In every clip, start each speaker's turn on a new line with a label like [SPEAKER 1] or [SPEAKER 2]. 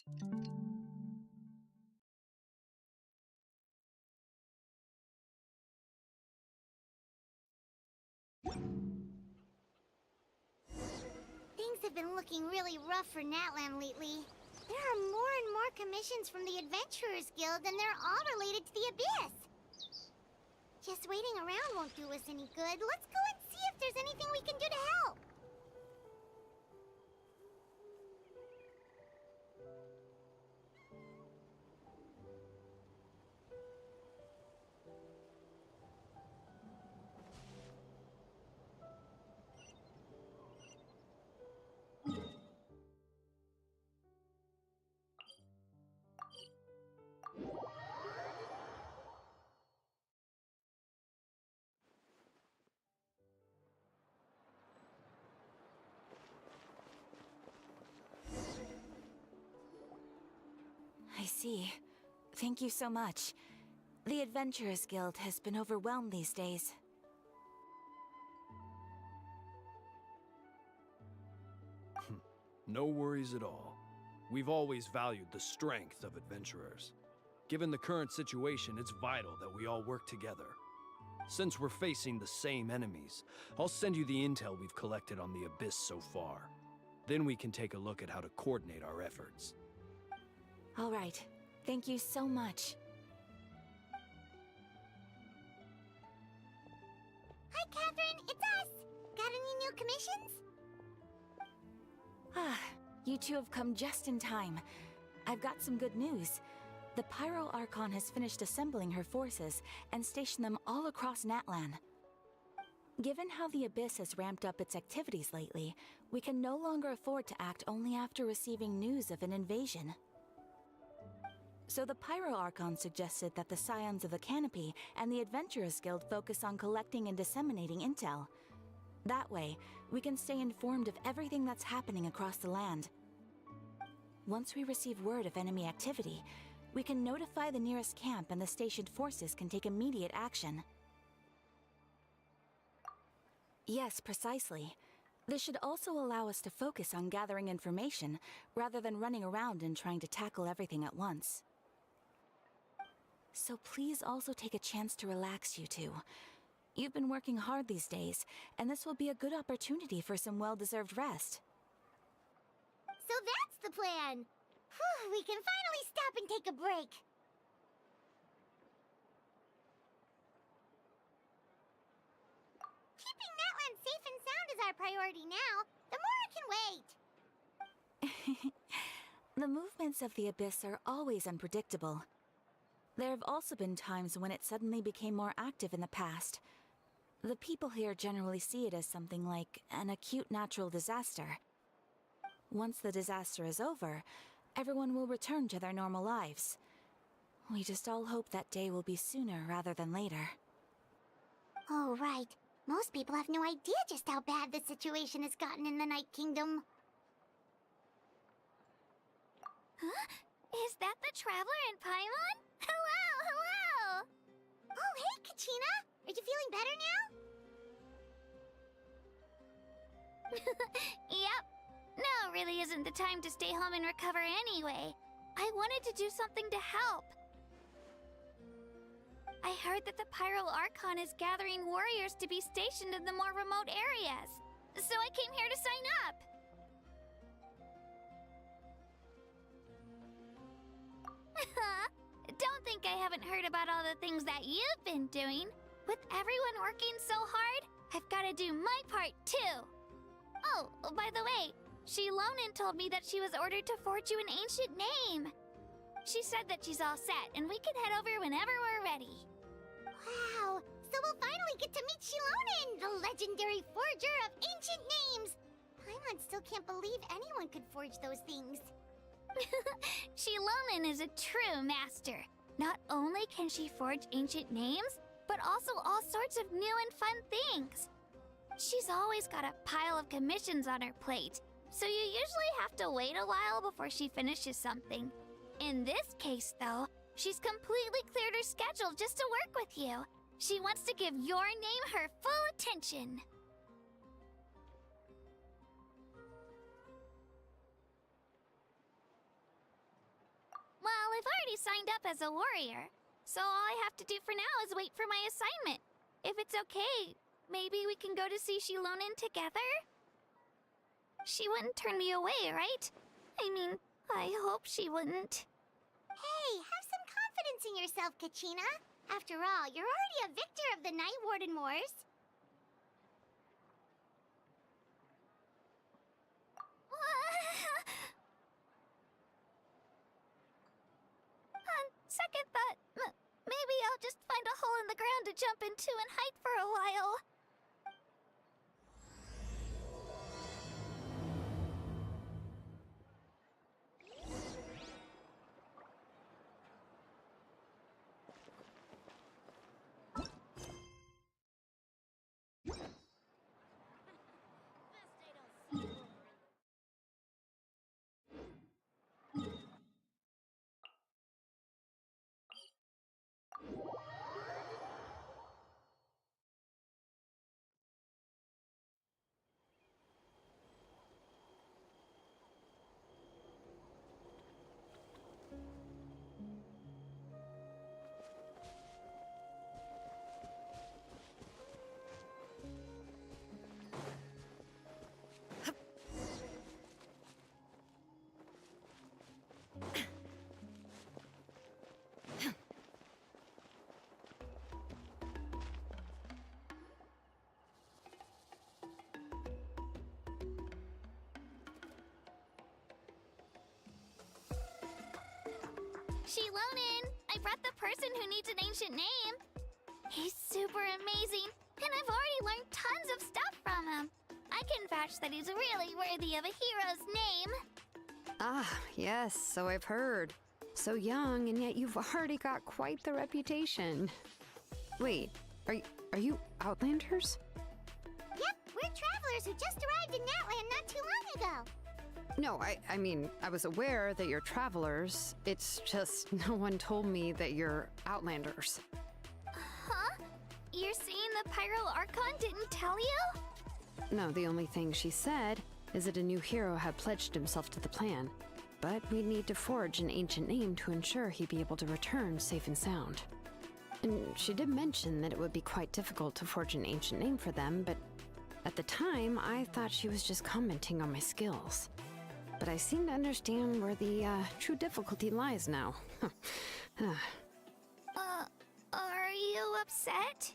[SPEAKER 1] Things have been looking really rough for Natlan lately. There are more and more commissions from the Adventurers Guild, and they're all related to the Abyss. Just waiting around won't do us any good. Let's go and see if there's anything we can do to help.
[SPEAKER 2] I see. Thank you so much. The Adventurers Guild has been overwhelmed these days.
[SPEAKER 3] No worries at all. We've always valued the strength of adventurers. Given the current situation, it's vital that we all work together. Since we're facing the same enemies, I'll send you the intel we've collected on the Abyss so far. Then we can take a look at how to coordinate our efforts.
[SPEAKER 2] All right. Thank you so much.
[SPEAKER 1] Hi, Catherine. It's us. Got any new commissions?
[SPEAKER 2] Ah, you two have come just in time. I've got some good news. The Pyro Archon has finished assembling her forces and stationed them all across Natlan. Given how the Abyss has ramped up its activities lately, we can no longer afford to act only after receiving news of an invasion. So the Pyro Archon suggested that the Scions of the Canopy and the Adventurers Guild focus on collecting and disseminating intel. That way, we can stay informed of everything that's happening across the land. Once we receive word of enemy activity, we can notify the nearest camp and the stationed forces can take immediate action. Yes, precisely. This should also allow us to focus on gathering information, rather than running around and trying to tackle everything at once. So please also take a chance to relax, you two. You've been working hard these days, and this will be a good opportunity for some well-deserved rest.
[SPEAKER 1] So that's the plan. Whew, we can finally stop and take a break. Keeping Natlan safe and sound is our priority now. The more can wait.
[SPEAKER 2] The movements of the Abyss are always unpredictable. There have also been times when it suddenly became more active in the past. The people here generally see it as something like an acute natural disaster. Once the disaster is over, everyone will return to their normal lives. We just all hope that day will be sooner rather than later.
[SPEAKER 1] Oh, right. Most people have no idea just how bad the situation has gotten in the Night Kingdom. Huh? Is that the Traveler in Paimon? Hello, hello! Oh, hey, Kachina! Are you feeling better now? Yep. Now really isn't the time to stay home and recover anyway. I wanted to do something to help. I heard that the Pyro Archon is gathering warriors to be stationed in the more remote areas. So I came here to sign up. Don't think I haven't heard about all the things that you've been doing. With everyone working so hard, I've got to do my part too. Oh, by the way, Shilonin told me that she was ordered to forge you an ancient name. She said that she's all set and we can head over whenever we're ready. Wow, so we'll finally get to meet Shilonin, the legendary forger of ancient names. Paimon still can't believe anyone could forge those things. Shilonin is a true master. Not only can she forge ancient names, but also all sorts of new and fun things. She's always got a pile of commissions on her plate, so you usually have to wait a while before she finishes something. In this case, though, she's completely cleared her schedule just to work with you. She wants to give your name her full attention. already signed up as a warrior, so all I have to do for now is wait for my assignment. If it's okay, maybe we can go to see Shilonen together? She wouldn't turn me away, right? I mean, I hope she wouldn't.
[SPEAKER 4] Hey, have some confidence in yourself, Kachina. After all, you're already a victor of the Night Warden Wars.
[SPEAKER 1] On second thought, maybe I'll just find a hole in the ground to jump into and hide for a while. Shilonen, I brought the person who needs an ancient name. He's super amazing, and I've already learned tons of stuff from him. I can vouch that he's really worthy of a hero's name.
[SPEAKER 5] Ah, yes, so I've heard. So young, and yet you've already got quite the reputation. Wait, are you Outlanders?
[SPEAKER 4] Yep, we're travelers who just arrived in Natlan not too long ago.
[SPEAKER 5] No, I mean, I was aware that you're travelers. It's just no one told me that you're Outlanders.
[SPEAKER 1] Huh? You're saying the Pyro Archon didn't tell you?
[SPEAKER 5] No, the only thing she said is that a new hero had pledged himself to the plan. But we'd need to forge an ancient name to ensure he'd be able to return safe and sound. And she did mention that it would be quite difficult to forge an ancient name for them, but at the time, I thought she was just commenting on my skills. But I seem to understand where the true difficulty lies now.
[SPEAKER 1] Are you upset?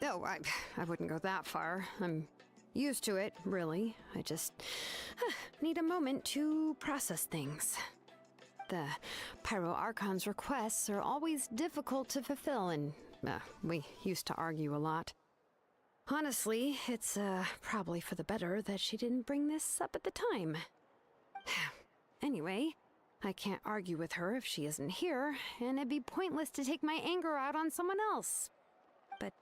[SPEAKER 5] Oh, I wouldn't go that far. I'm used to it, really. I just need a moment to process things. The Pyro Archon's requests are always difficult to fulfill, and we used to argue a lot. Honestly, it's probably for the better that she didn't bring this up at the time. Anyway, I can't argue with her if she isn't here, and it'd be pointless to take my anger out on someone else. But,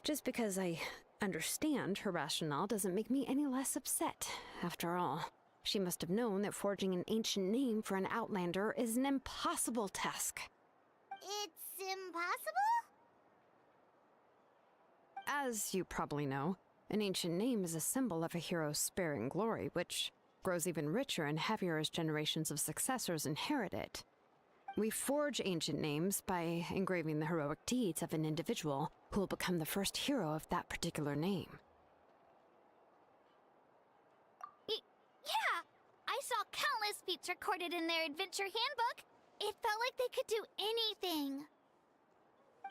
[SPEAKER 5] just because I understand her rationale doesn't make me any less upset. After all, she must have known that forging an ancient name for an Outlander is an impossible task.
[SPEAKER 4] It's impossible?
[SPEAKER 5] As you probably know, an ancient name is a symbol of a hero's sparing glory, which grows even richer and heavier as generations of successors inherit it. We forge ancient names by engraving the heroic deeds of an individual who will become the first hero of that particular name.
[SPEAKER 1] Yeah! I saw countless feats recorded in their adventure handbook. It felt like they could do anything.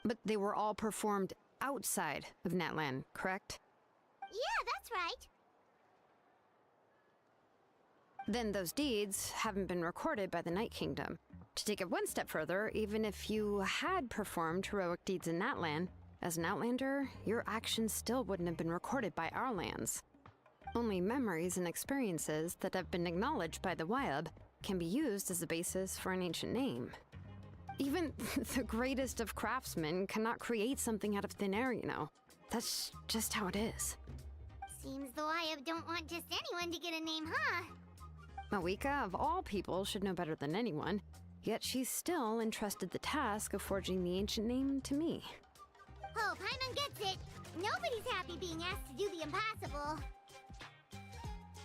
[SPEAKER 5] But they were all performed outside of Natlan, correct?
[SPEAKER 4] Yeah, that's right.
[SPEAKER 5] Then those deeds haven't been recorded by the Night Kingdom. To take it one step further, even if you had performed heroic deeds in Natlan, as an Outlander, your actions still wouldn't have been recorded by our lands. Only memories and experiences that have been acknowledged by the Wyab can be used as a basis for an ancient name. Even the greatest of craftsmen cannot create something out of thin air, you know. That's just how it is.
[SPEAKER 4] Seems the Wyab don't want just anyone to get a name, huh?
[SPEAKER 5] Mawika, of all people, should know better than anyone, yet she's still entrusted the task of forging the ancient name to me.
[SPEAKER 4] Oh, Paimon gets it. Nobody's happy being asked to do the impossible.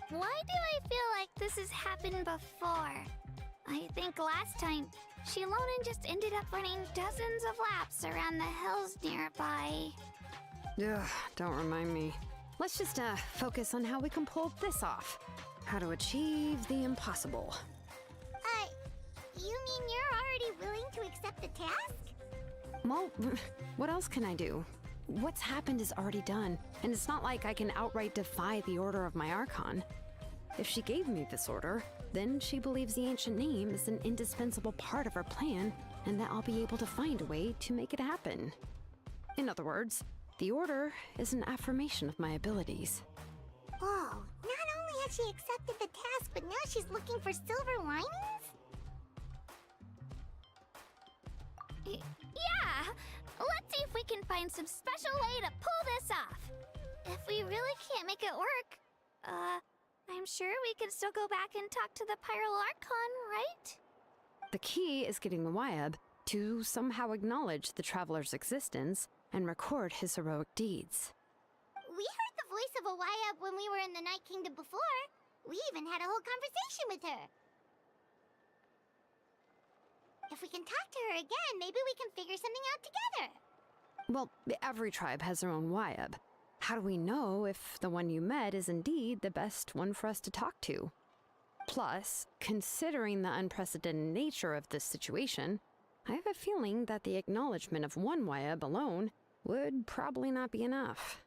[SPEAKER 1] Why do I feel like this has happened before? I think last time Shilonen just ended up running dozens of laps around the hills nearby.
[SPEAKER 5] Ugh, don't remind me. Let's just focus on how we can pull this off. How to achieve the impossible.
[SPEAKER 4] You mean you're already willing to accept the task?
[SPEAKER 5] Well, what else can I do? What's happened is already done, and it's not like I can outright defy the order of my Archon. If she gave me this order, then she believes the ancient name is an indispensable part of her plan, and that I'll be able to find a way to make it happen. In other words, the order is an affirmation of my abilities.
[SPEAKER 4] Whoa, not only has she accepted the task, but now she's looking for silver linings?
[SPEAKER 1] Yeah! Let's see if we can find some special way to pull this off. If we really can't make it work, I'm sure we can still go back and talk to the Pyral Archon, right?
[SPEAKER 5] The key is getting the Wyab to somehow acknowledge the traveler's existence and record his heroic deeds.
[SPEAKER 4] We heard the voice of a Wyab when we were in the Night Kingdom before. We even had a whole conversation with her. If we can talk to her again, maybe we can figure something out together.
[SPEAKER 5] Well, every tribe has their own Wyab. How do we know if the one you met is indeed the best one for us to talk to? Plus, considering the unprecedented nature of this situation, I have a feeling that the acknowledgement of one Wyab alone would probably not be enough.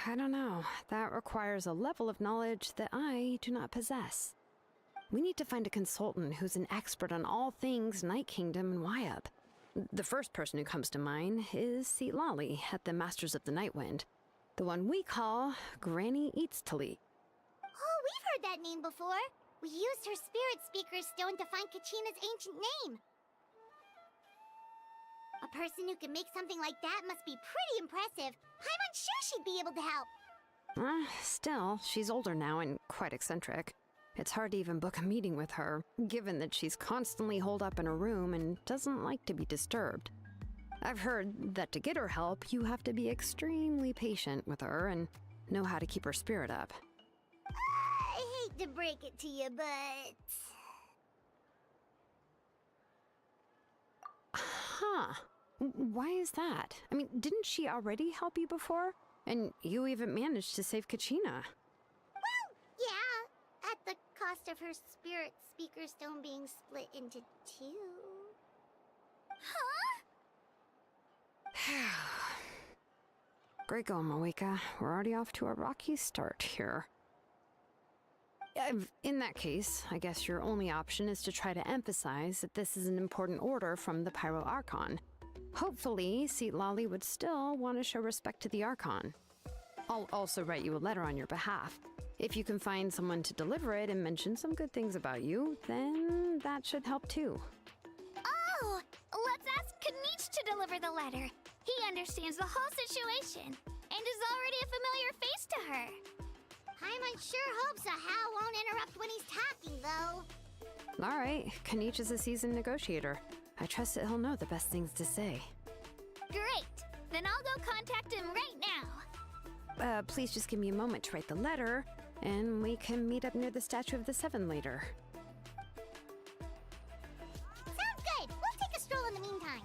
[SPEAKER 5] I don't know. That requires a level of knowledge that I do not possess. We need to find a consultant who's an expert on all things Night Kingdom and Wyab. The first person who comes to mind is Lali at the Masters of the Nightwind, the one we call Granny Eatstali.
[SPEAKER 4] Oh, we've heard that name before. We used her spirit speaker stone to find Kachina's ancient name. A person who can make something like that must be pretty impressive. I'm unsure she'd be able to help.
[SPEAKER 5] Still, she's older now and quite eccentric. It's hard to even book a meeting with her, given that she's constantly holed up in her room and doesn't like to be disturbed. I've heard that to get her help, you have to be extremely patient with her and know how to keep her spirit up.
[SPEAKER 4] I hate to break it to you, but...
[SPEAKER 5] Huh. Why is that? I mean, didn't she already help you before? And you even managed to save Kachina.
[SPEAKER 4] Well, yeah. At the cost of her spirit speaker stone being split into two.
[SPEAKER 1] Huh?
[SPEAKER 5] Great going, Moeka. We're already off to a rocky start here. In that case, I guess your only option is to try to emphasize that this is an important order from the Pyro Archon. Hopefully, Lali would still want to show respect to the Archon. I'll also write you a letter on your behalf. If you can find someone to deliver it and mention some good things about you, then that should help too.
[SPEAKER 1] Oh, let's ask Kanich to deliver the letter. He understands the whole situation and is already a familiar face to her.
[SPEAKER 4] Paimon sure hopes a How won't interrupt when he's talking, though.
[SPEAKER 5] All right, Kanich is a seasoned negotiator. I trust that he'll know the best things to say.
[SPEAKER 1] Great! Then I'll go contact him right now.
[SPEAKER 5] Please just give me a moment to write the letter, and we can meet up near the Statue of the Seven later.
[SPEAKER 4] Sounds good. We'll take a stroll in the meantime.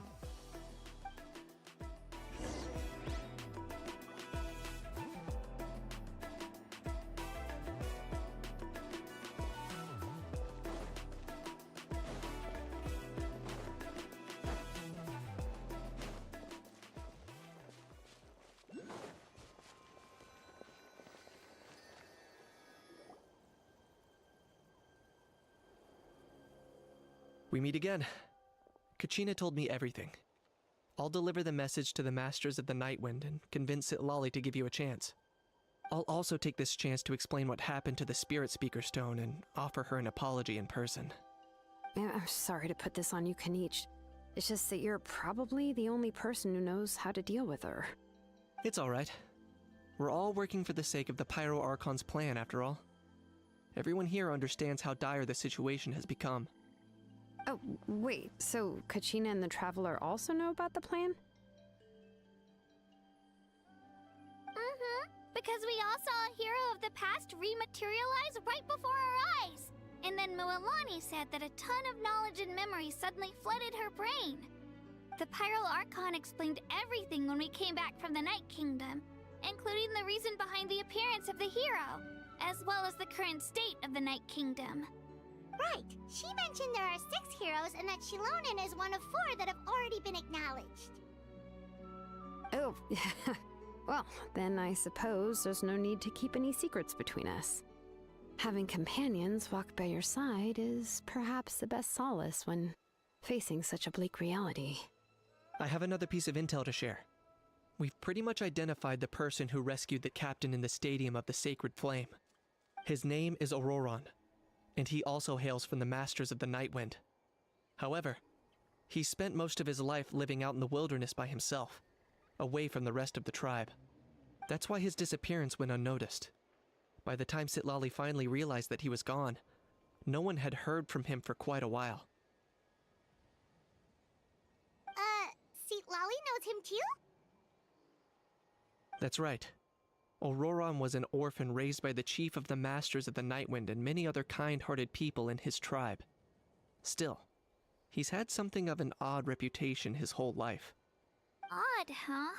[SPEAKER 6] We meet again. Kachina told me everything. I'll deliver the message to the Masters of the Nightwind and convince Lali to give you a chance. I'll also take this chance to explain what happened to the Spirit Speaker Stone and offer her an apology in person.
[SPEAKER 5] I'm sorry to put this on you, Kanich. It's just that you're probably the only person who knows how to deal with her.
[SPEAKER 6] It's alright. We're all working for the sake of the Pyro Archon's plan, after all. Everyone here understands how dire the situation has become.
[SPEAKER 5] Oh, wait, so Kachina and the Traveler also know about the plan?
[SPEAKER 1] Mm-hmm. But because we all saw a hero of the past rematerialize right before our eyes. And then Mualani said that a ton of knowledge and memory suddenly flooded her brain. The Pyro Archon explained everything when we came back from the Night Kingdom, including the reason behind the appearance of the hero, as well as the current state of the Night Kingdom.
[SPEAKER 4] Right. She mentioned there are 6 heroes and that Shilonen is one of 4 that have already been acknowledged.
[SPEAKER 5] Oh, well, then I suppose there's no need to keep any secrets between us. Having companions walk by your side is perhaps the best solace when facing such a bleak reality.
[SPEAKER 6] I have another piece of intel to share. We've pretty much identified the person who rescued the captain in the Stadium of the Sacred Flame. His name is Auroron, and he also hails from the Masters of the Nightwind. However, he spent most of his life living out in the wilderness by himself, away from the rest of the tribe. That's why his disappearance went unnoticed. By the time Sitlali finally realized that he was gone, no one had heard from him for quite a while.
[SPEAKER 4] Sitlali knows him too?
[SPEAKER 6] That's right. Auroron was an orphan raised by the chief of the Masters of the Nightwind and many other kind-hearted people in his tribe. Still, he's had something of an odd reputation his whole life.
[SPEAKER 1] Odd, huh?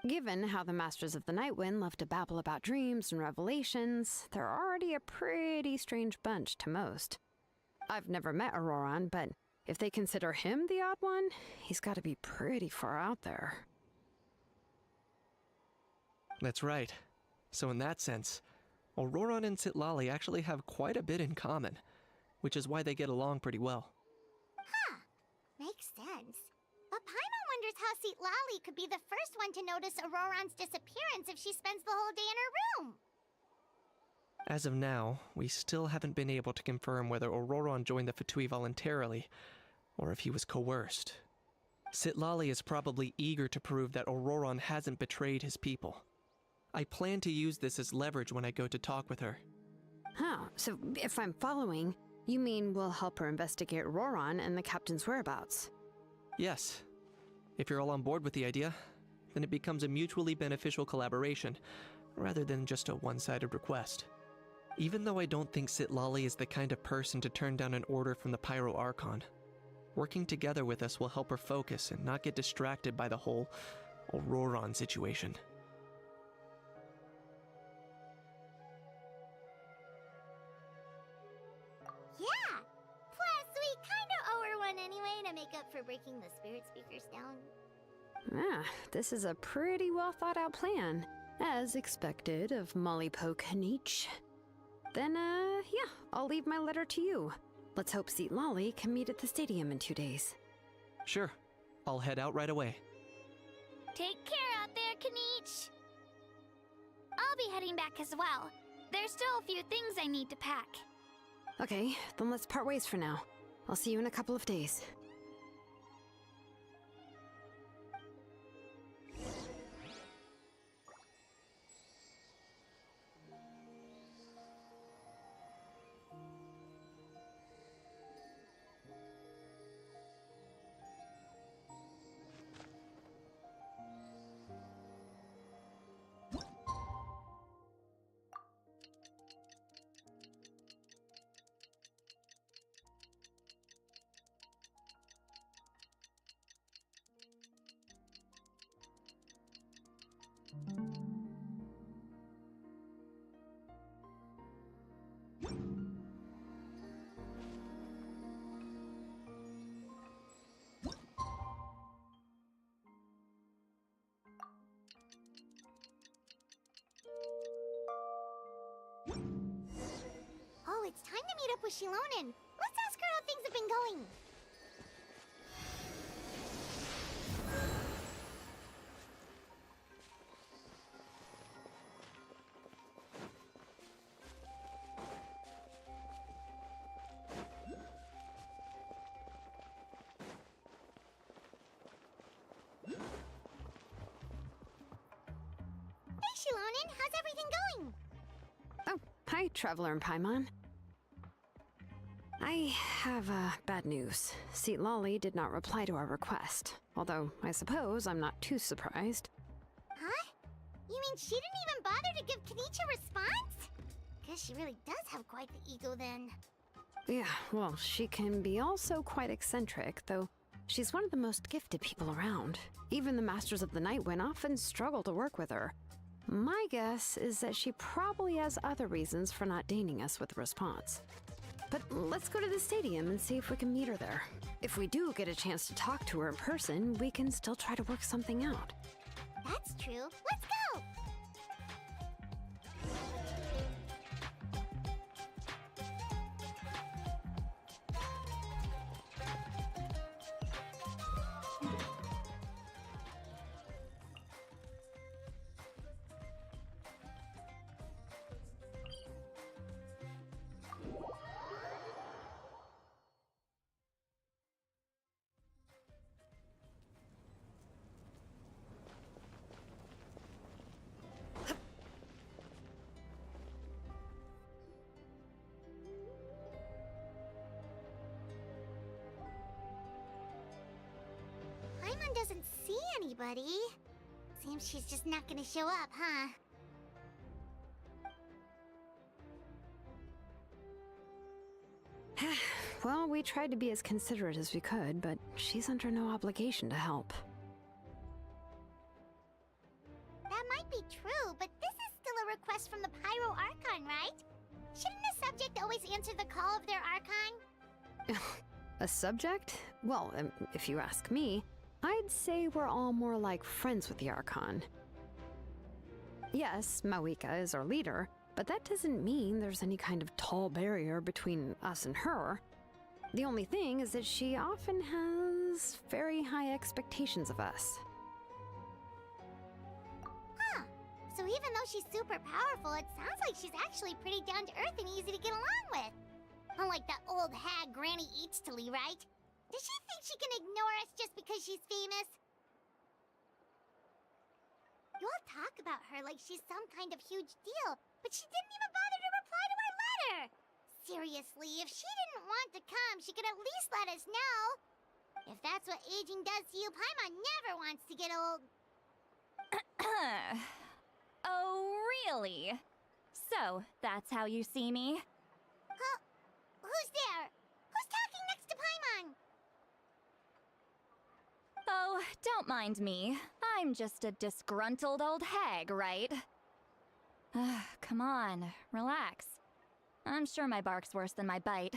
[SPEAKER 5] Given how the Masters of the Nightwind love to babble about dreams and revelations, they're already a pretty strange bunch to most. I've never met Auroron, but if they consider him the odd one, he's got to be pretty far out there.
[SPEAKER 6] That's right. So in that sense, Auroron and Sitlali actually have quite a bit in common, which is why they get along pretty well.
[SPEAKER 4] Huh. Makes sense. But Paimon wonders how Sitlali could be the first one to notice Auroron's disappearance if she spends the whole day in her room.
[SPEAKER 6] As of now, we still haven't been able to confirm whether Auroron joined the Fatui voluntarily, or if he was coerced. Sitlali is probably eager to prove that Auroron hasn't betrayed his people. I plan to use this as leverage when I go to talk with her.
[SPEAKER 5] Huh, so if I'm following, you mean we'll help her investigate Auroron and the captain's whereabouts?
[SPEAKER 6] Yes. If you're all on board with the idea, then it becomes a mutually beneficial collaboration, rather than just a one-sided request. Even though I don't think Sitlali is the kind of person to turn down an order from the Pyro Archon, working together with us will help her focus and not get distracted by the whole Auroron situation.
[SPEAKER 4] Yeah! Plus, we kinda owe her one anyway to make up for breaking the spirit speakers down.
[SPEAKER 5] Ah, this is a pretty well thought out plan, as expected of Molly Poke Niche. Then, yeah, I'll leave my letter to you. Let's hope Sitlali can meet at the stadium in 2 days.
[SPEAKER 6] Sure. I'll head out right away.
[SPEAKER 1] Take care out there, Kanich. I'll be heading back as well. There's still a few things I need to pack.
[SPEAKER 5] Okay, then let's part ways for now. I'll see you in a couple of days.
[SPEAKER 4] Oh, it's time to meet up with Shilonen. Let's ask her how things have been going. Hey, Shilonen, how's everything going?
[SPEAKER 5] Oh, hi, Traveler and Paimon. I have bad news. Sitlali did not reply to our request, although I suppose I'm not too surprised.
[SPEAKER 4] Huh? You mean mean, she didn't even bother to give Kenichi a response? Guess she really does have quite the ego then.
[SPEAKER 5] Yeah, well, she can be also quite eccentric, though she's one of the most gifted people around. Even the Masters of the Nightwind often struggle to work with her. My guess is that she probably has other reasons for not deigning us with a response. But let's go to the stadium and see if we can meet her there. If we do get a chance to talk to her in person, we can still try to work something out.
[SPEAKER 4] That's true. Let's go! Paimon doesn't see anybody. Seems she's just not gonna show up, huh?
[SPEAKER 5] Well, we tried to be as considerate as we could, but she's under no obligation to help.
[SPEAKER 4] That might be true, but this is still a request from the Pyro Archon, right? Shouldn't a subject always answer the call of their Archon?
[SPEAKER 5] A subject? Well, if you ask me, I'd say we're all more like friends with the Archon. Yes, Mawika is our leader, but that doesn't mean there's any kind of tall barrier between us and her. The only thing is that she often has very high expectations of us.
[SPEAKER 4] Huh. So even though she's super powerful, it sounds like she's actually pretty down to earth and easy to get along with. Unlike that old hag Granny Eatstily, right? Does she think she can ignore us just because she's famous? You all talk about her like she's some kind of huge deal, but she didn't even bother to reply to our letter! Seriously, if she didn't want to come, she could at least let us know! If that's what aging does to you, Paimon never wants to get old.
[SPEAKER 7] Oh, really? So, that's how you see me?
[SPEAKER 4] Huh? Who's there? Who's talking next to Paimon?
[SPEAKER 7] Oh, don't mind me. I'm just a disgruntled old hag, right? Come on, relax. I'm sure my bark's worse than my bite.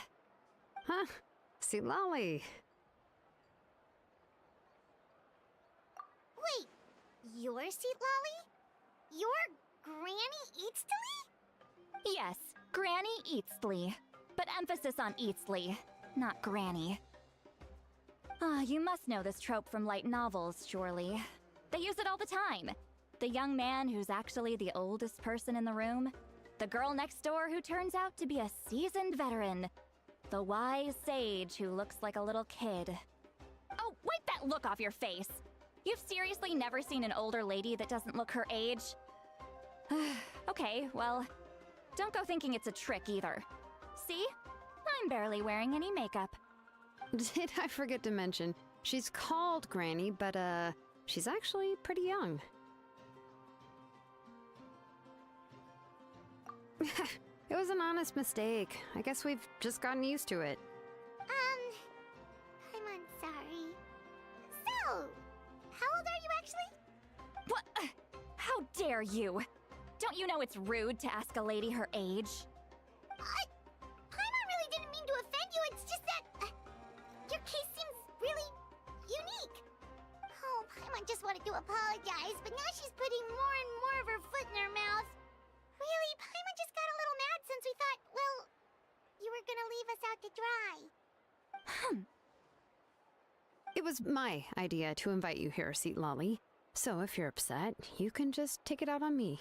[SPEAKER 5] Huh? See, Lolly.
[SPEAKER 4] Wait, you're Seat Lolly? You're Granny Eatstily?
[SPEAKER 7] Yes, Granny Eatstly. But emphasis on Eatstly, not Granny. You must know this trope from light novels, surely. They use it all the time. The young man who's actually the oldest person in the room. The girl next door who turns out to be a seasoned veteran. The wise sage who looks like a little kid. Oh, wipe that look off your face! You've seriously never seen an older lady that doesn't look her age? Okay, well, don't go thinking it's a trick either. See? I'm barely wearing any makeup.
[SPEAKER 5] Did I forget to mention, she's called Granny, but she's actually pretty young. It was an honest mistake. I guess we've just gotten used to it.
[SPEAKER 4] I'm sorry. So, how old are you actually?
[SPEAKER 7] What? How dare you? Don't you know it's rude to ask a lady her age?
[SPEAKER 4] Paimon really didn't mean to offend you, it's just that your case seems really unique. Oh, Paimon just wanted to apologize, but now she's putting more and more of her foot in her mouth. Really, Paimon just got a little mad since we thought, well, you were gonna leave us out to dry.
[SPEAKER 5] It was my idea to invite you here, Seat Lolly. So if you're upset, you can just take it out on me.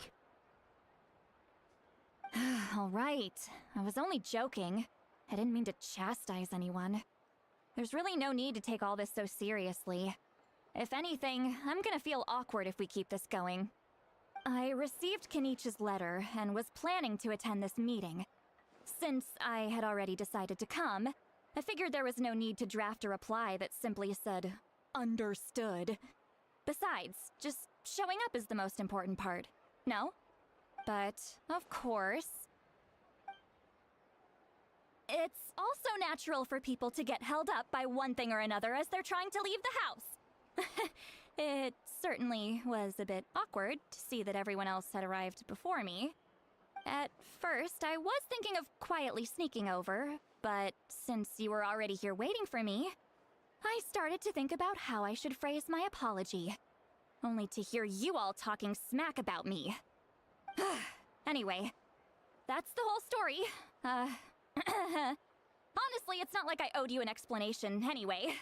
[SPEAKER 7] All right. I was only joking. I didn't mean to chastise anyone. There's really no need to take all this so seriously. If anything, I'm gonna feel awkward if we keep this going. I received Kenichi's letter and was planning to attend this meeting. Since I had already decided to come, I figured there was no need to draft a reply that simply said, "Understood." Besides, just showing up is the most important part. No? But, of course. It's also natural for people to get held up by one thing or another as they're trying to leave the house. It certainly was a bit awkward to see that everyone else had arrived before me. At first, I was thinking of quietly sneaking over, but since you were already here waiting for me, I started to think about how I should phrase my apology. Only to hear you all talking smack about me. Anyway, that's the whole story. Honestly, it's not like I owed you an explanation anyway.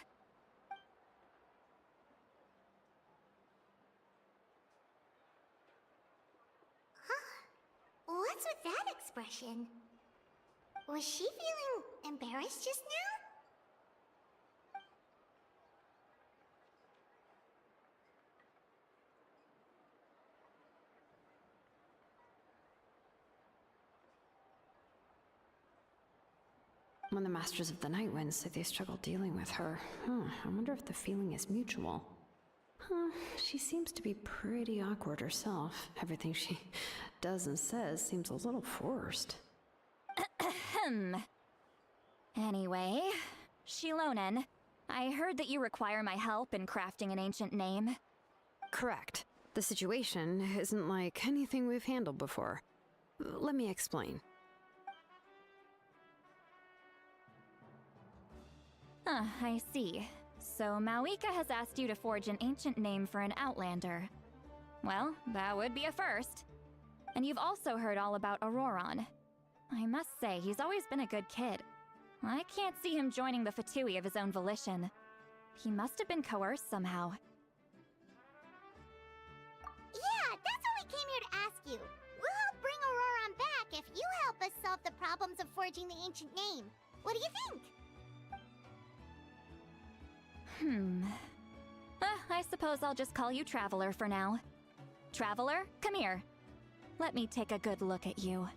[SPEAKER 4] What's with that expression? Was she feeling embarrassed just now?
[SPEAKER 5] When the Masters of the Night Winds say they struggle dealing with her, I wonder if the feeling is mutual. She seems to be pretty awkward herself. Everything she does and says seems a little forced.
[SPEAKER 7] Anyway, Shilonen, I heard that you require my help in crafting an ancient name.
[SPEAKER 5] Correct. The situation isn't like anything we've handled before. Let me explain.
[SPEAKER 7] I see. So Mawika has asked you to forge an ancient name for an Outlander. Well, that would be a first. And you've also heard all about Auroron. I must say, he's always been a good kid. I can't see him joining the Fatui of his own volition. He must have been coerced somehow.
[SPEAKER 4] Yeah, that's what we came here to ask you. We'll help bring Auroron back if you help us solve the problems of forging the ancient name. What do you think?
[SPEAKER 7] I suppose I'll just call you Traveler for now. Traveler, come here. Let me take a good look at you.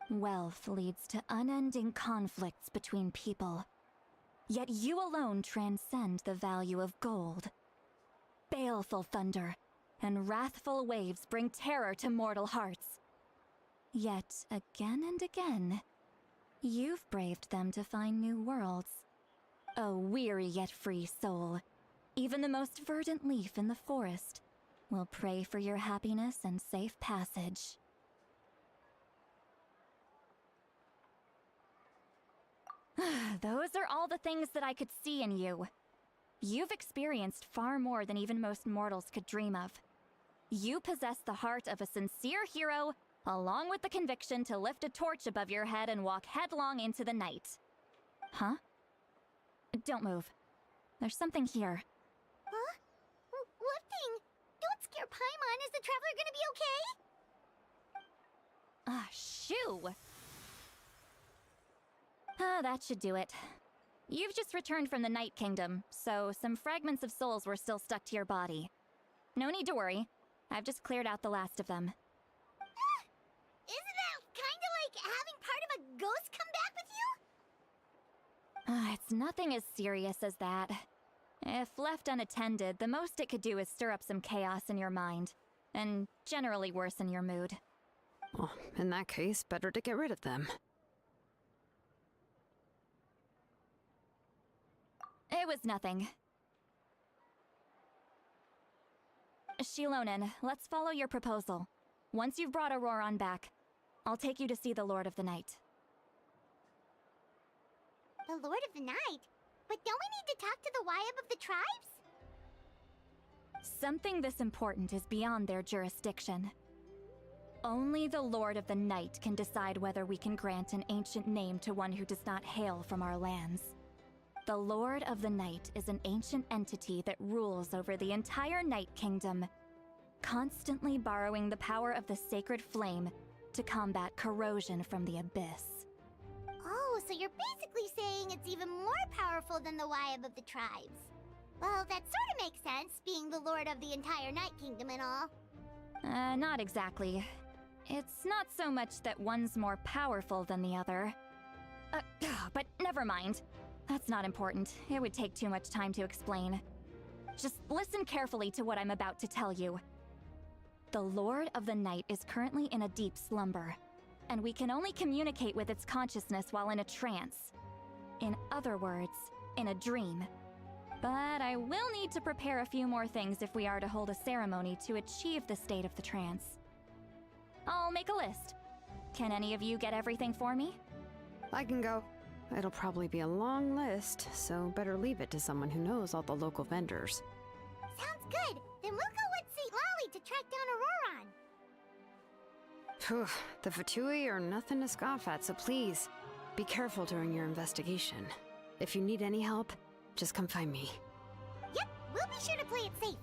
[SPEAKER 7] Wealth leads to unending conflicts between people. Yet you alone transcend the value of gold. Baleful thunder and wrathful waves bring terror to mortal hearts. Yet, again and again, you've braved them to find new worlds. A weary yet free soul, even the most verdant leaf in the forest will pray for your happiness and safe passage. Those are all the things that I could see in you. You've experienced far more than even most mortals could dream of. You possess the heart of a sincere hero, along with the conviction to lift a torch above your head and walk headlong into the night. Huh? Don't move. There's something here.
[SPEAKER 4] Huh? What thing? Don't scare Paimon. Is the Traveler gonna be okay?
[SPEAKER 7] Shoo! That should do it. You've just returned from the Night Kingdom, so some fragments of souls were still stuck to your body. No need to worry. I've just cleared out the last of them.
[SPEAKER 4] Isn't that kinda like having part of a ghost come back with you?
[SPEAKER 7] It's nothing as serious as that. If left unattended, the most it could do is stir up some chaos in your mind, and generally worsen your mood.
[SPEAKER 5] Well, in that case, better to get rid of them.
[SPEAKER 7] It was nothing. Shilonen, let's follow your proposal. Once you've brought Auroron back, I'll take you to see the Lord of the Night.
[SPEAKER 4] The Lord of the Night? But don't we need to talk to the Wyab of the tribes?
[SPEAKER 7] Something this important is beyond their jurisdiction. Only the Lord of the Night can decide whether we can grant an ancient name to one who does not hail from our lands. The Lord of the Night is an ancient entity that rules over the entire Night Kingdom, constantly borrowing the power of the sacred flame to combat corrosion from the abyss.
[SPEAKER 4] Oh, so you're basically saying it's even more powerful than the Wyab of the tribes. Well, that sort of makes sense, being the Lord of the entire Night Kingdom and all.
[SPEAKER 7] Not exactly. It's not so much that one's more powerful than the other. But never mind. That's not important. It would take too much time to explain. Just listen carefully to what I'm about to tell you. The Lord of the Night is currently in a deep slumber, and we can only communicate with its consciousness while in a trance. In other words, in a dream. But I will need to prepare a few more things if we are to hold a ceremony to achieve the state of the trance. I'll make a list. Can any of you get everything for me?
[SPEAKER 5] I can go. It'll probably be a long list, so better leave it to someone who knows all the local vendors.
[SPEAKER 4] Sounds good. Then we'll go with St. Lolly to track down Auroron.
[SPEAKER 5] Phew, the Fatui are nothing to scoff at, so please, be careful during your investigation. If you need any help, just come find me.
[SPEAKER 4] Yep, we'll be sure to play it safe.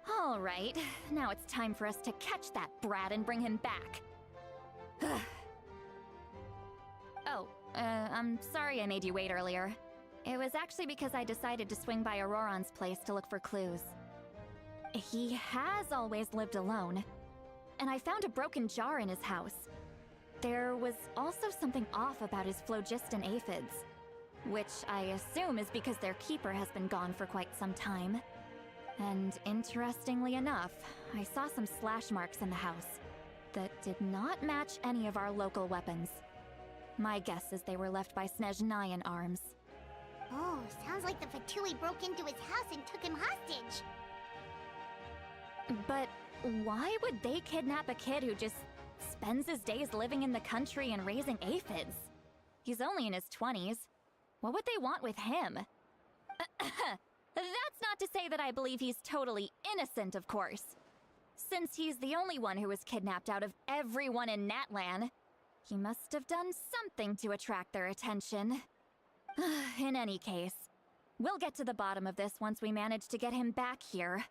[SPEAKER 7] All right, now it's time for us to catch that brat and bring him back. I'm sorry I made you wait earlier. It was actually because I decided to swing by Auroron's place to look for clues. He has always lived alone, and I found a broken jar in his house. There was also something off about his phlogiston aphids, which I assume is because their keeper has been gone for quite some time. And interestingly enough, I saw some slash marks in the house that did not match any of our local weapons. My guess is they were left by Snezhnayan arms.
[SPEAKER 4] Oh, sounds like the Fatui broke into his house and took him hostage.
[SPEAKER 7] But why would they kidnap a kid who just spends his days living in the country and raising aphids? He's only in his 20s. What would they want with him? That's not to say that I believe he's totally innocent, of course. Since he's the only one who was kidnapped out of everyone in Natlan, he must have done something to attract their attention. In any case, we'll get to the bottom of this once we manage to get him back here.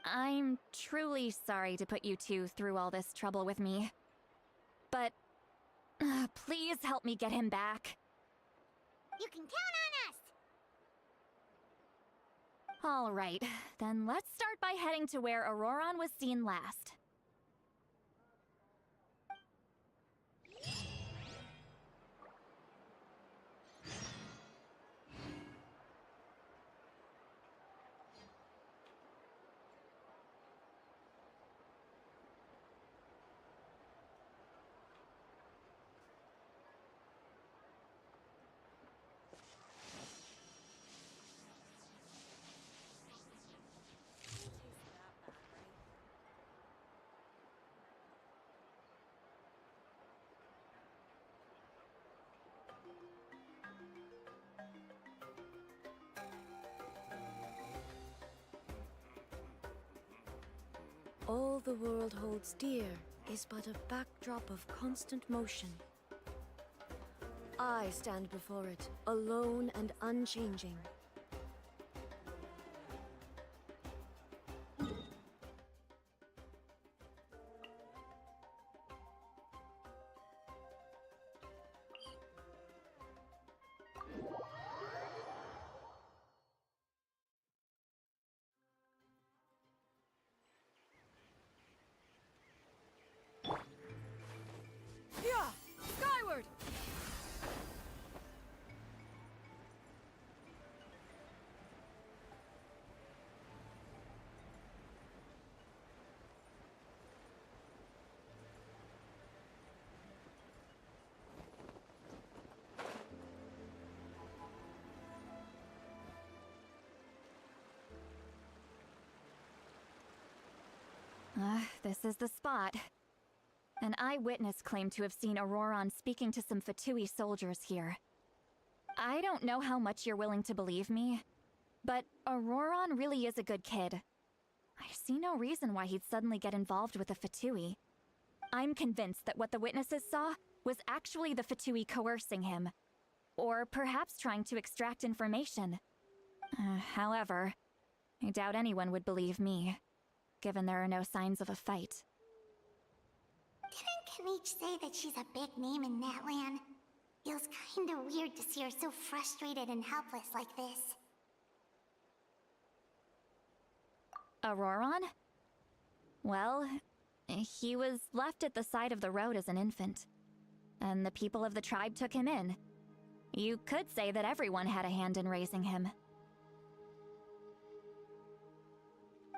[SPEAKER 7] I'm truly sorry to put you two through all this trouble with me. But please help me get him back.
[SPEAKER 4] You can count on us!
[SPEAKER 7] All right, then let's start by heading to where Auroron was seen last.
[SPEAKER 8] All the world holds dear is but a backdrop of constant motion. I stand before it, alone and unchanging.
[SPEAKER 2] Skyward!
[SPEAKER 7] This is the spot. An eyewitness claimed to have seen Auroron speaking to some Fatui soldiers here. I don't know how much you're willing to believe me, but Auroron really is a good kid. I see no reason why he'd suddenly get involved with the Fatui. I'm convinced that what the witnesses saw was actually the Fatui coercing him, or perhaps trying to extract information. However, I doubt anyone would believe me, given there are no signs of a fight.
[SPEAKER 4] Didn't Kanich say that she's a big name in Natlan? Feels kinda weird to see her so frustrated and helpless like this.
[SPEAKER 7] Auroron? Well, he was left at the side of the road as an infant, and the people of the tribe took him in. You could say that everyone had a hand in raising him.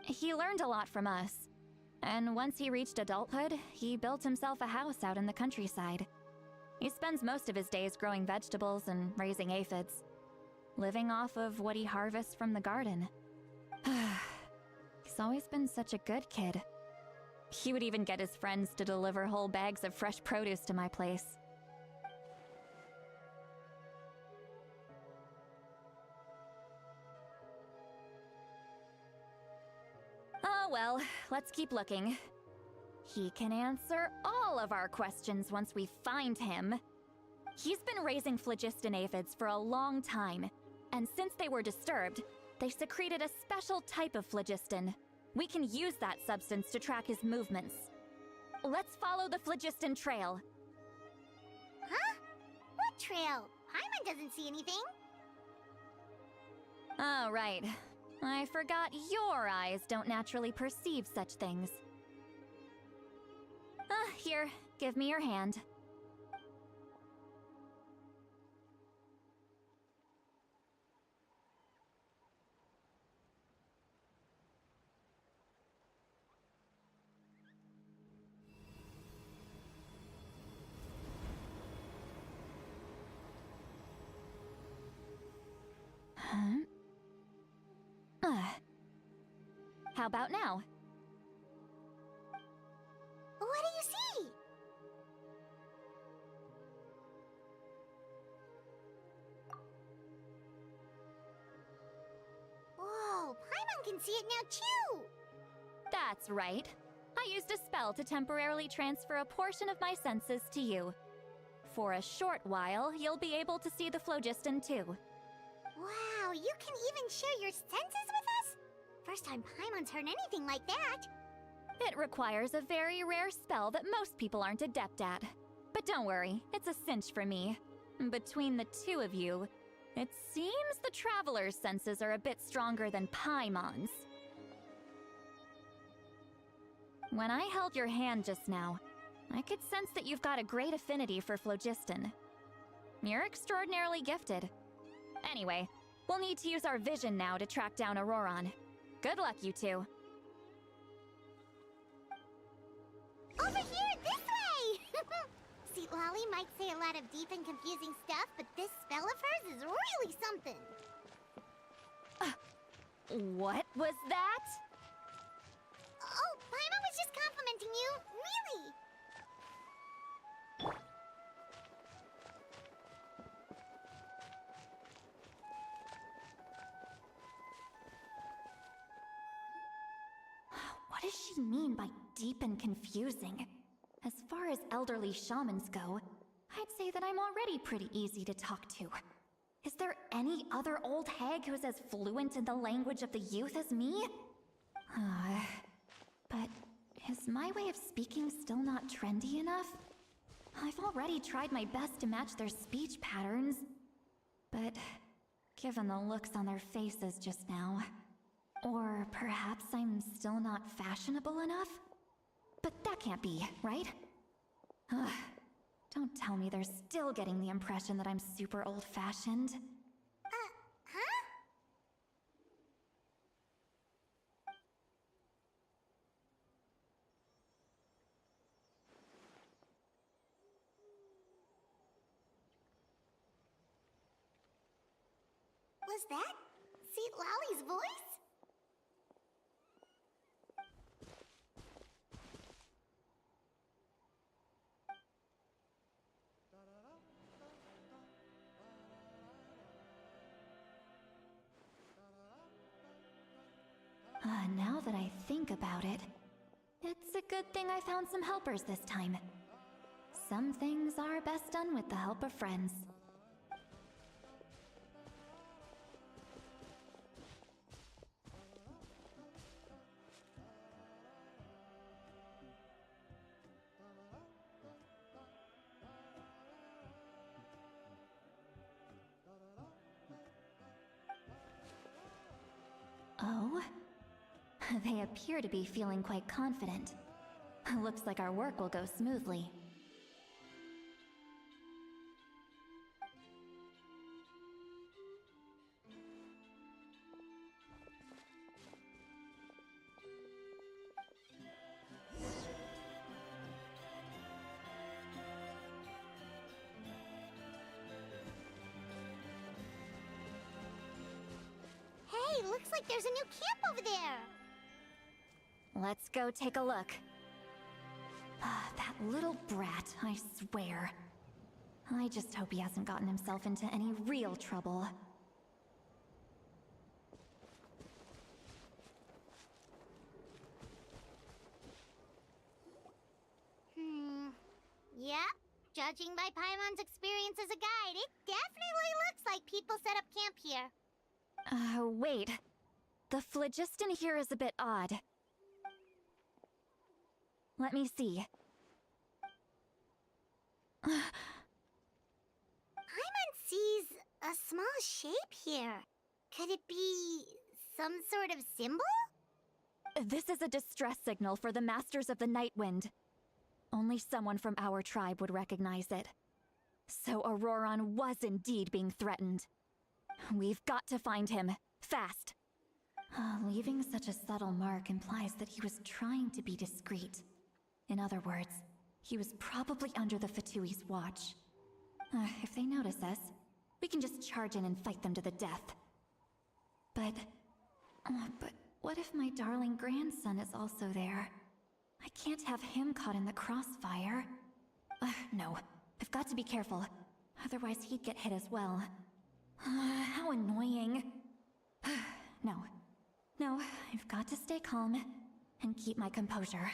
[SPEAKER 7] He learned a lot from us, and once he reached adulthood, he built himself a house out in the countryside. He spends most of his days growing vegetables and raising aphids, living off of what he harvests from the garden. He's always been such a good kid. He would even get his friends to deliver whole bags of fresh produce to my place. Oh well, let's keep looking. He can answer all of our questions once we find him. He's been raising phlogiston aphids for a long time, and since they were disturbed, they secreted a special type of phlogiston. We can use that substance to track his movements. Let's follow the phlogiston trail.
[SPEAKER 4] Huh? What trail? Paimon doesn't see anything.
[SPEAKER 7] Oh, right. I forgot your eyes don't naturally perceive such things. Here, give me your hand. How about now?
[SPEAKER 4] What do you see? Whoa, Paimon can see it now too!
[SPEAKER 7] That's right. I used a spell to temporarily transfer a portion of my senses to you. For a short while, you'll be able to see the phlogiston too.
[SPEAKER 4] Wow, you can even share your senses with us? First time Paimon's heard anything like that.
[SPEAKER 7] It requires a very rare spell that most people aren't adept at. But don't worry, it's a cinch for me. Between the two of you, it seems the Traveler's senses are a bit stronger than Paimon's. When I held your hand just now, I could sense that you've got a great affinity for phlogiston. You're extraordinarily gifted. Anyway, we'll need to use our vision now to track down Auroron. Good luck, you two.
[SPEAKER 4] Over here, this way! See, Lolly might say a lot of deep and confusing stuff, but this spell of hers is really something.
[SPEAKER 7] What was that?
[SPEAKER 4] Oh, Paimon was just complimenting you, really.
[SPEAKER 7] What does she mean by deep and confusing? As far as elderly shamans go, I'd say that I'm already pretty easy to talk to. Is there any other old hag who's as fluent in the language of the youth as me? But is my way of speaking still not trendy enough? I've already tried my best to match their speech patterns. But given the looks on their faces just now, or perhaps I'm still not fashionable enough? But that can't be, right? Don't tell me they're still getting the impression that I'm super old-fashioned.
[SPEAKER 4] Huh? Was that Seat Lolly's voice?
[SPEAKER 7] Now that I think about it, it's a good thing I found some helpers this time. Some things are best done with the help of friends. Oh? They appear to be feeling quite confident. Looks like our work will go smoothly.
[SPEAKER 4] Hey, looks like there's a new camp over there.
[SPEAKER 7] Let's go take a look. That little brat, I swear. I just hope he hasn't gotten himself into any real trouble.
[SPEAKER 4] Yep. Judging by Paimon's experience as a guide, it definitely looks like people set up camp here.
[SPEAKER 7] Wait. The phlogiston here is a bit odd. Let me see.
[SPEAKER 4] Paimon sees a small shape here. Could it be some sort of symbol?
[SPEAKER 7] This is a distress signal for the Masters of the Night Wind. Only someone from our tribe would recognize it. So Auroron was indeed being threatened. We've got to find him, fast. Leaving such a subtle mark implies that he was trying to be discreet. In other words, he was probably under the Fatui's watch. If they notice us, we can just charge in and fight them to the death. But what if my darling grandson is also there? I can't have him caught in the crossfire. No, I've got to be careful. Otherwise he'd get hit as well. How annoying. No, I've got to stay calm and keep my composure.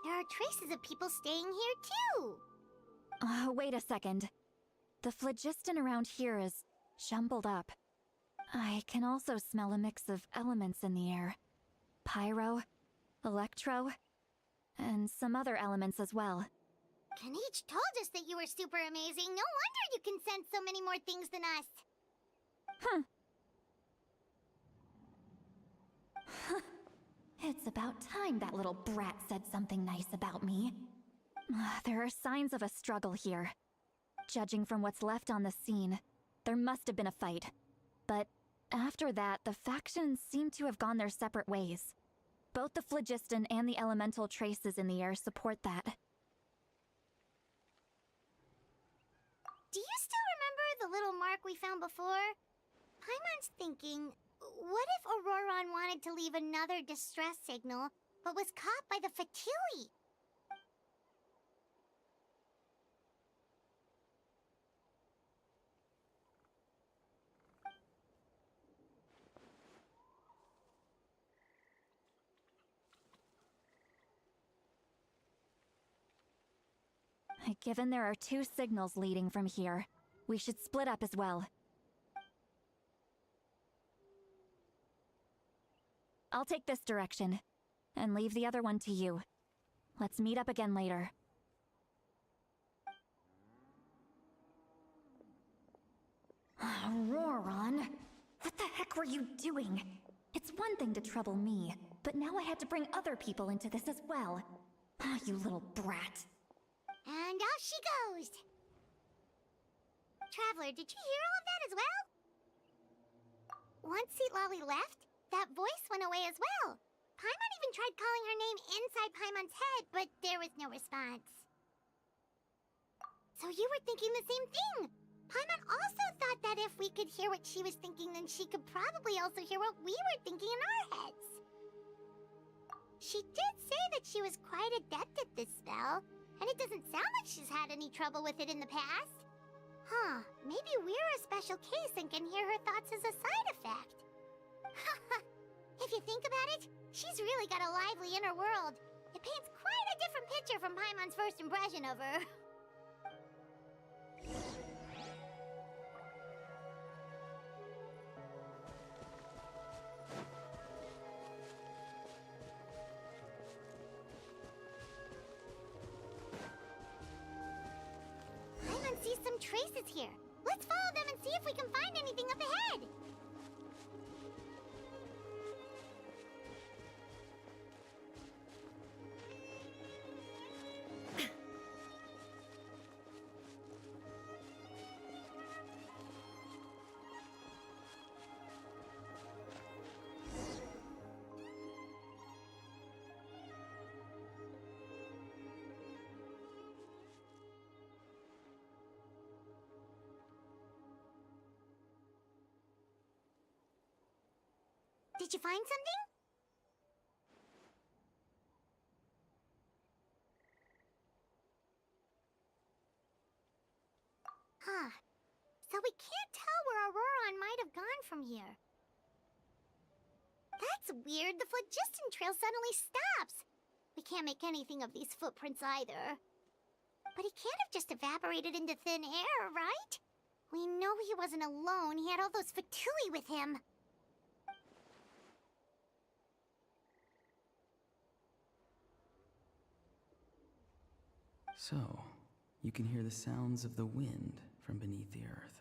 [SPEAKER 4] There are traces of people staying here, too.
[SPEAKER 7] Wait a second. The phlogiston around here is jumbled up. I can also smell a mix of elements in the air. Pyro, electro, and some other elements as well.
[SPEAKER 4] Kanich told us that you were super amazing. No wonder you can sense so many more things than us.
[SPEAKER 7] It's about time that little brat said something nice about me. There are signs of a struggle here. Judging from what's left on the scene, there must have been a fight. But after that, the factions seem to have gone their separate ways. Both the phlogiston and the elemental traces in the air support that.
[SPEAKER 4] Do you still remember the little mark we found before? Paimon's thinking, what if Auroron wanted to leave another distress signal, but was caught by the Fatui?
[SPEAKER 7] Given there are two signals leading from here, we should split up as well. I'll take this direction, and leave the other one to you. Let's meet up again later. Auroron! What the heck were you doing? It's one thing to trouble me, but now I had to bring other people into this as well. You little brat.
[SPEAKER 4] And off she goes! Traveler, did you hear all of that as well? Once Lolly left, that voice went away as well. Paimon even tried calling her name inside Paimon's head, but there was no response. So you were thinking the same thing! Paimon also thought that if we could hear what she was thinking, then she could probably also hear what we were thinking in our heads. She did say that she was quite adept at this spell, and it doesn't sound like she's had any trouble with it in the past. Huh, maybe we're a special case and can hear her thoughts as a side effect. If you think about it, she's really got a lively inner world. It paints quite a different picture from Paimon's first impression of her. Paimon sees some traces here. Let's follow them and see if we can find anything up ahead. Did you find something? Huh. So we can't tell where Auroron might have gone from here. That's weird. The phlogiston trail suddenly stops. We can't make anything of these footprints either. But he can't have just evaporated into thin air, right? We know he wasn't alone. He had all those Fatui with him.
[SPEAKER 9] So, you can hear the sounds of the wind from beneath the earth.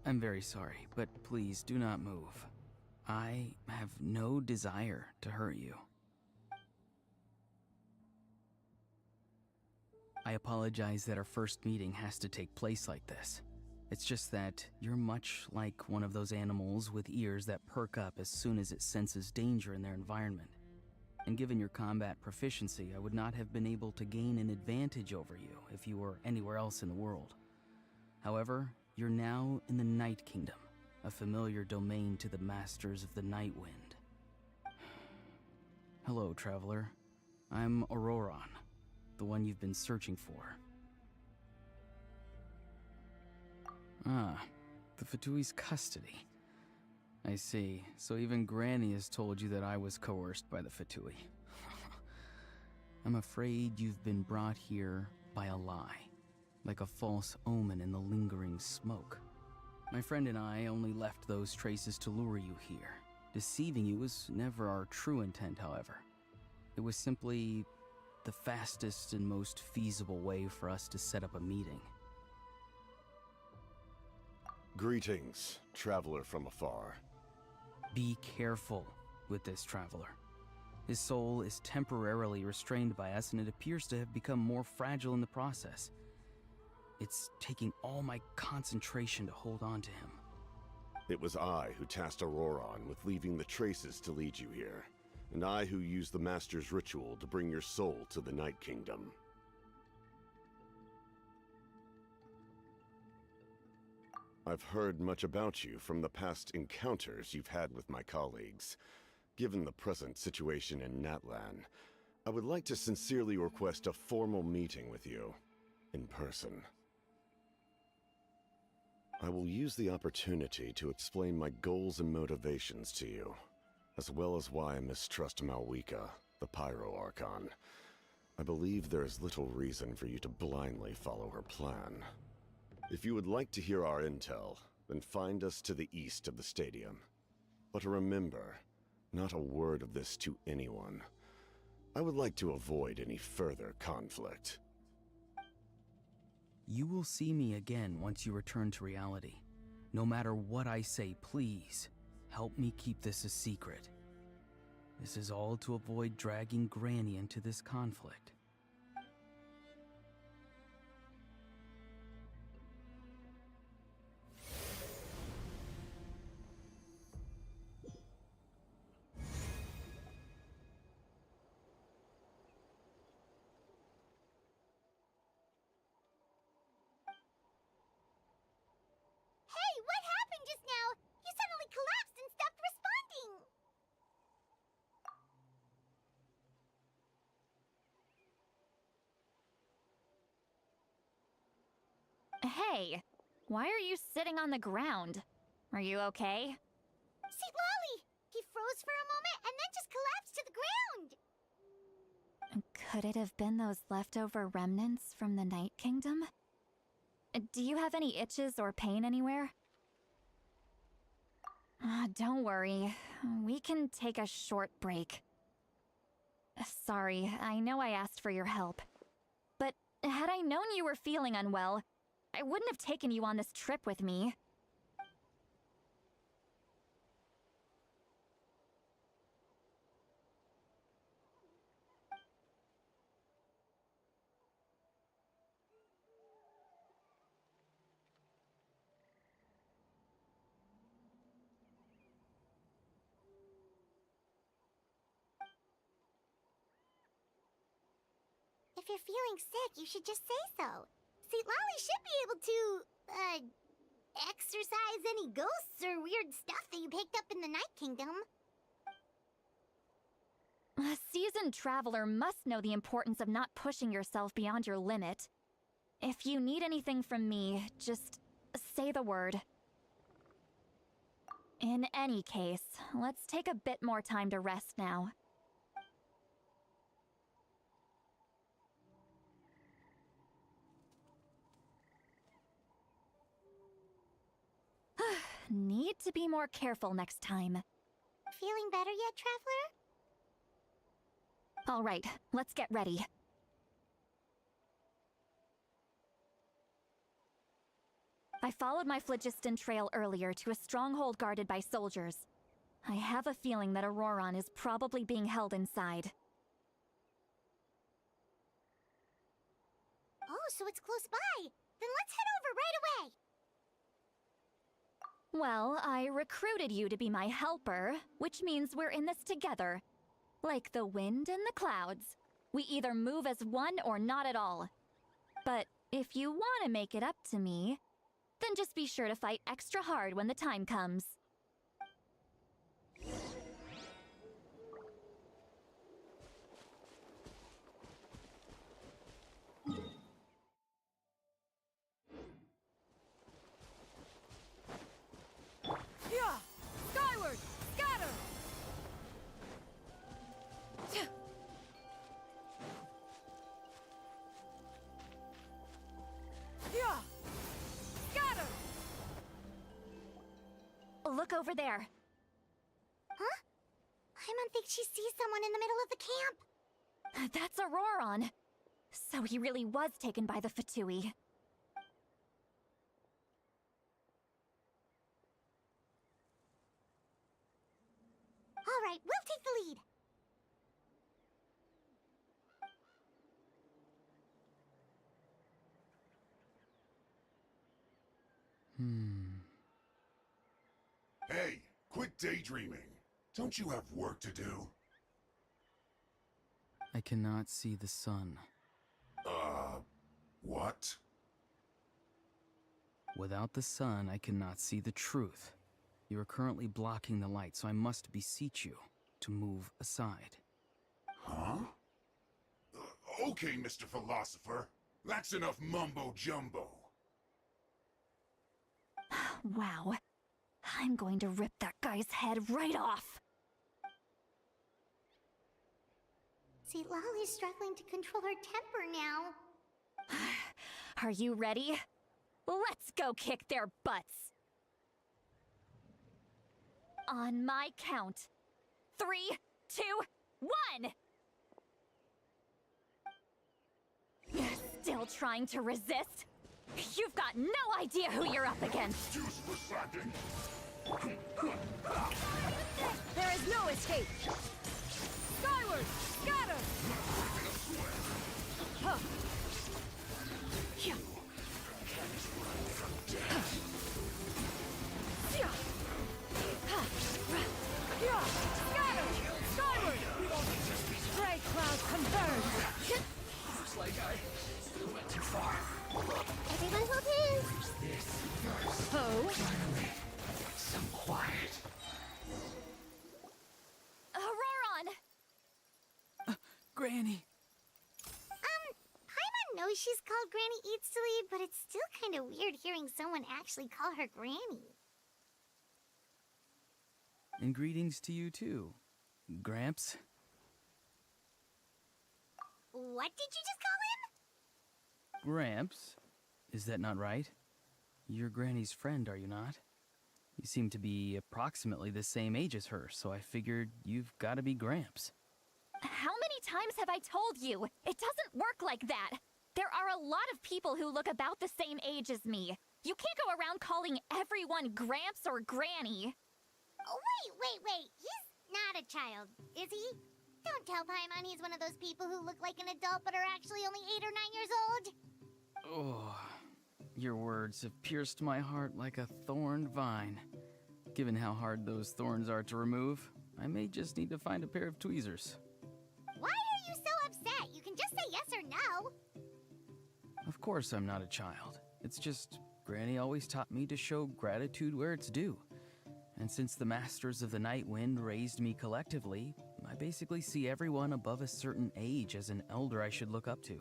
[SPEAKER 9] I'm very sorry, but please do not move. I have no desire to hurt you. I apologize that our first meeting has to take place like this. It's just that you're much like one of those animals with ears that perk up as soon as it senses danger in their environment. And given your combat proficiency, I would not have been able to gain an advantage over you if you were anywhere else in the world. However, you're now in the Night Kingdom, a familiar domain to the Masters of the Night Wind. Hello, traveler. I'm Auroron, the one you've been searching for. Ah, the Fatui's custody. I see. So even Granny has told you that I was coerced by the Fatui. I'm afraid you've been brought here by a lie. Like a false omen in the lingering smoke. My friend and I only left those traces to lure you here. Deceiving you was never our true intent, however. It was simply the fastest and most feasible way for us to set up a meeting.
[SPEAKER 10] Greetings, traveler from afar.
[SPEAKER 9] Be careful with this traveler. His soul is temporarily restrained by us, and it appears to have become more fragile in the process. It's taking all my concentration to hold on to him.
[SPEAKER 10] It was I who tasked Auroron with leaving the traces to lead you here, and I who used the Master's ritual to bring your soul to the Night Kingdom. I've heard much about you from the past encounters you've had with my colleagues. Given the present situation in Natlan, I would like to sincerely request a formal meeting with you, in person. I will use the opportunity to explain my goals and motivations to you, as well as why I mistrust Malwika, the Pyro Archon. I believe there is little reason for you to blindly follow her plan. If you would like to hear our intel, then find us to the east of the stadium. But remember, Not a word of this to anyone. I would like to avoid any further conflict.
[SPEAKER 9] You will see me again once you return to reality. No matter what I say, please, help me keep this a secret. This is all to avoid dragging Granny into this conflict.
[SPEAKER 4] Hey, what happened just now? You suddenly collapsed and stopped responding!
[SPEAKER 7] Hey, why are you sitting on the ground? Are you okay?
[SPEAKER 4] See, Lolly! He froze for a moment and then just collapsed to the ground!
[SPEAKER 7] Could it have been those leftover remnants from the Night Kingdom? Do you have any itches or pain anywhere? Don't worry. We can take a short break. Sorry, I know I asked for your help. But had I known you were feeling unwell, I wouldn't have taken you on this trip with me.
[SPEAKER 4] If you're feeling sick, you should just say so. See, Lolly should be able to, exorcise any ghosts or weird stuff that you picked up in the Night Kingdom.
[SPEAKER 7] A seasoned traveler must know the importance of not pushing yourself beyond your limit. If you need anything from me, just say the word. In any case, let's take a bit more time to rest now. Need to be more careful next time.
[SPEAKER 4] Feeling better yet, Traveler?
[SPEAKER 7] All right, let's get ready. I followed my phlogiston trail earlier to a stronghold guarded by soldiers. I have a feeling that Auroron is probably being held inside.
[SPEAKER 4] Oh, so it's close by. Then let's head over right away.
[SPEAKER 7] Well, I recruited you to be my helper, which means we're in this together. Like the wind and the clouds. We either move as one or not at all. But if you want to make it up to me, then just be sure to fight extra hard when the time comes.
[SPEAKER 8] Yeah! Skyward! Scatter! Yeah! Scatter!
[SPEAKER 7] Look over there.
[SPEAKER 4] Huh? Paimon thinks she sees someone in the middle of the camp.
[SPEAKER 7] That's Auroron. So he really was taken by the Fatui.
[SPEAKER 4] All right, we'll take the lead.
[SPEAKER 11] Hey, quit daydreaming. Don't you have work to do?
[SPEAKER 9] I cannot see the sun.
[SPEAKER 11] What?
[SPEAKER 9] Without the sun, I cannot see the truth. You are currently blocking the light, so I must beseech you to move aside.
[SPEAKER 11] Huh? Okay, Mr. Philosopher. That's enough mumbo-jumbo.
[SPEAKER 7] Wow. I'm going to rip that guy's head right off.
[SPEAKER 4] See, Lolly's struggling to control her temper now.
[SPEAKER 7] Are you ready? Let's go kick their butts. On my count. 3, 2, 1! Still trying to resist? You've got no idea who you're up against!
[SPEAKER 11] Excuse for slacking.
[SPEAKER 7] There is no escape! Skyward! Scatter! Huh. Yeah. Scatter! Skyward! Stray cloud converge!
[SPEAKER 6] Looks like I still went too far.
[SPEAKER 4] Everyone hold hands.
[SPEAKER 7] Oh?
[SPEAKER 6] Some quiet.
[SPEAKER 7] Auroron!
[SPEAKER 9] Granny!
[SPEAKER 4] Paimon knows she's called Granny Eatsley, but it's still kind of weird hearing someone actually call her Granny.
[SPEAKER 9] And greetings to you too, Gramps.
[SPEAKER 4] What did you just call him?
[SPEAKER 9] Gramps? Is that not right? You're Granny's friend, are you not? You seem to be approximately the same age as her, so I figured you've got to be Gramps.
[SPEAKER 7] How many times have I told you? It doesn't work like that. There are a lot of people who look about the same age as me. You can't go around calling everyone Gramps or Granny.
[SPEAKER 4] Oh, wait. He's not a child, is he? Don't tell Paimon he's one of those people who look like an adult but are actually only 8 or 9 years old.
[SPEAKER 9] Oh, your words have pierced my heart like a thorned vine. Given how hard those thorns are to remove, I may just need to find a pair of tweezers.
[SPEAKER 4] Why are you so upset? You can just say yes or no.
[SPEAKER 9] Of course I'm not a child. It's just Granny always taught me to show gratitude where it's due. And since the Masters of the Night Wind raised me collectively, I basically see everyone above a certain age as an elder I should look up to.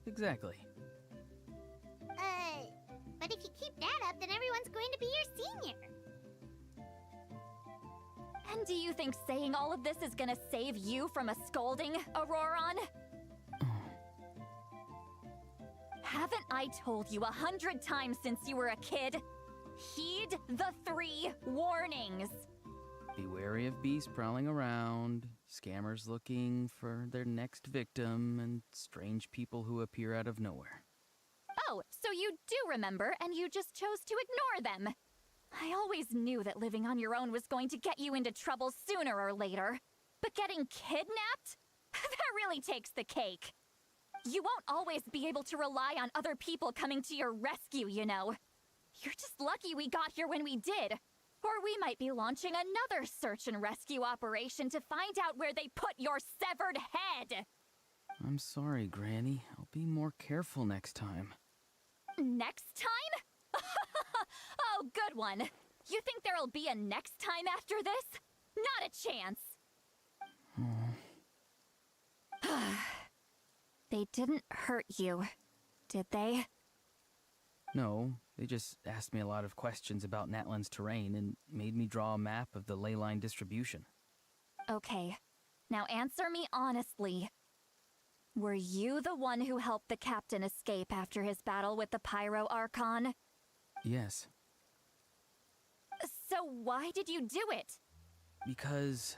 [SPEAKER 9] Exactly.
[SPEAKER 4] But if you keep that up, then everyone's going to be your senior.
[SPEAKER 7] And do you think saying all of this is gonna save you from a scolding, Auroron? Haven't I told you 100 times since you were a kid? Heed the 3 warnings.
[SPEAKER 9] Be wary of beasts prowling around, scammers looking for their next victim, and strange people who appear out of nowhere.
[SPEAKER 7] Oh, so you do remember, and you just chose to ignore them. I always knew that living on your own was going to get you into trouble sooner or later. But getting kidnapped? That really takes the cake. You won't always be able to rely on other people coming to your rescue, you know. You're just lucky we got here when we did. Or we might be launching another search and rescue operation to find out where they put your severed head.
[SPEAKER 9] I'm sorry, Granny. I'll be more careful next time.
[SPEAKER 7] Next time? Oh, good one. You think there'll be a next time after this? Not a chance. They didn't hurt you, did they?
[SPEAKER 9] No, they just asked me a lot of questions about Natlan's terrain and made me draw a map of the ley line distribution.
[SPEAKER 7] Okay, now answer me honestly. Were you the one who helped the captain escape after his battle with the Pyro Archon?
[SPEAKER 9] Yes.
[SPEAKER 7] So why did you do it?
[SPEAKER 9] Because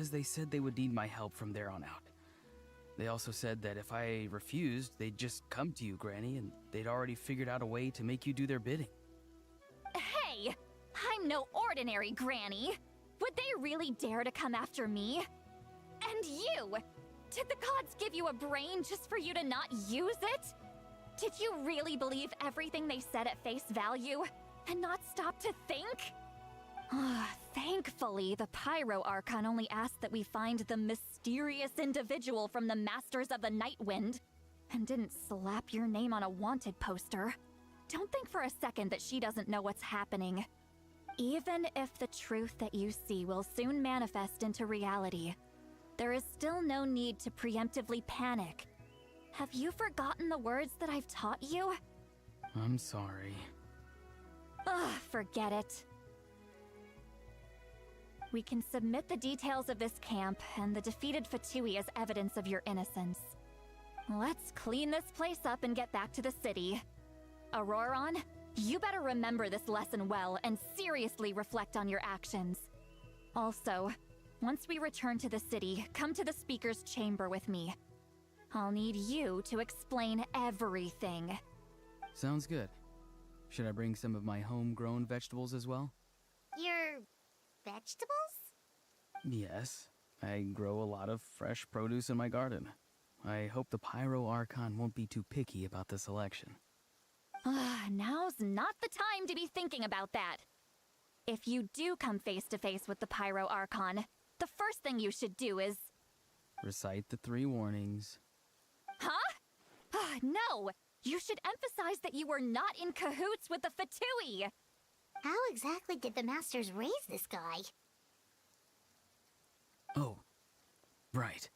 [SPEAKER 9] they said they would need my help from there on out. They also said that if I refused, they'd just come to you, Granny, and they'd already figured out a way to make you do their bidding.
[SPEAKER 7] Hey! I'm no ordinary Granny! Would they really dare to come after me? And you! Did the gods give you a brain just for you to not use it? Did you really believe everything they said at face value, and not stop to think? Thankfully, the Pyro Archon only asked that we find the mysterious individual from the Masters of the Night Wind, and didn't slap your name on a wanted poster. Don't think for a second that she doesn't know what's happening. Even if the truth that you see will soon manifest into reality, there is still no need to preemptively panic. Have you forgotten the words that I've taught you?
[SPEAKER 9] I'm sorry.
[SPEAKER 7] Forget it. we can submit the details of this camp and the defeated Fatui as evidence of your innocence. Let's clean this place up and get back to the city. Auroron, you better remember this lesson well and seriously reflect on your actions. Also, once we return to the city, come to the speaker's chamber with me. I'll need you to explain everything.
[SPEAKER 9] Sounds good. Should I bring some of my homegrown vegetables as well?
[SPEAKER 4] Your vegetables?
[SPEAKER 9] Yes. I grow a lot of fresh produce in my garden. I hope the Pyro Archon won't be too picky about the selection.
[SPEAKER 7] Now's not the time to be thinking about that. If you do come face to face with the Pyro Archon, the first thing you should do is...
[SPEAKER 9] Recite the 3 warnings.
[SPEAKER 7] Huh? No! You should emphasize that you were not in cahoots with the Fatui!
[SPEAKER 4] How exactly did the Masters raise this guy?
[SPEAKER 9] Oh, right.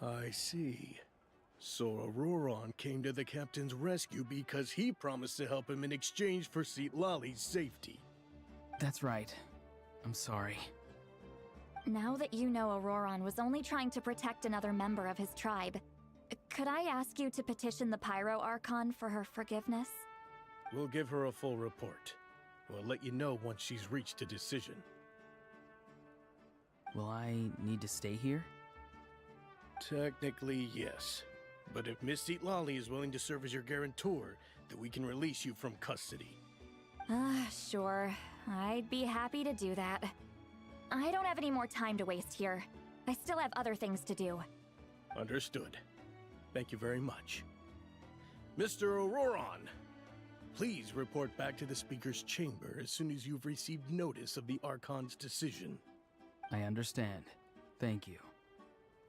[SPEAKER 12] I see. So Auroron came to the captain's rescue because he promised to help him in exchange for Lali's safety.
[SPEAKER 9] That's right. I'm sorry.
[SPEAKER 7] Now that you know Auroron was only trying to protect another member of his tribe, could I ask you to petition the Pyro Archon for her forgiveness?
[SPEAKER 12] We'll give her a full report. We'll let you know once she's reached a decision.
[SPEAKER 9] Will I need to stay here?
[SPEAKER 12] Technically, yes. But if Miss Lali is willing to serve as your guarantor, then we can release you from custody.
[SPEAKER 7] Sure. I'd be happy to do that. I don't have any more time to waste here. I still have other things to do.
[SPEAKER 12] Understood. Thank you very much. Mr. Auroron, please report back to the Speaker's chamber as soon as you've received notice of the Archon's decision.
[SPEAKER 9] I understand. Thank you.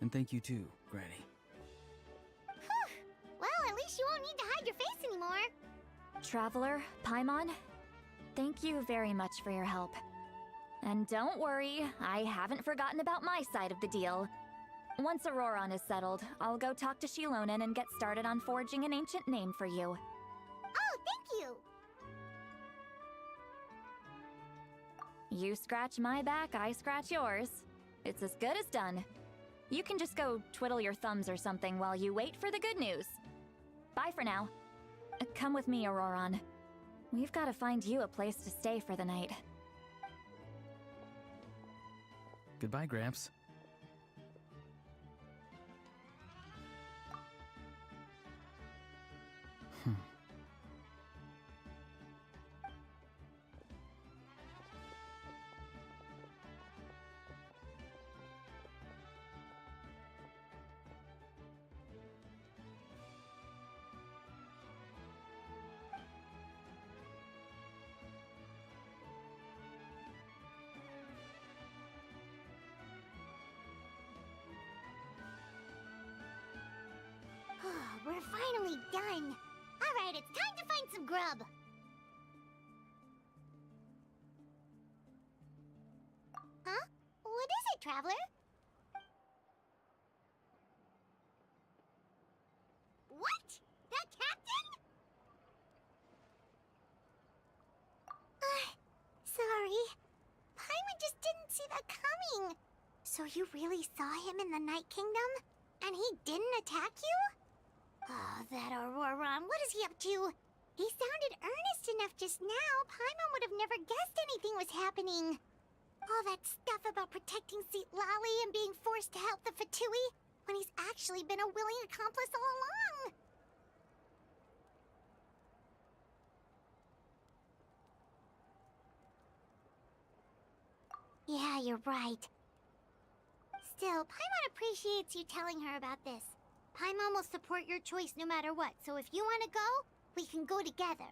[SPEAKER 9] And thank you too, Granny.
[SPEAKER 4] Well, at least you won't need to hide your face anymore.
[SPEAKER 7] Traveler, Paimon, thank you very much for your help. And don't worry, I haven't forgotten about my side of the deal. Once Auroron is settled, I'll go talk to Shilonen and get started on forging an ancient name for you.
[SPEAKER 4] Oh, thank you!
[SPEAKER 7] You scratch my back, I scratch yours. It's as good as done. You can just go twiddle your thumbs or something while you wait for the good news. Bye for now. Come with me, Auroron. We've got to find you a place to stay for the night.
[SPEAKER 9] Goodbye, Gramps.
[SPEAKER 4] We're finally done. Alright, it's time to find some grub. Huh? What is it, Traveler? What? That captain? Sorry. Paimon just didn't see that coming. So you really saw him in the Night Kingdom? And he didn't attack you? Oh, that Auroron, what is he up to? He sounded earnest enough just now. Paimon would have never guessed anything was happening. All that stuff about protecting Lali and being forced to help the Fatui, when he's actually been a willing accomplice all along. Yeah, you're right. Still, Paimon appreciates you telling her about this. Paimon will support your choice no matter what, so if you want to go, we can go together.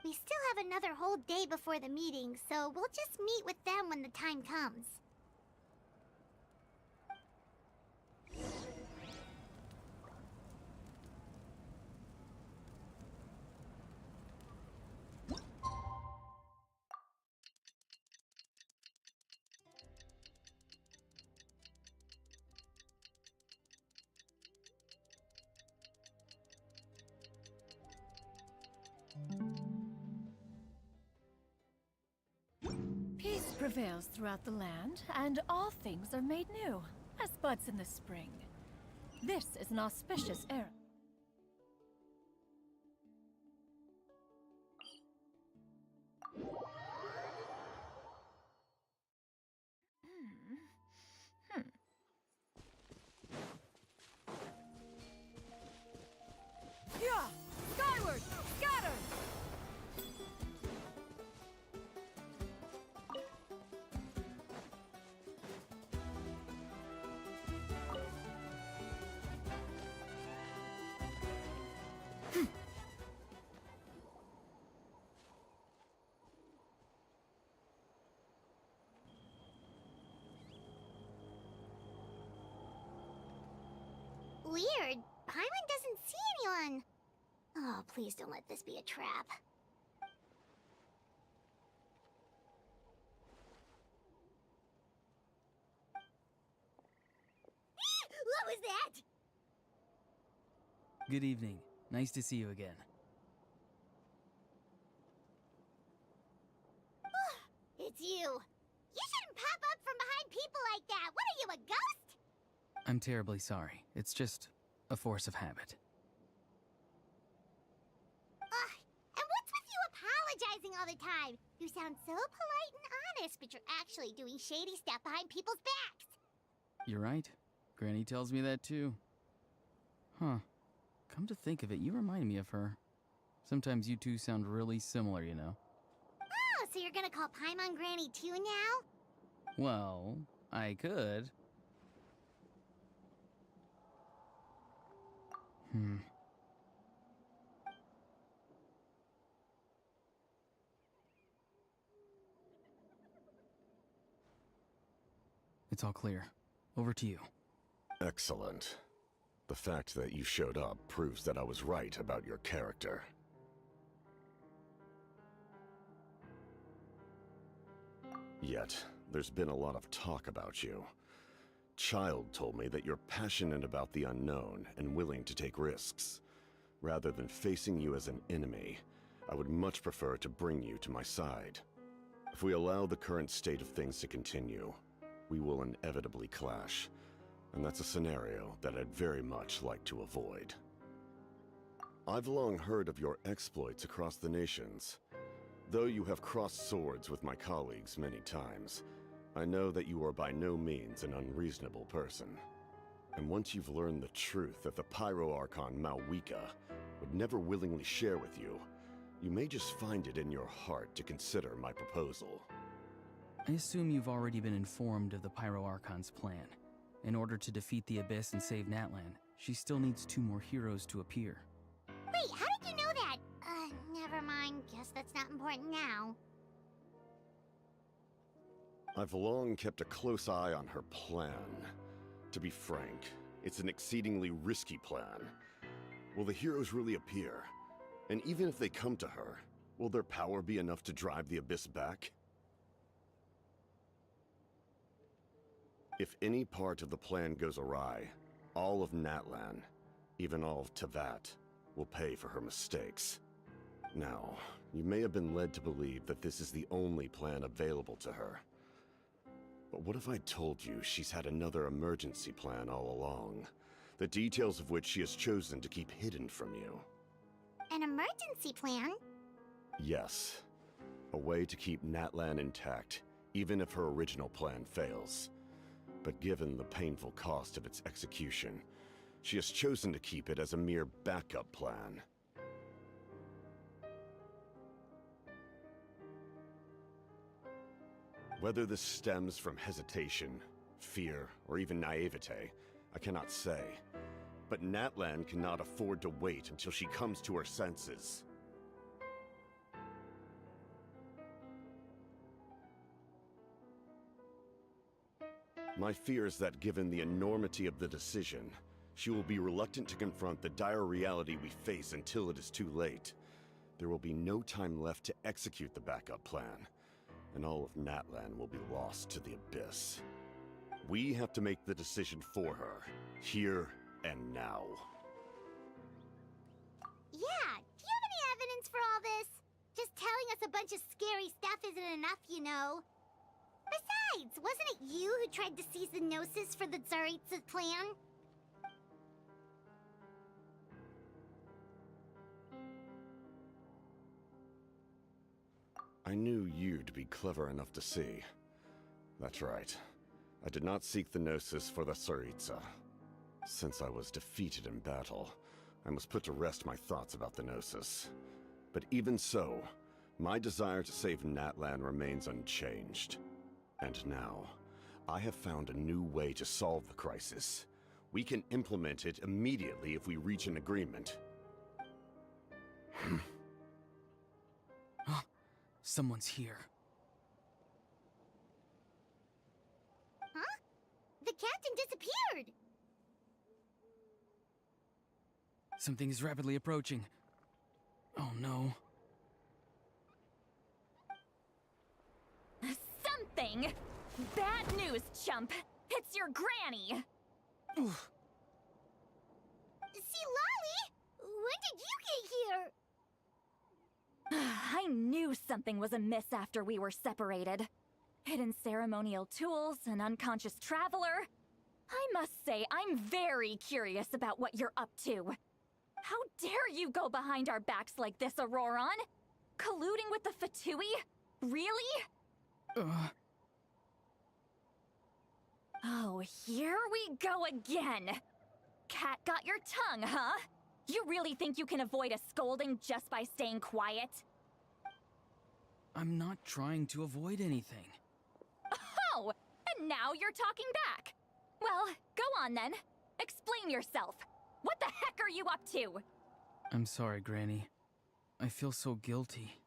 [SPEAKER 4] We still have another whole day before the meeting, so we'll just meet with them when the time comes.
[SPEAKER 13] prevails throughout the land, and all things are made new, as buds in the spring. This is an auspicious era. Yeah! Skyward! Scatter!
[SPEAKER 4] Weird. Paimon doesn't see anyone. Oh, please don't let this be a trap. What was that?
[SPEAKER 9] Good evening. Nice to see you again.
[SPEAKER 4] It's you. You shouldn't pop up from behind people like that. What are you, a ghost?
[SPEAKER 9] I'm terribly sorry. It's just a force of habit.
[SPEAKER 4] And what's with you apologizing all the time? You sound so polite and honest, but you're actually doing shady stuff behind people's backs.
[SPEAKER 9] You're right. Granny tells me that too. Huh. Come to think of it, you remind me of her. Sometimes you two sound really similar, you know.
[SPEAKER 4] Oh, so you're gonna call Paimon Granny too now?
[SPEAKER 9] Well, I could. It's all clear. Over to you.
[SPEAKER 10] Excellent. The fact that you showed up proves that I was right about your character. Yet, there's been a lot of talk about you. Child told me that you're passionate about the unknown and willing to take risks. Rather than facing you as an enemy, I would much prefer to bring you to my side. If we allow the current state of things to continue, we will inevitably clash, and that's a scenario that I'd very much like to avoid. I've long heard of your exploits across the nations. Though you have crossed swords with my colleagues many times, I know that you are by no means an unreasonable person. And once you've learned the truth that the Pyro Archon Malwika would never willingly share with you, you may just find it in your heart to consider my proposal.
[SPEAKER 9] I assume you've already been informed of the Pyro Archon's plan. In order to defeat the Abyss and save Natlan, she still needs 2 more heroes to appear.
[SPEAKER 4] Wait, how did you know that? Never mind. Guess that's not important now.
[SPEAKER 10] I've long kept a close eye on her plan. To be frank, it's an exceedingly risky plan. Will the heroes really appear? And even if they come to her, will their power be enough to drive the Abyss back? If any part of the plan goes awry, all of Natlan, even all of Tevat, will pay for her mistakes. Now, you may have been led to believe that this is the only plan available to her. But what if I told you she's had another emergency plan all along, the details of which she has chosen to keep hidden from you?
[SPEAKER 4] An emergency plan?
[SPEAKER 10] Yes. A way to keep Natlan intact, even if her original plan fails. But given the painful cost of its execution, she has chosen to keep it as a mere backup plan. Whether this stems from hesitation, fear, or even naivete, I cannot say. But Natlan cannot afford to wait until she comes to her senses. My fear is that given the enormity of the decision, she will be reluctant to confront the dire reality we face until it is too late. There will be no time left to execute the backup plan, and all of Natlan will be lost to the Abyss. We have to make the decision for her, here and now.
[SPEAKER 4] Yeah, do you have any evidence for all this? Just telling us a bunch of scary stuff isn't enough, you know. Besides, wasn't it you who tried to seize the Gnosis for the Tsaritsa's plan?
[SPEAKER 10] I knew you'd be clever enough to see. That's right. I did not seek the Gnosis for the Tsaritsa. Since I was defeated in battle, I must put to rest my thoughts about the Gnosis. But even so, my desire to save Natlan remains unchanged. And now, I have found a new way to solve the crisis. We can implement it immediately if we reach an agreement.
[SPEAKER 9] Someone's here.
[SPEAKER 4] Huh? The captain disappeared!
[SPEAKER 9] Something is rapidly approaching. Oh no.
[SPEAKER 7] Something? Bad news, chump! It's your granny!
[SPEAKER 9] Oof.
[SPEAKER 4] See, Lolly? When did you get here?
[SPEAKER 7] I knew something was amiss after we were separated. Hidden ceremonial tools, an unconscious traveler. I must say, I'm very curious about what you're up to. How dare you go behind our backs like this, Auroron? Colluding with the Fatui? Really? Oh, here we go again. Cat got your tongue, huh? You really think you can avoid a scolding just by staying quiet?
[SPEAKER 9] I'm not trying to avoid anything.
[SPEAKER 7] Oh, and now you're talking back. Well, go on then. Explain yourself. What the heck are you up to?
[SPEAKER 9] I'm sorry, Granny. I feel so guilty.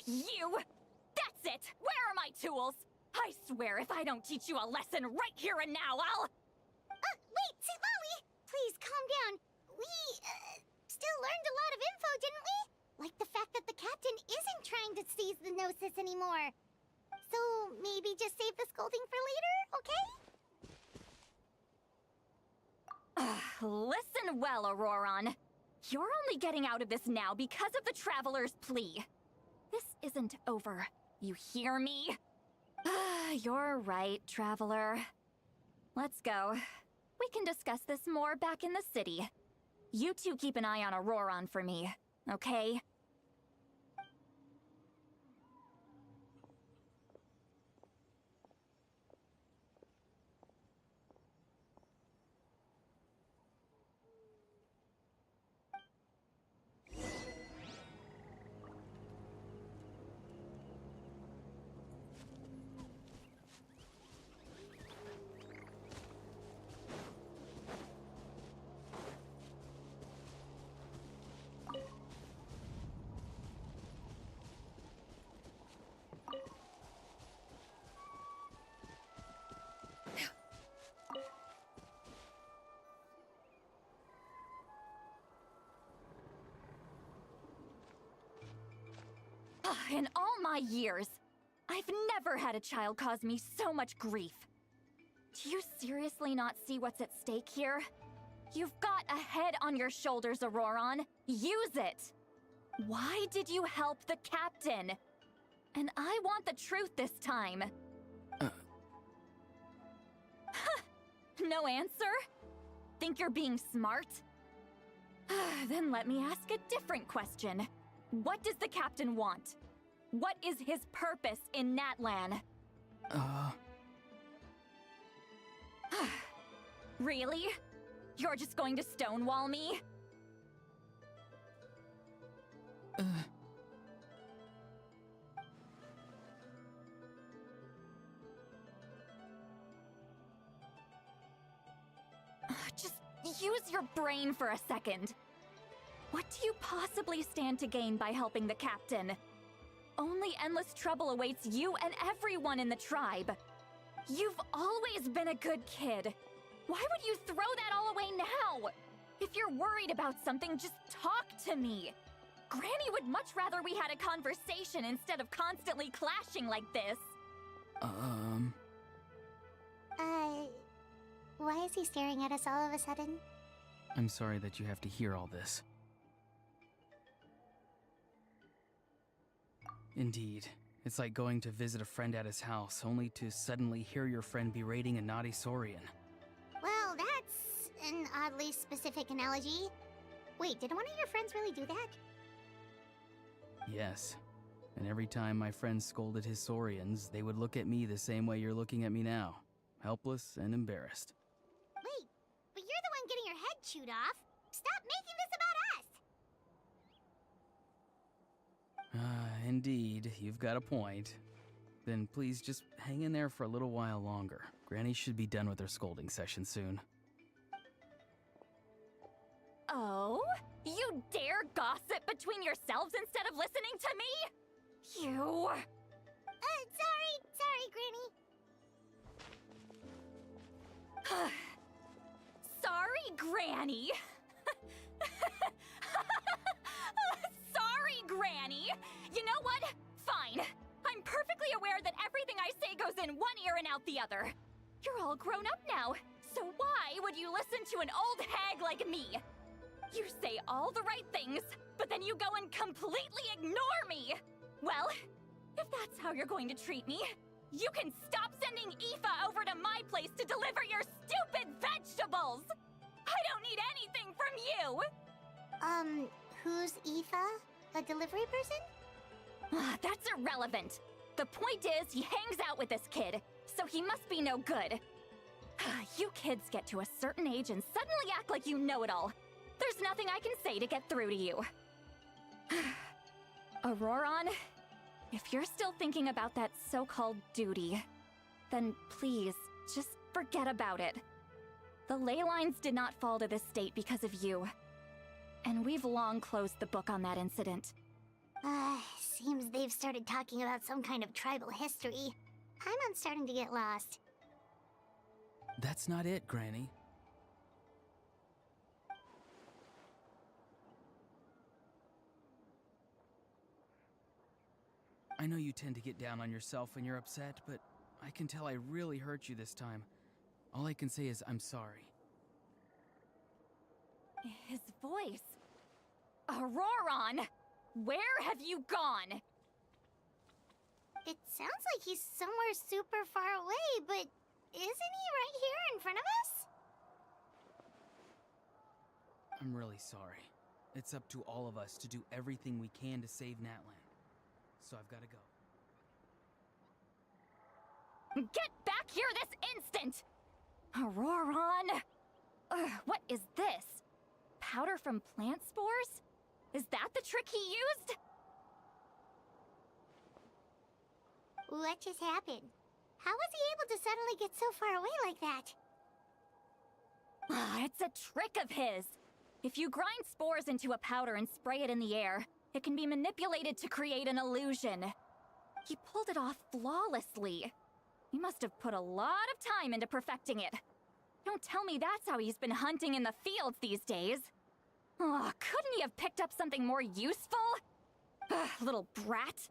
[SPEAKER 7] You! That's it! Where are my tools? I swear if I don't teach you a lesson right here and now, I'll...
[SPEAKER 4] Wait, see, Lolly! Please, calm down. We, still learned a lot of info, didn't we? Like the fact that the captain isn't trying to seize the Gnosis anymore. So, maybe just save the scolding for later, okay?
[SPEAKER 7] Listen well, Auroron. You're only getting out of this now because of the Traveler's plea. This isn't over. You hear me? You're right, Traveler. Let's go. We can discuss this more back in the city. You two keep an eye on Auroron for me, okay? In all my years, I've never had a child cause me so much grief. Do you seriously not see what's at stake here? You've got a head on your shoulders, Auroron. Use it! Why did you help the captain? And I want the truth this time. No answer? Think you're being smart? Then let me ask a different question. What does the captain want? What is his purpose in Natlan? Really? You're just going to stonewall me? Just use your brain for a second. What do you possibly stand to gain by helping the captain? Only endless trouble awaits you and everyone in the tribe. You've always been a good kid. Why would you throw that all away now? If you're worried about something, just talk to me. Granny would much rather we had a conversation instead of constantly clashing like this.
[SPEAKER 4] Why is he staring at us all of a sudden?
[SPEAKER 9] I'm sorry that you have to hear all this. Indeed. It's like going to visit a friend at his house, only to suddenly hear your friend berating a naughty Saurian.
[SPEAKER 4] Well, that's an oddly specific analogy. Wait, did one of your friends really do that?
[SPEAKER 9] Yes. And every time my friend scolded his Saurians, they would look at me the same way you're looking at me now. Helpless and embarrassed.
[SPEAKER 4] Wait, but you're the one getting your head chewed off. Stop making this about us!
[SPEAKER 9] Indeed, you've got a point. Then please just hang in there for a little while longer. Granny should be done with her scolding session soon.
[SPEAKER 7] Oh? You dare gossip between yourselves instead of listening to me? You...
[SPEAKER 4] Sorry, Granny.
[SPEAKER 7] Sorry, Granny. Sorry, Granny. You know what? Fine. I'm perfectly aware that everything I say goes in one ear and out the other. You're all grown up now, so why would you listen to an old hag like me? You say all the right things, but then you go and completely ignore me. Well, if that's how you're going to treat me, you can stop sending Aoife over to my place to deliver your stupid vegetables! I don't need anything from you!
[SPEAKER 4] Who's Aoife? A delivery person?
[SPEAKER 7] That's irrelevant. The point is, he hangs out with this kid, so he must be no good. You kids get to a certain age and suddenly act like you know it all. There's nothing I can say to get through to you. Auroron, if you're still thinking about that so-called duty, then please, just forget about it. The ley lines did not fall to this state because of you. And we've long closed the book on that incident.
[SPEAKER 4] Seems they've started talking about some kind of tribal history. I'm starting to get lost.
[SPEAKER 9] That's not it, Granny. I know you tend to get down on yourself when you're upset, but I can tell I really hurt you this time. All I can say is I'm sorry.
[SPEAKER 7] His voice. Auroron! Where have you gone?
[SPEAKER 4] It sounds like he's somewhere super far away, but isn't he right here in front of us?
[SPEAKER 9] I'm really sorry. It's up to all of us to do everything we can to save Natlan. So I've got to go.
[SPEAKER 7] Get back here this instant! Auroron! What is this? Powder from plant spores? Is that the trick he used?
[SPEAKER 4] What just happened? How was he able to suddenly get so far away like that?
[SPEAKER 7] It's a trick of his. If you grind spores into a powder and spray it in the air, it can be manipulated to create an illusion. He pulled it off flawlessly. He must have put a lot of time into perfecting it. Don't tell me that's how he's been hunting in the fields these days. Couldn't he have picked up something more useful? Little brat.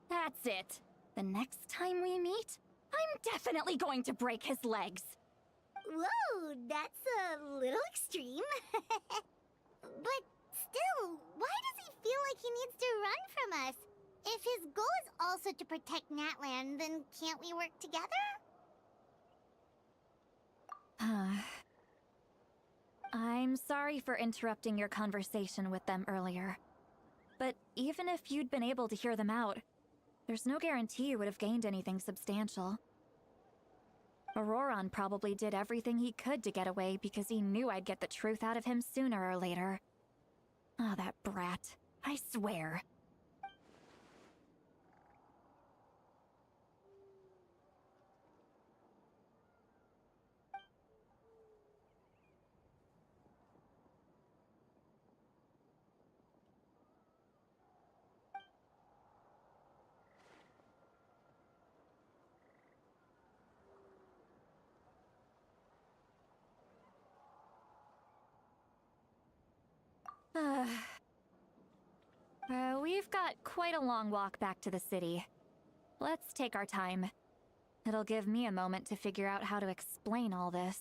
[SPEAKER 7] That's it. The next time we meet, I'm definitely going to break his legs.
[SPEAKER 4] Whoa, that's a little extreme. But still, why does he feel like he needs to run from us? If his goal is also to protect Natlan, then can't we work together?
[SPEAKER 7] I'm sorry for interrupting your conversation with them earlier. But even if you'd been able to hear them out, there's no guarantee you would have gained anything substantial. Auroron probably did everything he could to get away because he knew I'd get the truth out of him sooner or later. That brat. I swear. We've got quite a long walk back to the city. Let's take our time. It'll give me a moment to figure out how to explain all this.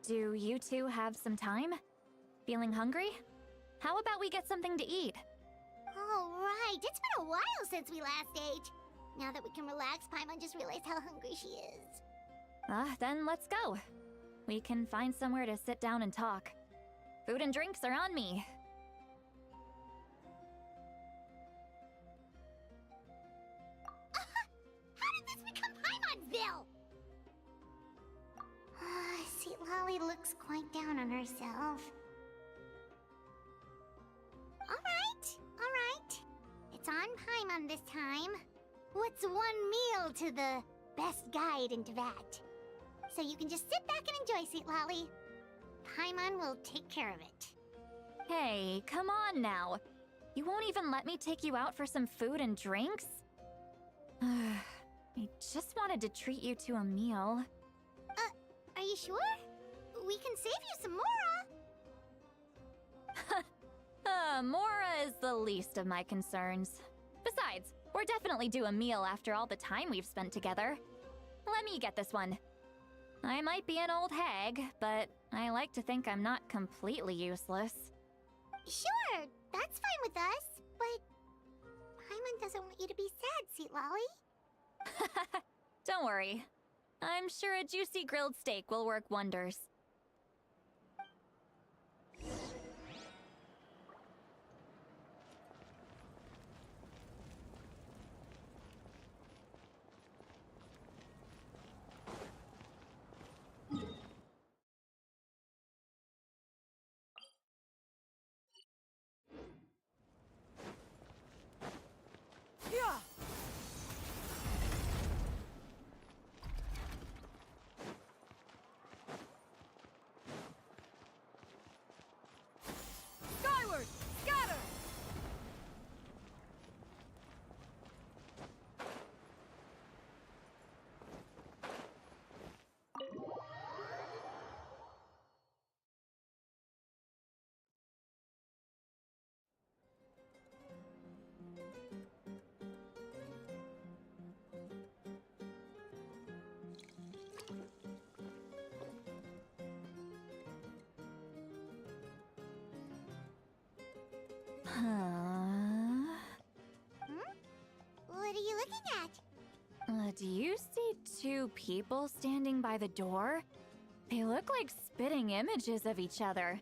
[SPEAKER 7] Do you two have some time? Feeling hungry? How about we get something to eat?
[SPEAKER 4] Oh, right. It's been a while since we last ate. Now that we can relax, Paimon just realized how hungry she is.
[SPEAKER 7] Then let's go. We can find somewhere to sit down and talk. Food and drinks are on me.
[SPEAKER 4] How did this become Paimonville? Sweet Lolly looks quite down on herself. Alright. It's on Paimon this time. What's one meal to the best guide in Duet? So you can just sit back and enjoy, Sweet Lolly. Paimon will take care of it.
[SPEAKER 7] Hey, come on now. You won't even let me take you out for some food and drinks? I just wanted to treat you to a meal.
[SPEAKER 4] Are you sure? We can save you some Mora.
[SPEAKER 7] Mora is the least of my concerns. Besides, we're definitely due a meal after all the time we've spent together. Let me get this one. I might be an old hag, but I like to think I'm not completely useless.
[SPEAKER 4] Sure, that's fine with us, but Paimon doesn't want you to be sad, Sweet Lolly.
[SPEAKER 7] Don't worry. I'm sure a juicy grilled steak will work wonders.
[SPEAKER 13] Skyward! Scatter!
[SPEAKER 4] What are you looking at?
[SPEAKER 7] Do you see two people standing by the door? They look like spitting images of each other.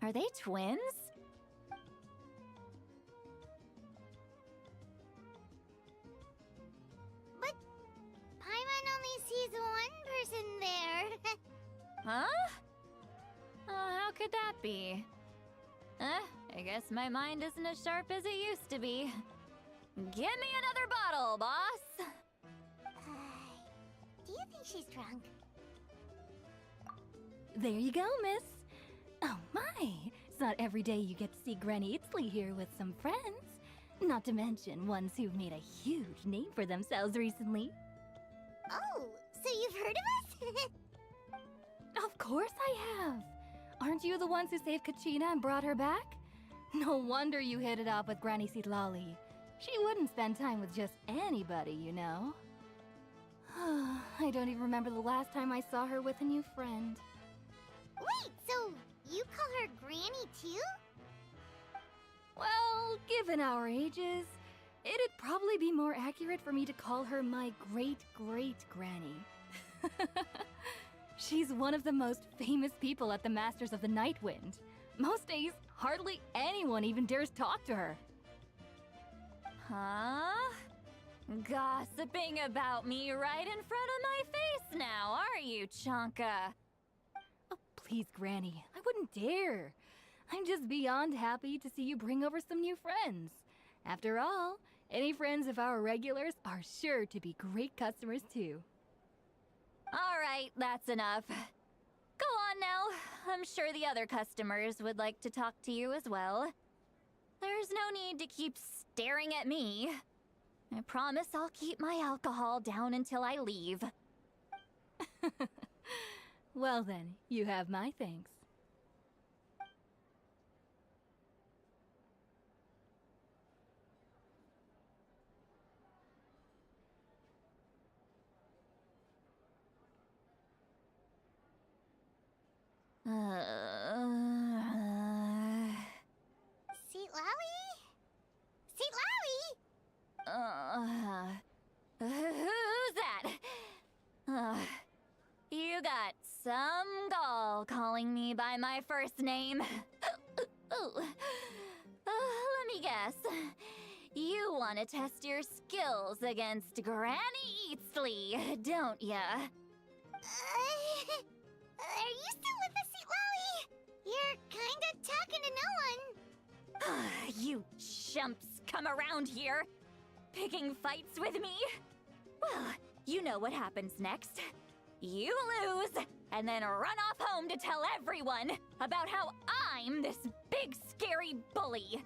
[SPEAKER 7] Are they twins?
[SPEAKER 4] But Paimon only sees one person there.
[SPEAKER 7] Huh? How could that be? I guess my mind isn't as sharp as it used to be. Give me another bottle, boss!
[SPEAKER 4] Do you think she's drunk?
[SPEAKER 14] There you go, miss. Oh my, it's not every day you get to see Granny Itzley here with some friends. Not to mention ones who've made a huge name for themselves recently.
[SPEAKER 4] Oh, so you've heard of us?
[SPEAKER 14] Of course I have. Aren't you the ones who saved Kachina and brought her back? No wonder you hit it off with Granny Sitlali. She wouldn't spend time with just anybody, you know. I don't even remember the last time I saw her with a new friend.
[SPEAKER 4] Wait, so you call her Granny too?
[SPEAKER 14] Well, given our ages, it'd probably be more accurate for me to call her my great-great-granny. She's one of the most famous people at the Masters of the Night Wind. Most days, hardly anyone even dares talk to her.
[SPEAKER 7] Huh? Gossiping about me right in front of my face now, are you, Chonka?
[SPEAKER 14] Oh, please, Granny, I wouldn't dare. I'm just beyond happy to see you bring over some new friends. After all, any friends of our regulars are sure to be great customers too.
[SPEAKER 7] All right, that's enough. Go on now. I'm sure the other customers would like to talk to you as well. There's no need to keep staring at me. I promise I'll keep my alcohol down until I leave.
[SPEAKER 14] Well then, you have my thanks.
[SPEAKER 4] Seat Lally? Seat Lally?
[SPEAKER 7] Who's that? You got some gall calling me by my first name. Let me guess. You want to test your skills against Granny Eatsley, don't ya?
[SPEAKER 4] Are you still with us, Seat Lally? You're kinda talking to no one.
[SPEAKER 7] You chumps come around here, picking fights with me? Well, you know what happens next. You lose, and then run off home to tell everyone about how I'm this big scary bully.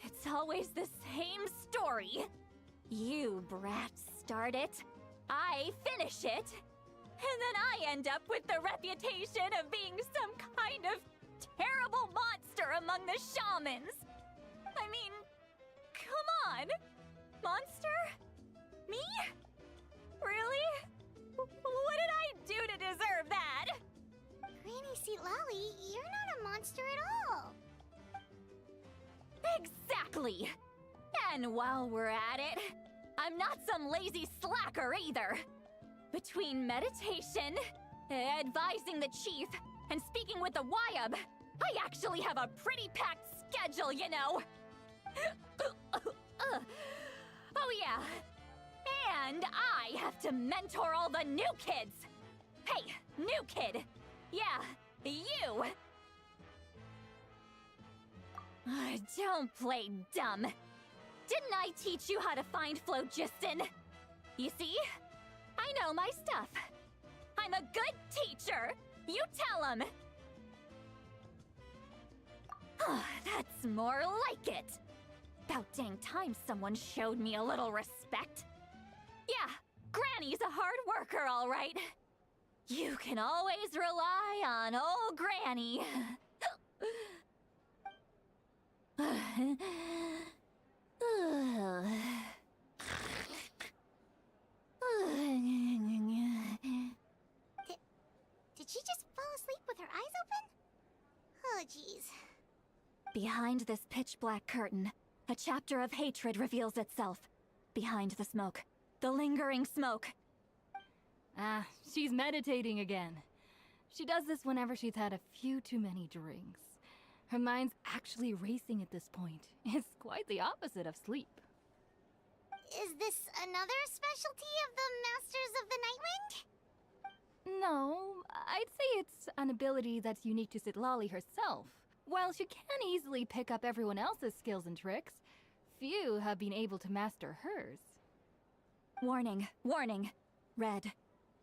[SPEAKER 7] It's always the same story. You brats start it, I finish it, and then I end up with the reputation of being some kind of terrible monster among the shamans. I mean, come on. Monster? Me? Really? What did I do to deserve that?
[SPEAKER 4] Granny Seat Lally, you're not a monster at all.
[SPEAKER 7] Exactly! And while we're at it, I'm not some lazy slacker either. Between meditation, advising the chief, and speaking with the Wyab, I actually have a pretty packed schedule, you know. Oh yeah. And I have to mentor all the new kids. Hey, new kid. Yeah, you. Don't play dumb. Didn't I teach you how to find phlogiston? You see? I know my stuff. I'm a good teacher. You tell him. That's more like it. About dang time someone showed me a little respect. Yeah, Granny's a hard worker, all right. You can always rely on old Granny.
[SPEAKER 4] Did she just fall asleep with her eyes open? Oh, jeez.
[SPEAKER 7] Behind this pitch-black curtain, a chapter of hatred reveals itself. Behind the smoke. The lingering smoke.
[SPEAKER 14] Ah, she's meditating again. She does this whenever she's had a few too many drinks. Her mind's actually racing at this point. It's quite the opposite of sleep.
[SPEAKER 4] Is this another specialty of the Masters of the Nightwind?
[SPEAKER 14] No, I'd say it's an ability that's unique to Citlali herself. While she can easily pick up everyone else's skills and tricks, few have been able to master hers.
[SPEAKER 7] Warning, warning. Red,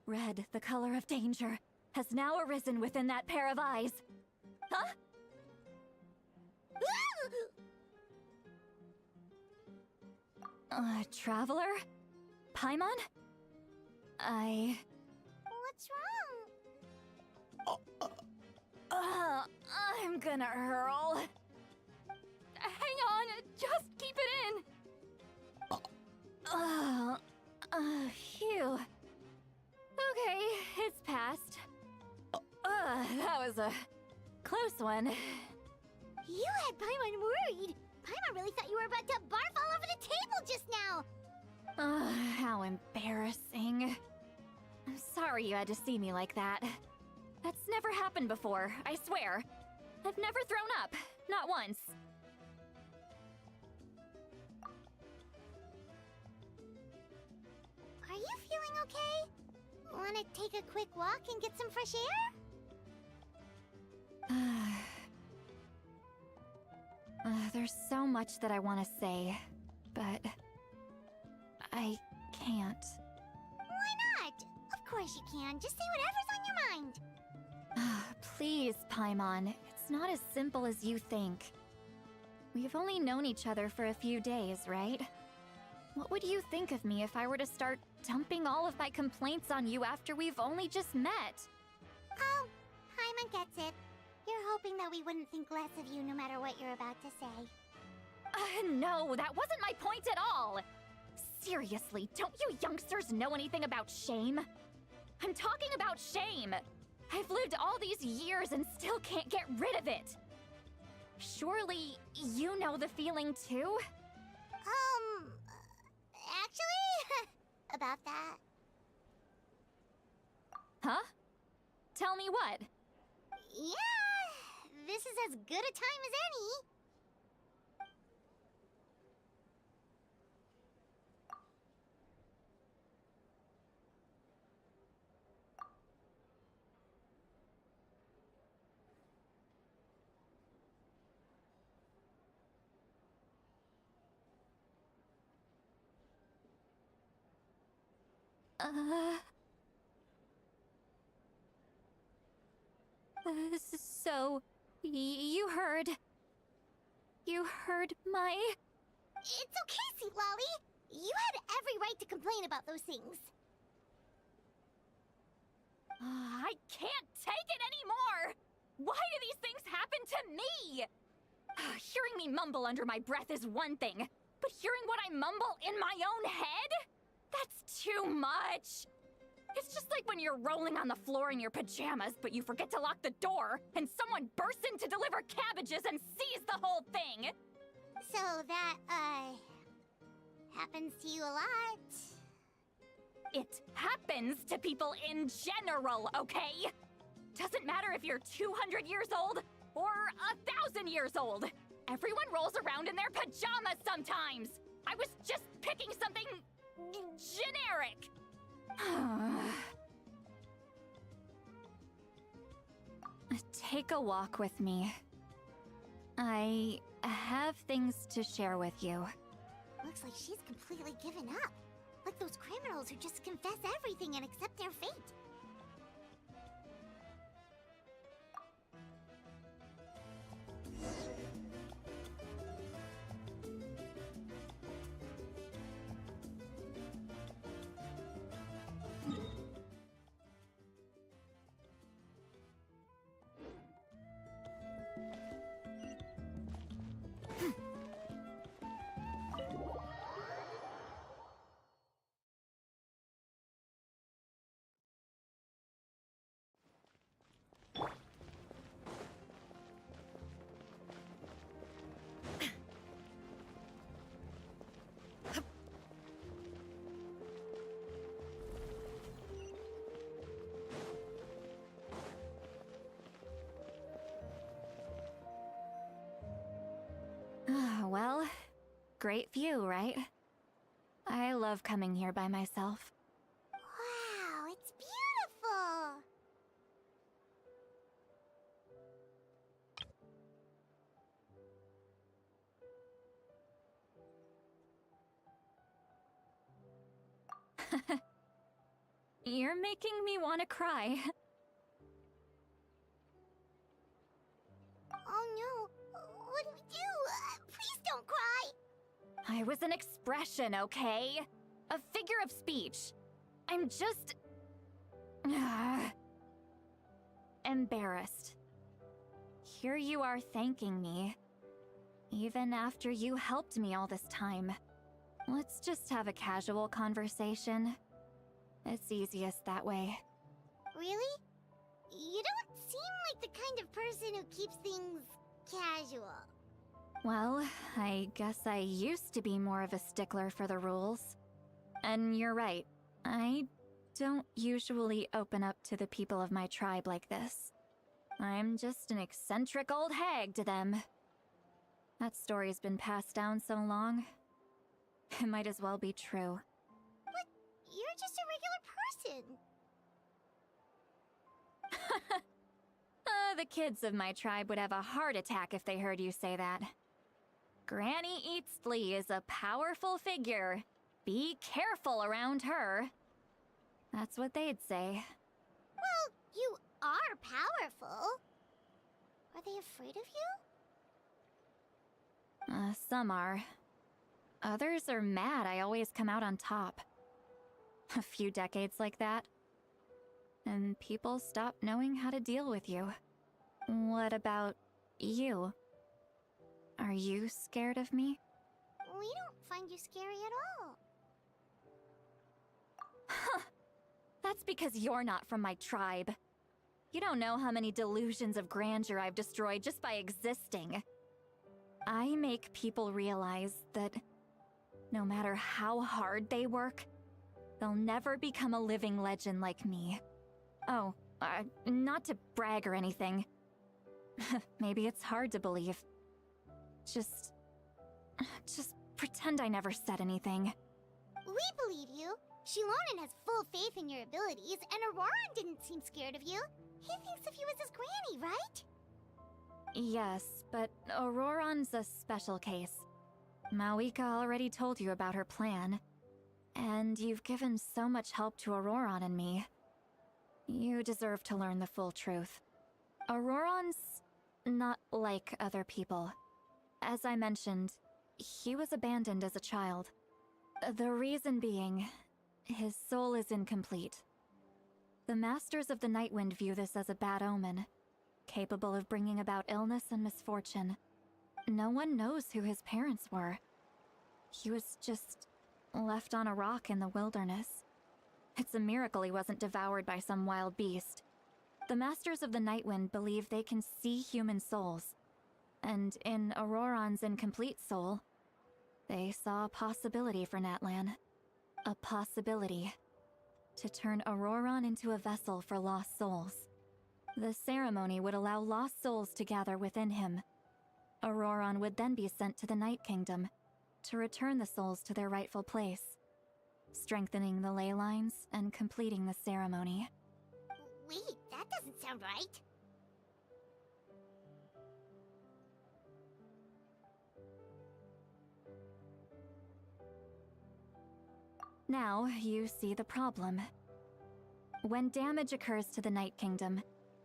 [SPEAKER 7] red, the color of danger, has now arisen within that pair of eyes. Huh? Traveler? Paimon?
[SPEAKER 4] What's wrong?
[SPEAKER 7] I'm gonna hurl.
[SPEAKER 14] Hang on, just keep it in.
[SPEAKER 7] Phew. Okay, it's passed. That was a close one.
[SPEAKER 4] You had Paimon worried. Paimon really thought you were about to barf all over the table just now.
[SPEAKER 7] How embarrassing. I'm sorry you had to see me like that. That's never happened before, I swear. I've never thrown up, not once.
[SPEAKER 4] Are you feeling okay? Wanna take a quick walk and get some fresh air?
[SPEAKER 7] There's so much that I want to say, but I can't.
[SPEAKER 4] Why not? Of course you can. Just say whatever's on your mind.
[SPEAKER 7] Please, Paimon. It's not as simple as you think. We've only known each other for a few days, right? What would you think of me if I were to start dumping all of my complaints on you after we've only just met?
[SPEAKER 4] Oh, Paimon gets it. You're hoping that we wouldn't think less of you no matter what you're about to say.
[SPEAKER 7] No, that wasn't my point at all! Seriously, don't you youngsters know anything about shame? I'm talking about shame! I've lived all these years and still can't get rid of it. Surely you know the feeling too?
[SPEAKER 4] Actually, about that.
[SPEAKER 7] Huh? Tell me what?
[SPEAKER 4] Yeah, this is as good a time as any.
[SPEAKER 7] So, you heard my...
[SPEAKER 4] It's okay, Sweet Lolly. You had every right to complain about those things.
[SPEAKER 7] I can't take it anymore! Why do these things happen to me? Hearing me mumble under my breath is one thing, but hearing what I mumble in my own head? That's too much! It's just like when you're rolling on the floor in your pajamas, but you forget to lock the door, and someone bursts in to deliver cabbages and sees the whole thing!
[SPEAKER 4] So that, happens to you a lot?
[SPEAKER 7] It happens to people in general, okay? Doesn't matter if you're 200 years old or 1,000 years old. Everyone rolls around in their pajamas sometimes. I was just picking something generic. Take a walk with me. I have things to share with you.
[SPEAKER 4] Looks like she's completely given up. Like those criminals who just confess everything and accept their fate.
[SPEAKER 7] Well, great view, right? I love coming here by myself.
[SPEAKER 4] Wow, it's beautiful!
[SPEAKER 7] You're making me want to cry.
[SPEAKER 4] Oh no, what do we do? Please don't cry!
[SPEAKER 7] I was an expression, okay? A figure of speech. I'm just... embarrassed. Here you are thanking me. Even after you helped me all this time. Let's just have a casual conversation. It's easiest that way.
[SPEAKER 4] Really? You don't seem like the kind of person who keeps things casual.
[SPEAKER 7] Well, I guess I used to be more of a stickler for the rules. And you're right, I don't usually open up to the people of my tribe like this. I'm just an eccentric old hag to them. That story's been passed down so long. It might as well be true.
[SPEAKER 4] But you're just a regular person.
[SPEAKER 7] The kids of my tribe would have a heart attack if they heard you say that. Granny Eatsley is a powerful figure. Be careful around her. That's what they'd say.
[SPEAKER 4] Well, you are powerful. Are they afraid of you?
[SPEAKER 7] Some are. Others are mad I always come out on top. A few decades like that, and people stop knowing how to deal with you. What about you? Are you scared of me?
[SPEAKER 4] We don't find you scary at all.
[SPEAKER 7] Huh. That's because you're not from my tribe. You don't know how many delusions of grandeur I've destroyed just by existing. I make people realize that no matter how hard they work, they'll never become a living legend like me. Oh, not to brag or anything. Maybe it's hard to believe. Just pretend I never said anything.
[SPEAKER 4] We believe you. Shilonen has full faith in your abilities, and Auroran didn't seem scared of you. He thinks of you as his granny, right?
[SPEAKER 7] Yes, but Auroran's a special case. Mawika already told you about her plan. And you've given so much help to Auroran and me. You deserve to learn the full truth. Auroran's not like other people. As I mentioned, he was abandoned as a child. The reason being, his soul is incomplete. The Masters of the Nightwind view this as a bad omen, capable of bringing about illness and misfortune. No one knows who his parents were. He was just left on a rock in the wilderness. It's a miracle he wasn't devoured by some wild beast. The Masters of the Nightwind believe they can see human souls, and in Auroran's incomplete soul, they saw a possibility for Natlan. A possibility to turn Auroran into a vessel for lost souls. The ceremony would allow lost souls to gather within him. Auroran would then be sent to the Night Kingdom to return the souls to their rightful place, strengthening the ley lines and completing the ceremony.
[SPEAKER 4] Wait, that doesn't sound right.
[SPEAKER 7] Now, you see the problem. When damage occurs to the Night Kingdom,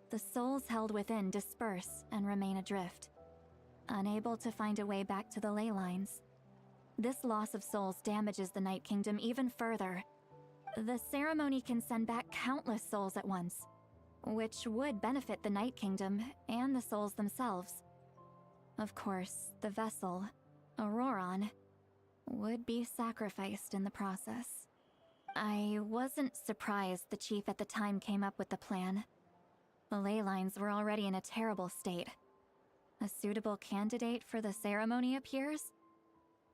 [SPEAKER 7] the souls held within disperse and remain adrift, unable to find a way back to the ley lines. This loss of souls damages the Night Kingdom even further. The ceremony can send back countless souls at once, which would benefit the Night Kingdom and the souls themselves. Of course, the vessel, Auroran, would be sacrificed in the process. I wasn't surprised the chief at the time came up with the plan. The ley lines were already in a terrible state. A suitable candidate for the ceremony appears,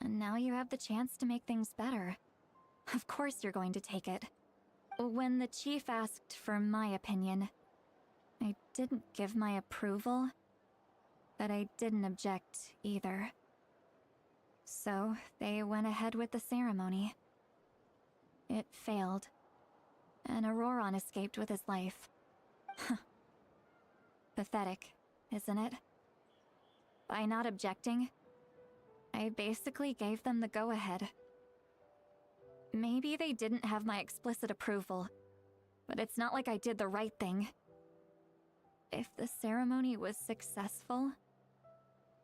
[SPEAKER 7] and now you have the chance to make things better. Of course you're going to take it. When the chief asked for my opinion, I didn't give my approval, but I didn't object either. So they went ahead with the ceremony. It failed, and Auroran escaped with his life. Pathetic, isn't it? By not objecting, I basically gave them the go-ahead. Maybe they didn't have my explicit approval, but it's not like I did the right thing. If the ceremony was successful,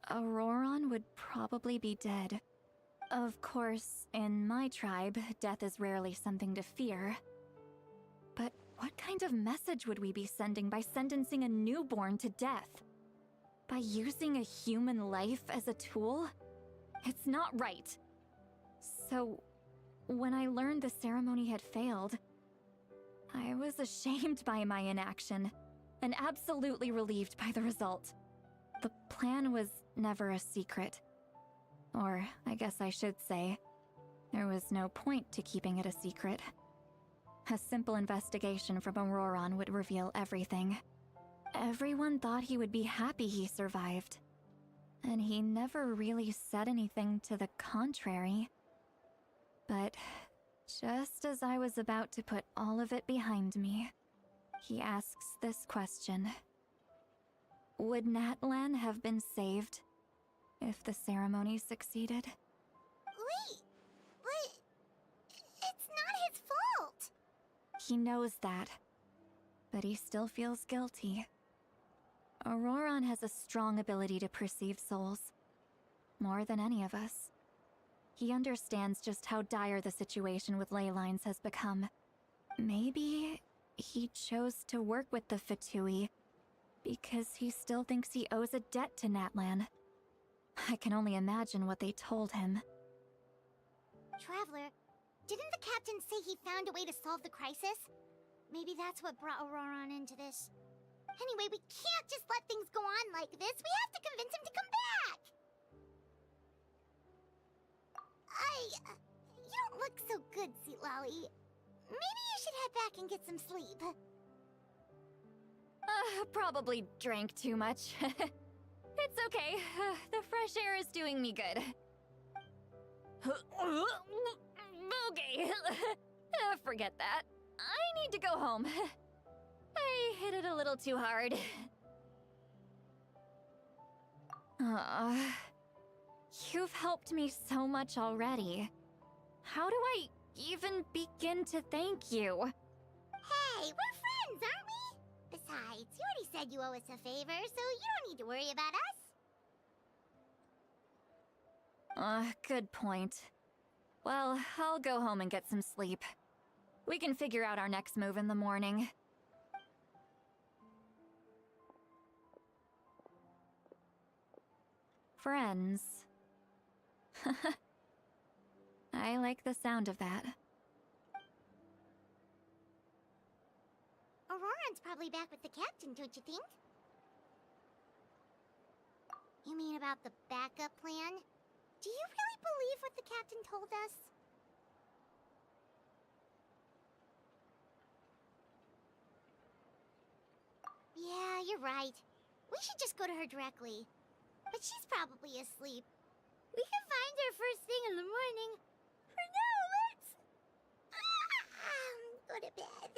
[SPEAKER 7] Auroran would probably be dead. Of course, in my tribe, death is rarely something to fear. But what kind of message would we be sending by sentencing a newborn to death? By using a human life as a tool? It's not right. So, when I learned the ceremony had failed, I was ashamed by my inaction, and absolutely relieved by the result. The plan was never a secret. Or, I guess I should say, there was no point to keeping it a secret. A simple investigation from Auroran would reveal everything. Everyone thought he would be happy he survived. And he never really said anything to the contrary. But just as I was about to put all of it behind me, he asks this question. Would Natlan have been saved if the ceremony succeeded?
[SPEAKER 4] Wait, but it's not his fault.
[SPEAKER 7] He knows that, but he still feels guilty. Auroran has a strong ability to perceive souls, more than any of us. He understands just how dire the situation with ley lines has become. Maybe he chose to work with the Fatui because he still thinks he owes a debt to Natlan. I can only imagine what they told him.
[SPEAKER 4] Traveler, didn't the captain say he found a way to solve the crisis? Maybe that's what brought Auroran into this. Anyway, we can't just let things go on like this. We have to convince him to come back. You don't look so good, Sweet Lolly. Maybe you should head back and get some sleep.
[SPEAKER 7] Probably drank too much. It's okay. The fresh air is doing me good. Okay. Forget that. I need to go home. I hit it a little too hard. You've helped me so much already. How do I even begin to thank you?
[SPEAKER 4] Hey, we're friends, aren't we? Besides, you already said you owe us a favor, so you don't need to worry about us.
[SPEAKER 7] Good point. Well, I'll go home and get some sleep. We can figure out our next move in the morning. Friends. I like the sound of that.
[SPEAKER 4] Auroran's probably back with the captain, don't you think? You mean about the backup plan? Do you really believe what the captain told us? Yeah, you're right. We should just go to her directly. But she's probably asleep. We can find her first thing in the morning. For now, let's... go to bed.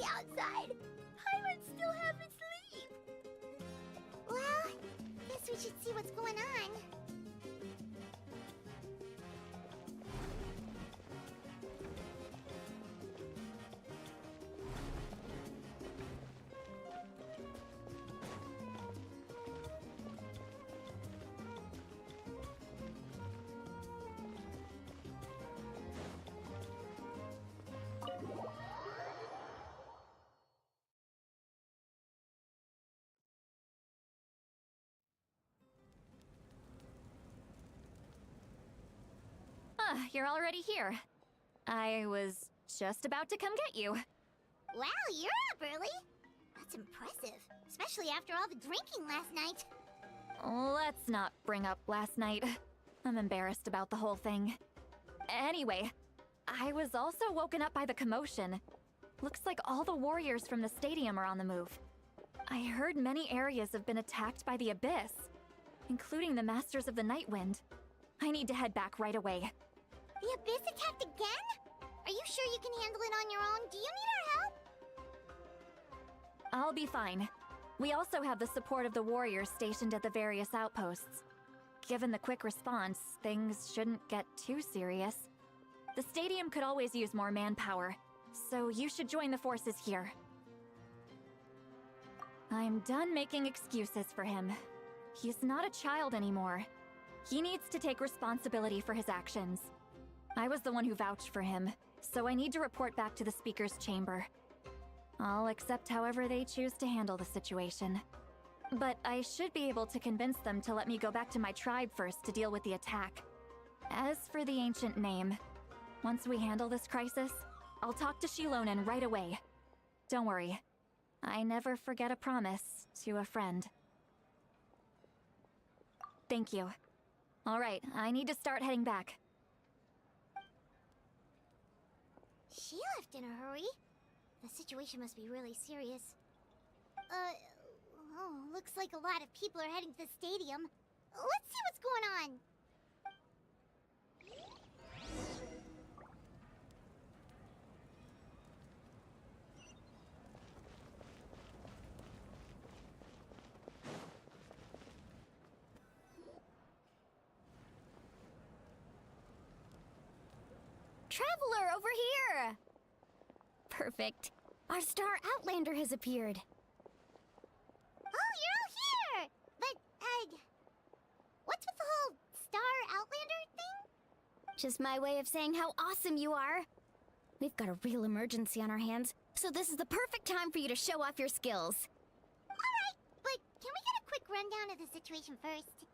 [SPEAKER 4] Outside. Paimon still haven't sleep. Well, guess we should see what's going on.
[SPEAKER 7] You're already here. I was just about to come get you.
[SPEAKER 4] Wow, you're up early. That's impressive, especially after all the drinking last night.
[SPEAKER 7] Let's not bring up last night. I'm embarrassed about the whole thing. Anyway, I was also woken up by the commotion. Looks like all the warriors from the stadium are on the move. I heard many areas have been attacked by the Abyss, including the Masters of the Nightwind. I need to head back right away.
[SPEAKER 4] The Abyss attacked again? Are you sure you can handle it on your own? Do you need our help?
[SPEAKER 7] I'll be fine. We also have the support of the warriors stationed at the various outposts. Given the quick response, things shouldn't get too serious. The stadium could always use more manpower, so you should join the forces here. I'm done making excuses for him. He's not a child anymore. He needs to take responsibility for his actions. I was the one who vouched for him, so I need to report back to the Speaker's chamber. I'll accept however they choose to handle the situation. But I should be able to convince them to let me go back to my tribe first to deal with the attack. As for the ancient name, once we handle this crisis, I'll talk to Shilonen right away. Don't worry, I never forget a promise to a friend. Thank you. Alright, I need to start heading back.
[SPEAKER 4] She left in a hurry. The situation must be really serious. Oh, looks like a lot of people are heading to the stadium. Let's see what's going on.
[SPEAKER 1] Traveler, over here! Perfect. Our star Outlander has appeared.
[SPEAKER 4] Oh, you're all here! But, what's with the whole Star Outlander thing?
[SPEAKER 1] Just my way of saying how awesome you are. We've got a real emergency on our hands, so this is the perfect time for you to show off your skills.
[SPEAKER 4] Alright, but can we get a quick rundown of the situation first?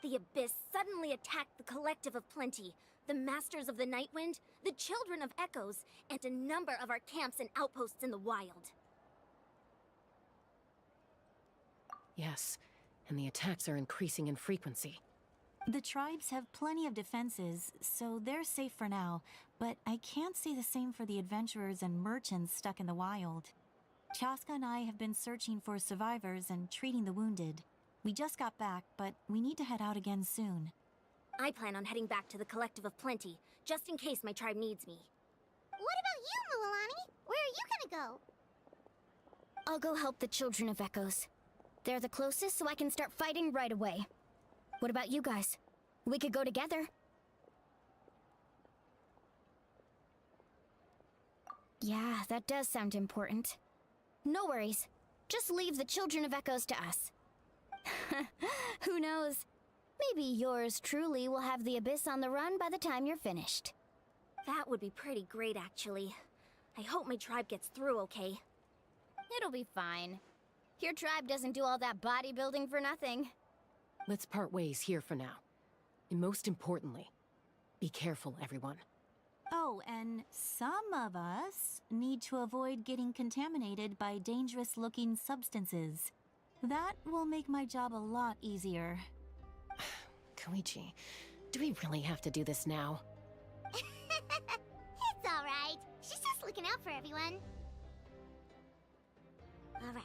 [SPEAKER 15] The Abyss suddenly attacked the Collective of Plenty, the Masters of the Nightwind, the Children of Echoes, and a number of our camps and outposts in the wild.
[SPEAKER 16] Yes, and the attacks are increasing in frequency.
[SPEAKER 2] The tribes have plenty of defenses, so they're safe for now, but I can't say the same for the adventurers and merchants stuck in the wild. Chaska and I have been searching for survivors and treating the wounded. We just got back, but we need to head out again soon.
[SPEAKER 15] I plan on heading back to the Collective of Plenty, just in case my tribe needs me.
[SPEAKER 4] What about you, Mualani? Where are you gonna go?
[SPEAKER 1] I'll go help the Children of Echoes. They're the closest, so I can start fighting right away. What about you guys? We could go together. Yeah, that does sound important. No worries. Just leave the Children of Echoes to us. Who knows? Maybe yours truly will have the Abyss on the run by the time you're finished.
[SPEAKER 15] That would be pretty great, actually. I hope my tribe gets through okay.
[SPEAKER 1] It'll be fine. Your tribe doesn't do all that bodybuilding for nothing.
[SPEAKER 16] Let's part ways here for now. And most importantly, be careful, everyone.
[SPEAKER 2] Oh, and some of us need to avoid getting contaminated by dangerous-looking substances. That will make my job a lot easier.
[SPEAKER 16] Koichi, do we really have to do this now?
[SPEAKER 4] It's alright. She's just looking out for everyone. Alright,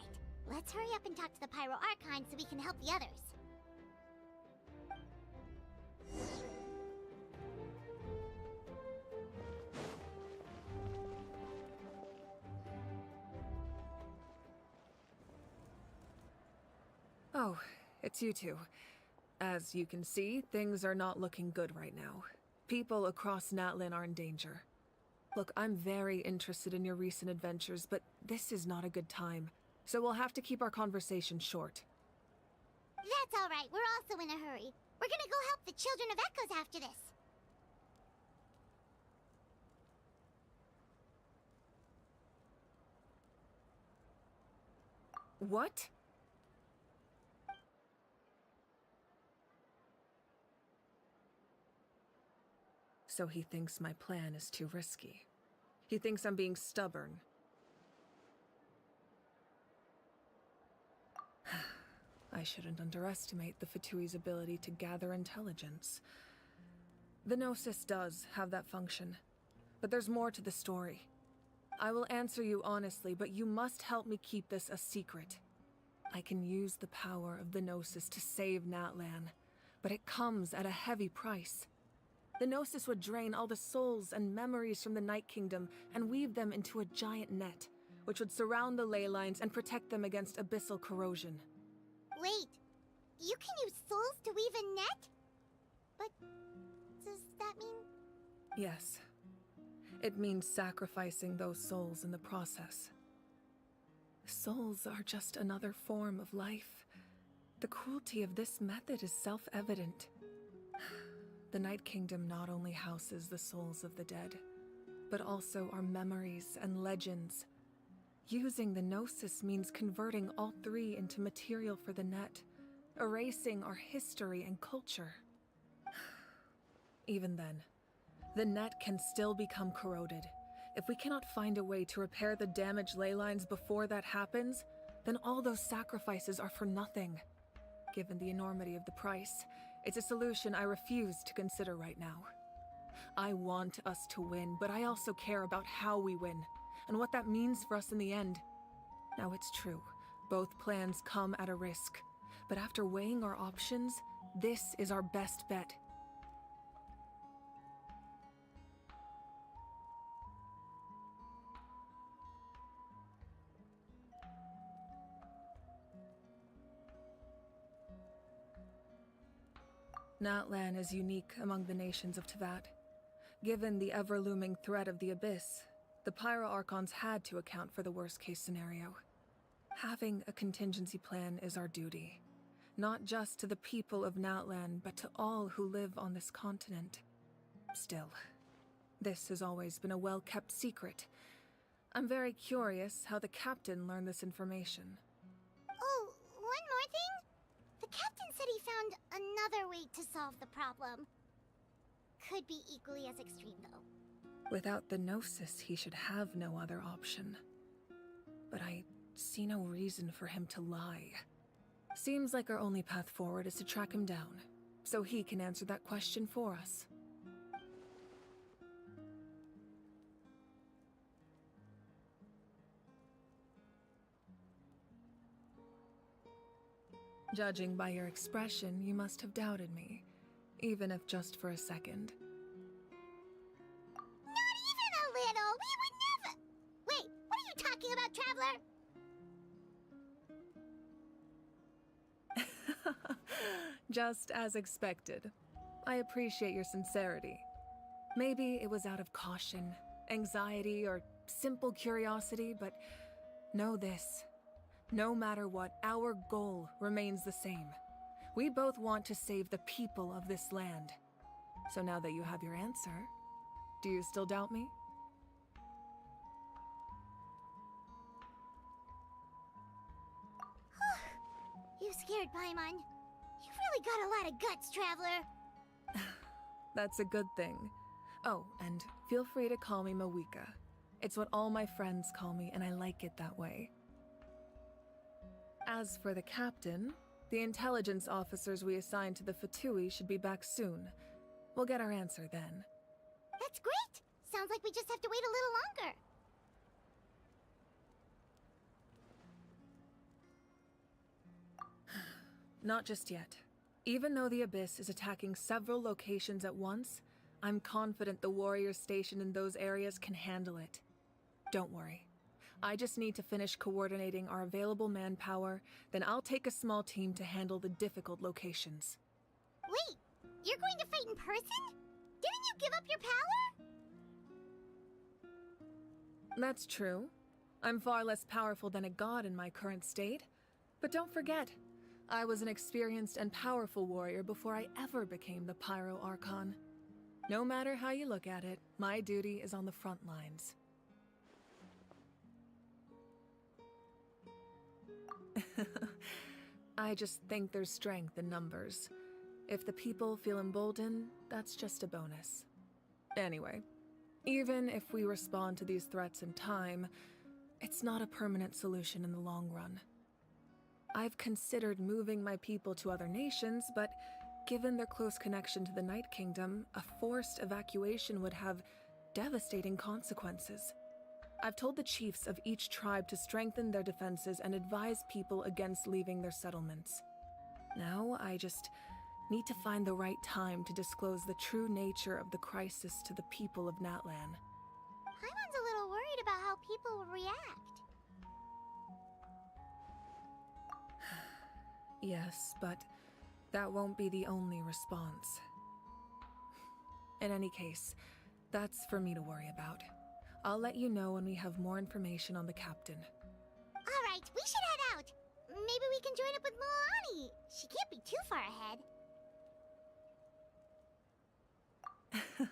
[SPEAKER 4] let's hurry up and talk to the Pyro Archon so we can help the others.
[SPEAKER 17] Oh, it's you two. As you can see, things are not looking good right now. People across Natlan are in danger. Look, I'm very interested in your recent adventures, but this is not a good time. So we'll have to keep our conversation short.
[SPEAKER 4] That's alright, we're also in a hurry. We're gonna go help the Children of Echoes after this.
[SPEAKER 17] What? So he thinks my plan is too risky. He thinks I'm being stubborn. I shouldn't underestimate the Fatui's ability to gather intelligence. The Gnosis does have that function, but there's more to the story. I will answer you honestly, but you must help me keep this a secret. I can use the power of the Gnosis to save Natlan, but it comes at a heavy price. The Gnosis would drain all the souls and memories from the Night Kingdom and weave them into a giant net, which would surround the ley lines and protect them against abyssal corrosion.
[SPEAKER 4] Wait, you can use souls to weave a net? But does that mean...
[SPEAKER 17] Yes. It means sacrificing those souls in the process. Souls are just another form of life. The cruelty of this method is self-evident. The Night Kingdom not only houses the souls of the dead, but also our memories and legends. Using the Gnosis means converting all three into material for the net, erasing our history and culture. Even then, the net can still become corroded. If we cannot find a way to repair the damaged ley lines before that happens, then all those sacrifices are for nothing. given the enormity of the price. It's a solution I refuse to consider right now. I want us to win, but I also care about how we win, and what that means for us in the end. Now, it's true, both plans come at a risk, but after weighing our options, this is our best bet. Natlan is unique among the nations of Tevat. Given the ever-looming threat of the Abyss, the Pyro Archons had to account for the worst-case scenario. Having a contingency plan is our duty, not just to the people of Natlan, but to all who live on this continent. Still, this has always been a well-kept secret. I'm very curious how the captain learned this information.
[SPEAKER 4] Oh, one more thing? The captain said he found another way to solve the problem. Could be equally as extreme, though.
[SPEAKER 17] Without the Gnosis, he should have no other option. But I see no reason for him to lie. Seems like our only path forward is to track him down, so he can answer that question for us. Judging by your expression, you must have doubted me, even if just for a second.
[SPEAKER 4] Not even a little! We would never— Wait, what are you talking about, Traveler?
[SPEAKER 17] Just as expected. I appreciate your sincerity. Maybe it was out of caution, anxiety, or simple curiosity, but know this. No matter what, our goal remains the same. We both want to save the people of this land. So now that you have your answer, do you still doubt me?
[SPEAKER 4] You scared Paimon. You've really got a lot of guts, Traveler.
[SPEAKER 17] That's a good thing. Oh, and feel free to call me Mawika. It's what all my friends call me, and I like it that way. As for the captain, the intelligence officers we assigned to the Fatui should be back soon. We'll get our answer then.
[SPEAKER 4] That's great! Sounds like we just have to wait a little longer.
[SPEAKER 17] Not just yet. Even though the Abyss is attacking several locations at once, I'm confident the warriors stationed in those areas can handle it. Don't worry. I just need to finish coordinating our available manpower, then I'll take a small team to handle the difficult locations.
[SPEAKER 4] Wait, you're going to fight in person? Didn't you give up your power?
[SPEAKER 17] That's true. I'm far less powerful than a god in my current state. But don't forget, I was an experienced and powerful warrior before I ever became the Pyro Archon. No matter how you look at it, my duty is on the front lines. I just think there's strength in numbers. If the people feel emboldened, that's just a bonus. Anyway, even if we respond to these threats in time, it's not a permanent solution in the long run. I've considered moving my people to other nations, but given their close connection to the Night Kingdom, a forced evacuation would have devastating consequences. I've told the chiefs of each tribe to strengthen their defenses and advise people against leaving their settlements. Now, I just need to find the right time to disclose the true nature of the crisis to the people of Natlan.
[SPEAKER 4] Paimon's a little worried about how people will react.
[SPEAKER 17] Yes, but that won't be the only response. In any case, that's for me to worry about. I'll let you know when we have more information on the captain.
[SPEAKER 4] Alright, we should head out. Maybe we can join up with Moani. She can't be too far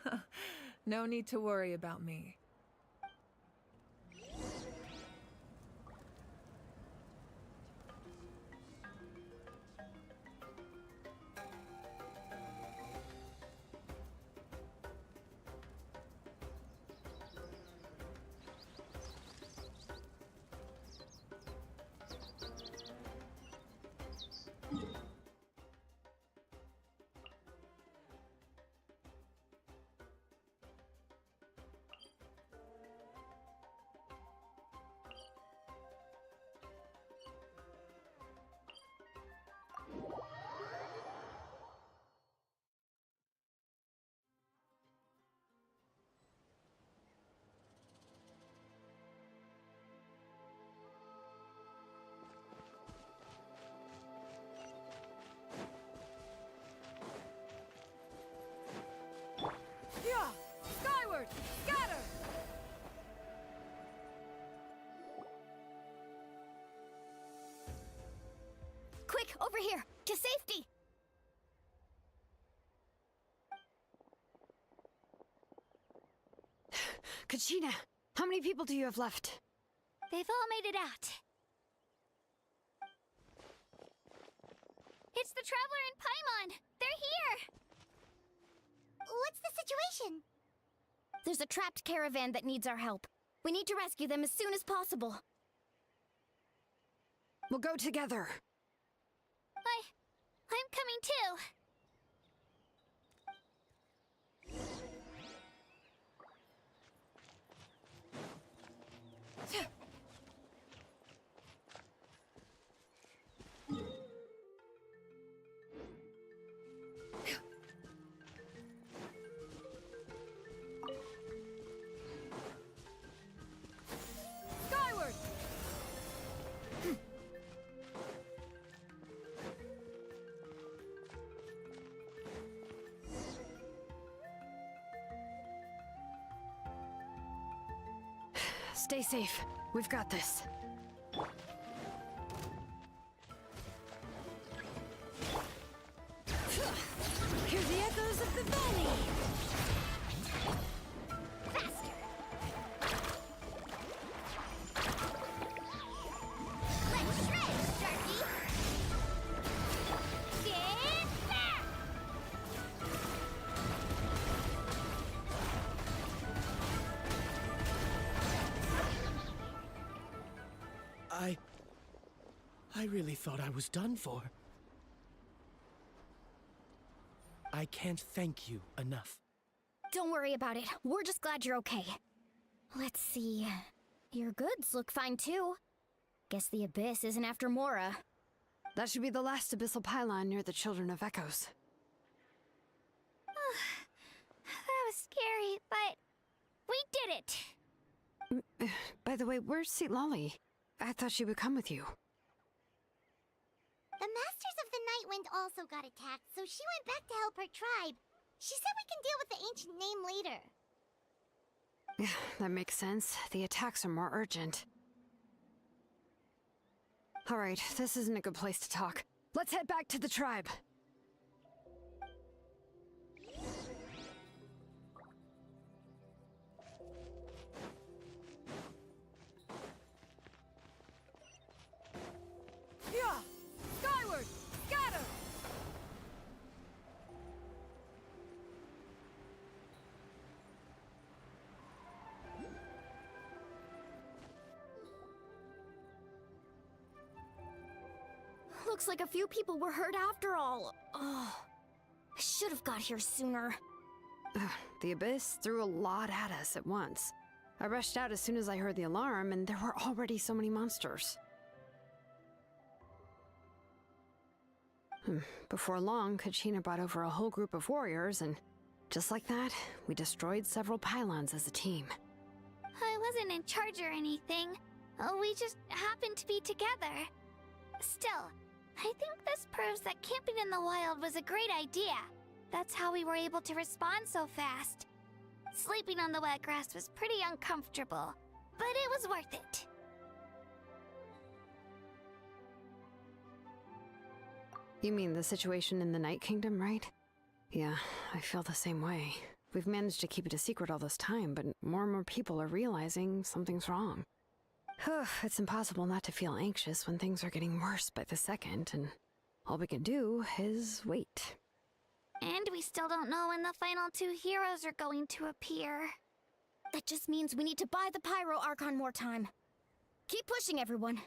[SPEAKER 4] ahead.
[SPEAKER 17] No need to worry about me.
[SPEAKER 5] Kachina, how many people do you have left?
[SPEAKER 1] They've all made it out. It's the Traveler and Paimon! They're here!
[SPEAKER 4] What's the situation?
[SPEAKER 15] There's a trapped caravan that needs our help. We need to rescue them as soon as possible.
[SPEAKER 5] We'll go together.
[SPEAKER 1] I'm coming too.
[SPEAKER 14] Skyward!
[SPEAKER 5] Stay safe. We've got this.
[SPEAKER 15] Hear the echoes of the valley! Faster! Let's shred, Sharky! Get back!
[SPEAKER 12] I really thought I was done for. I can't thank you enough.
[SPEAKER 15] Don't worry about it. We're just glad you're okay. Let's see. Your goods look fine too. Guess the Abyss isn't after Mora.
[SPEAKER 5] That should be the last abyssal pylon near the Children of Echoes.
[SPEAKER 1] That was scary, but we did it!
[SPEAKER 5] By the way, where's Lolly? I thought she would come with you.
[SPEAKER 4] The Masters of the Nightwind also got attacked, so she went back to help her tribe. She said we can deal with the ancient name later.
[SPEAKER 5] Yeah, that makes sense. The attacks are more urgent. Alright, this isn't a good place to talk. Let's head back to the tribe.
[SPEAKER 14] Yeah! Skyward! Scatter!
[SPEAKER 15] Looks like a few people were hurt after all. Oh, I should have got here sooner.
[SPEAKER 5] The Abyss threw a lot at us at once. I rushed out as soon as I heard the alarm, and there were already so many monsters. Before long, Kachina brought over a whole group of warriors, and just like that, we destroyed several pylons as a team.
[SPEAKER 1] I wasn't in charge or anything. We just happened to be together. Still, I think this proves that camping in the wild was a great idea. That's how we were able to respond so fast. Sleeping on the wet grass was pretty uncomfortable, but it was worth it.
[SPEAKER 5] You mean the situation in the Night Kingdom, right? Yeah, I feel the same way. We've managed to keep it a secret all this time, but more and more people are realizing something's wrong. It's impossible not to feel anxious when things are getting worse by the second, and all we can do is wait.
[SPEAKER 1] And we still don't know when the final two heroes are going to appear.
[SPEAKER 15] That just means we need to buy the Pyro Archon more time. Keep pushing, everyone.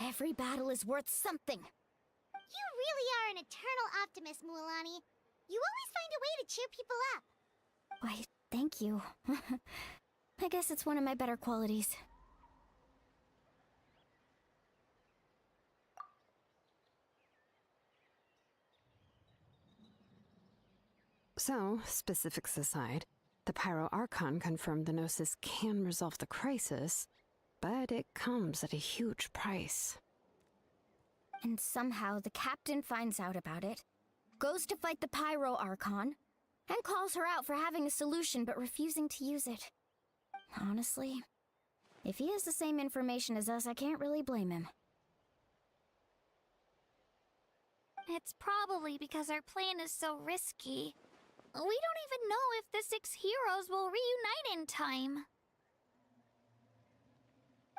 [SPEAKER 15] Every battle is worth something.
[SPEAKER 4] You really are an eternal optimist, Mualani. You always find a way to cheer people up.
[SPEAKER 15] Why, thank you. I guess it's one of my better qualities.
[SPEAKER 5] So, specifics aside, the Pyro Archon confirmed the Gnosis can resolve the crisis, but it comes at a huge price.
[SPEAKER 15] And somehow the captain finds out about it, goes to fight the Pyro Archon, and calls her out for having a solution but refusing to use it. Honestly, if he has the same information as us, I can't really blame him.
[SPEAKER 1] It's probably because our plan is so risky. We don't even know if the 6 heroes will reunite in time.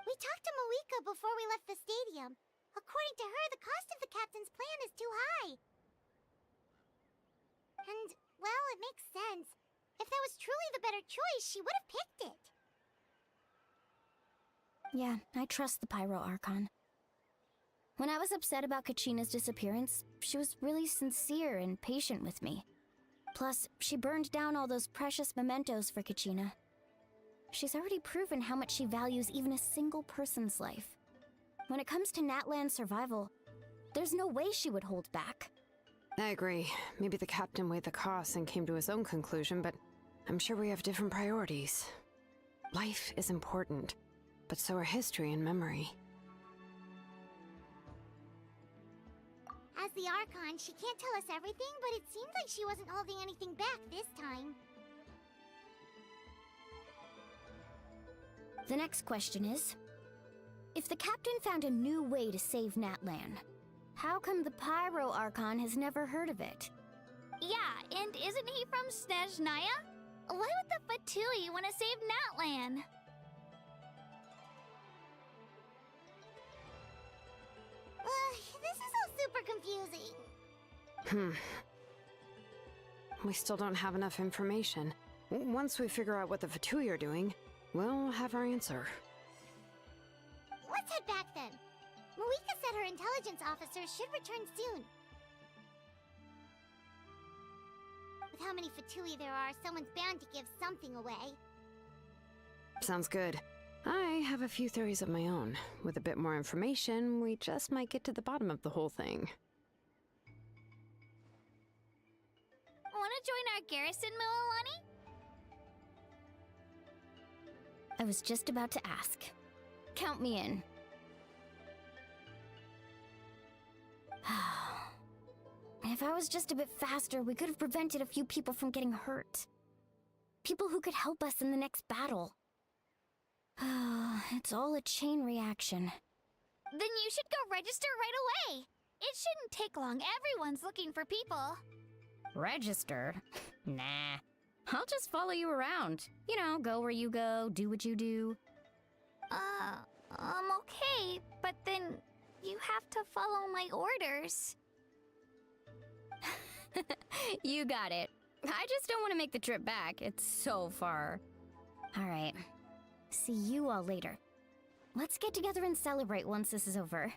[SPEAKER 4] We talked to Moika before we left the stadium. According to her, the cost of the captain's plan is too high. And, well, it makes sense. If that was truly the better choice, she would have picked it.
[SPEAKER 15] Yeah, I trust the Pyro Archon. When I was upset about Kachina's disappearance, she was really sincere and patient with me. Plus, she burned down all those precious mementos for Kachina. She's already proven how much she values even a single person's life. When it comes to Natlan's survival, there's no way she would hold back.
[SPEAKER 5] I agree. Maybe the captain weighed the costs and came to his own conclusion, but I'm sure we have different priorities. Life is important, but so are history and memory.
[SPEAKER 4] As the Archon, she can't tell us everything, but it seems like she wasn't holding anything back this time.
[SPEAKER 15] The next question is, if the captain found a new way to save Natlan, how come the Pyro Archon has never heard of it?
[SPEAKER 1] Yeah, and isn't he from Snezhnaya? Why would the Fatui want to save Natlan?
[SPEAKER 4] This is all super confusing.
[SPEAKER 5] We still don't have enough information. Once we figure out what the Fatui are doing, we'll have our answer.
[SPEAKER 4] Let's head back then. Moika said her intelligence officers should return soon. With how many Fatui there are, someone's bound to give something away.
[SPEAKER 5] Sounds good. I have a few theories of my own. With a bit more information, we just might get to the bottom of the whole thing.
[SPEAKER 1] Want to join our garrison, Mililani?
[SPEAKER 15] I was just about to ask. Count me in. If I was just a bit faster, we could have prevented a few people from getting hurt. People who could help us in the next battle. It's all a chain reaction.
[SPEAKER 1] Then you should go register right away. It shouldn't take long. Everyone's looking for people.
[SPEAKER 15] Register? Nah. I'll just follow you around. You know, go where you go, do what you do.
[SPEAKER 1] Okay, but then you have to follow my orders.
[SPEAKER 15] You got it. I just don't want to make the trip back. It's so far. All right. See you all later. Let's get together and celebrate once this is over.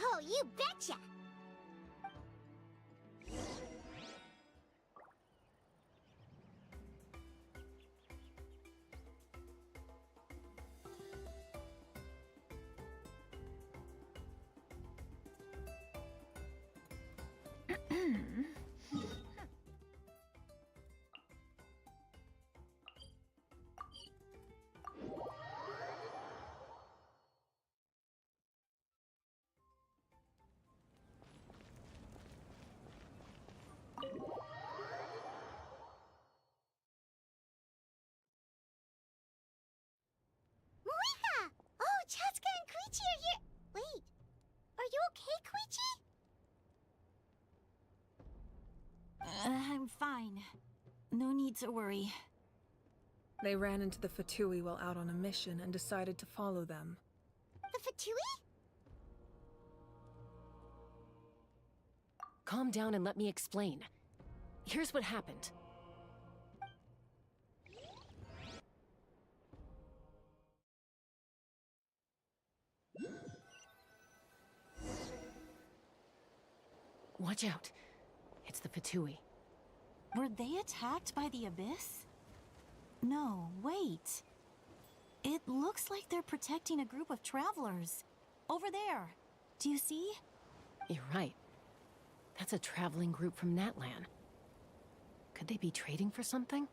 [SPEAKER 4] Oh, you betcha! Chaska and Koichi are here! Wait, are you okay, Koichi?
[SPEAKER 2] I'm fine. No need to worry.
[SPEAKER 17] They ran into the Fatui while out on a mission and decided to follow them.
[SPEAKER 4] The Fatui?
[SPEAKER 16] Calm down and let me explain. Here's what happened. Watch out. It's the Fatui.
[SPEAKER 2] Were they attacked by the Abyss? No, wait. It looks like they're protecting a group of travelers. Over there. Do you see?
[SPEAKER 16] You're right. That's a traveling group from Natlan. Could they be trading for something?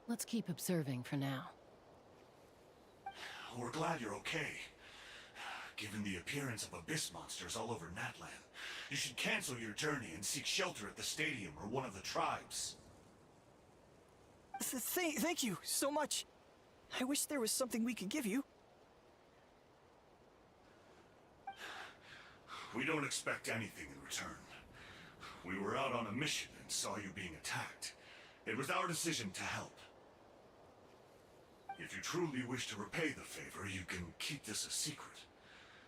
[SPEAKER 16] Let's keep observing for now.
[SPEAKER 11] We're glad you're okay. Given the appearance of abyss monsters all over Natlan, you should cancel your journey and seek shelter at the stadium or one of the tribes.
[SPEAKER 18] Thank you so much. I wish there was something we could give you.
[SPEAKER 11] We don't expect anything in return. We were out on a mission and saw you being attacked. It was our decision to help. If you truly wish to repay the favor, you can keep this a secret.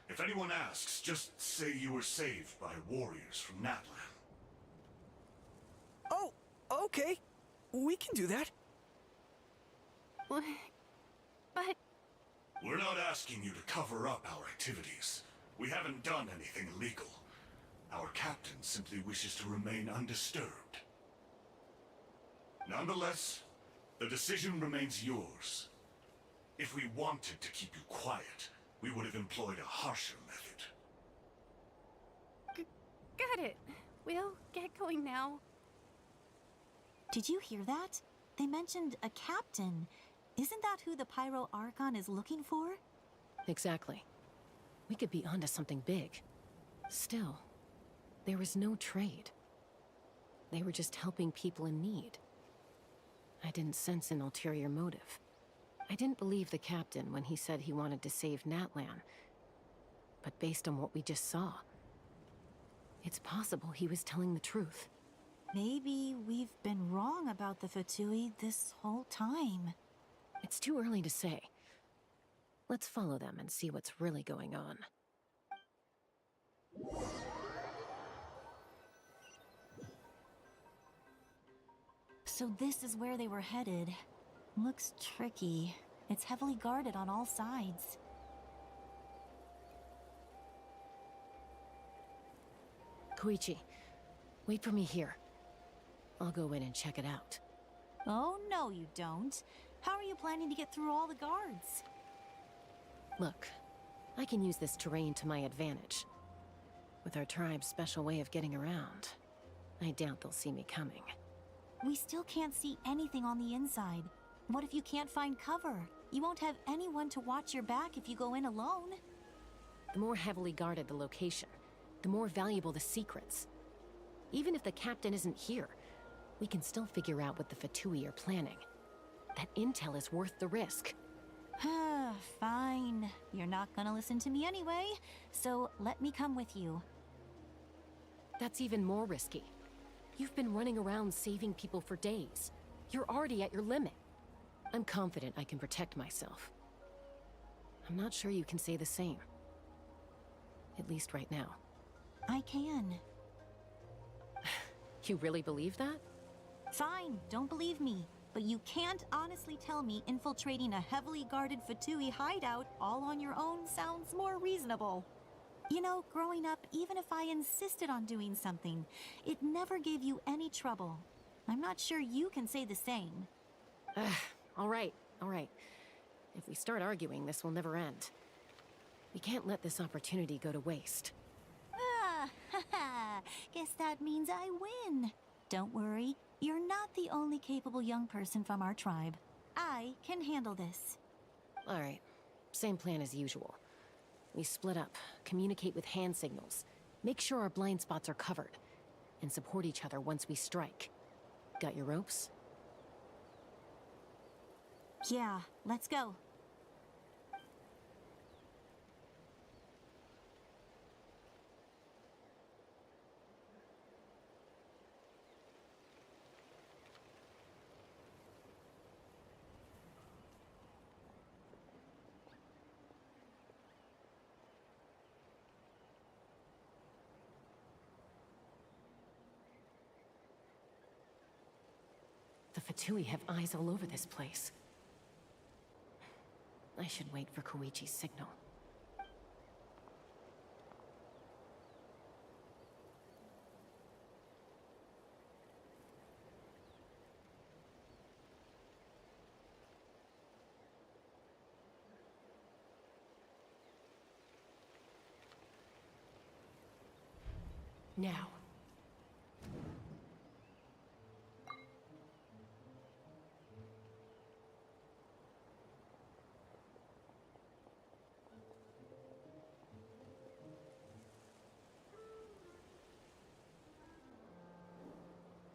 [SPEAKER 11] If anyone asks, just say you were saved by warriors from Natlan.
[SPEAKER 18] Oh, okay. We can do that.
[SPEAKER 7] But...
[SPEAKER 11] We're not asking you to cover up our activities. We haven't done anything illegal. Our captain simply wishes to remain undisturbed. Nonetheless, the decision remains yours. If we wanted to keep you quiet, we would have employed a harsher method.
[SPEAKER 7] Got it. We'll get going now.
[SPEAKER 19] Did you hear that? They mentioned a captain. Isn't that who the Pyro Archon is looking for?
[SPEAKER 16] Exactly. We could be onto something big. Still, there was no trade. They were just helping people in need. I didn't sense an ulterior motive. I didn't believe the captain when he said he wanted to save Natlan. But based on what we just saw, it's possible he was telling the truth.
[SPEAKER 19] Maybe we've been wrong about the Fatui this whole time.
[SPEAKER 16] It's too early to say. Let's follow them and see what's really going on.
[SPEAKER 19] So this is where they were headed. Looks tricky. It's heavily guarded on all sides.
[SPEAKER 16] Koichi, wait for me here. I'll go in and check it out.
[SPEAKER 19] Oh, no you don't. How are you planning to get through all the guards?
[SPEAKER 16] Look, I can use this terrain to my advantage. With our tribe's special way of getting around, I doubt they'll see me coming.
[SPEAKER 19] We still can't see anything on the inside. What if you can't find cover? You won't have anyone to watch your back if you go in alone.
[SPEAKER 16] The more heavily guarded the location, the more valuable the secrets. Even if the captain isn't here, we can still figure out what the Fatui are planning. That intel is worth the risk.
[SPEAKER 19] Fine. You're not gonna listen to me anyway, so let me come with you.
[SPEAKER 16] That's even more risky. You've been running around saving people for days. You're already at your limit. I'm confident I can protect myself. I'm not sure you can say the same. At least right now.
[SPEAKER 19] I can.
[SPEAKER 16] You really believe that?
[SPEAKER 19] Fine, don't believe me. But you can't honestly tell me infiltrating a heavily guarded Fatui hideout all on your own sounds more reasonable. You know, growing up, even if I insisted on doing something, it never gave you any trouble. I'm not sure you can say the same.
[SPEAKER 16] All right. If we start arguing, this will never end. We can't let this opportunity go to waste.
[SPEAKER 19] Guess that means I win. Don't worry, you're not the only capable young person from our tribe. I can handle this.
[SPEAKER 16] All right, same plan as usual. We split up, communicate with hand signals, make sure our blind spots are covered, and support each other once we strike. Got your ropes?
[SPEAKER 19] Yeah, let's go.
[SPEAKER 16] The Fatui have eyes all over this place. I should wait for Koichi's signal. Now.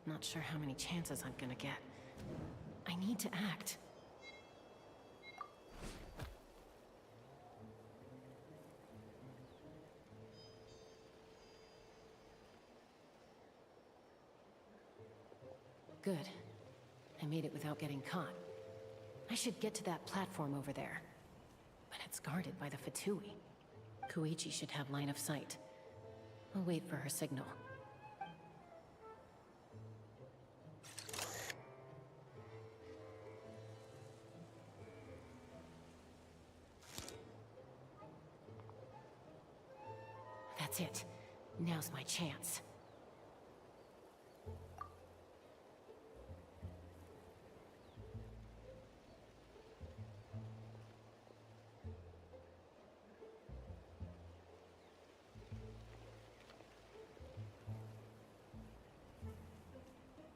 [SPEAKER 16] Not sure how many chances I'm gonna get. I need to act. Good. I made it without getting caught. I should get to that platform over there. But it's guarded by the Fatui. Koichi should have line of sight. I'll wait for her signal. That's it. Now's my chance.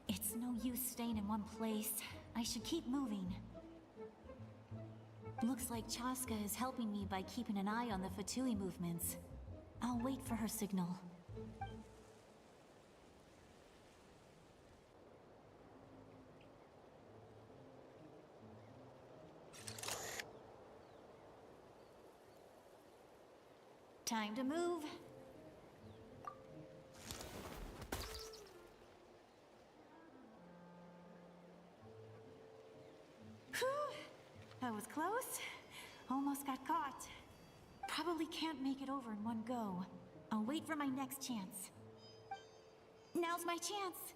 [SPEAKER 19] It's no use staying in one place. I should keep moving. Looks like Chaska is helping me by keeping an eye on the Fatui movements. I'll wait for her signal. Time to move. Whew! That was close. Almost got caught. Probably can't make it over in one go. I'll wait for my next chance. Now's my chance.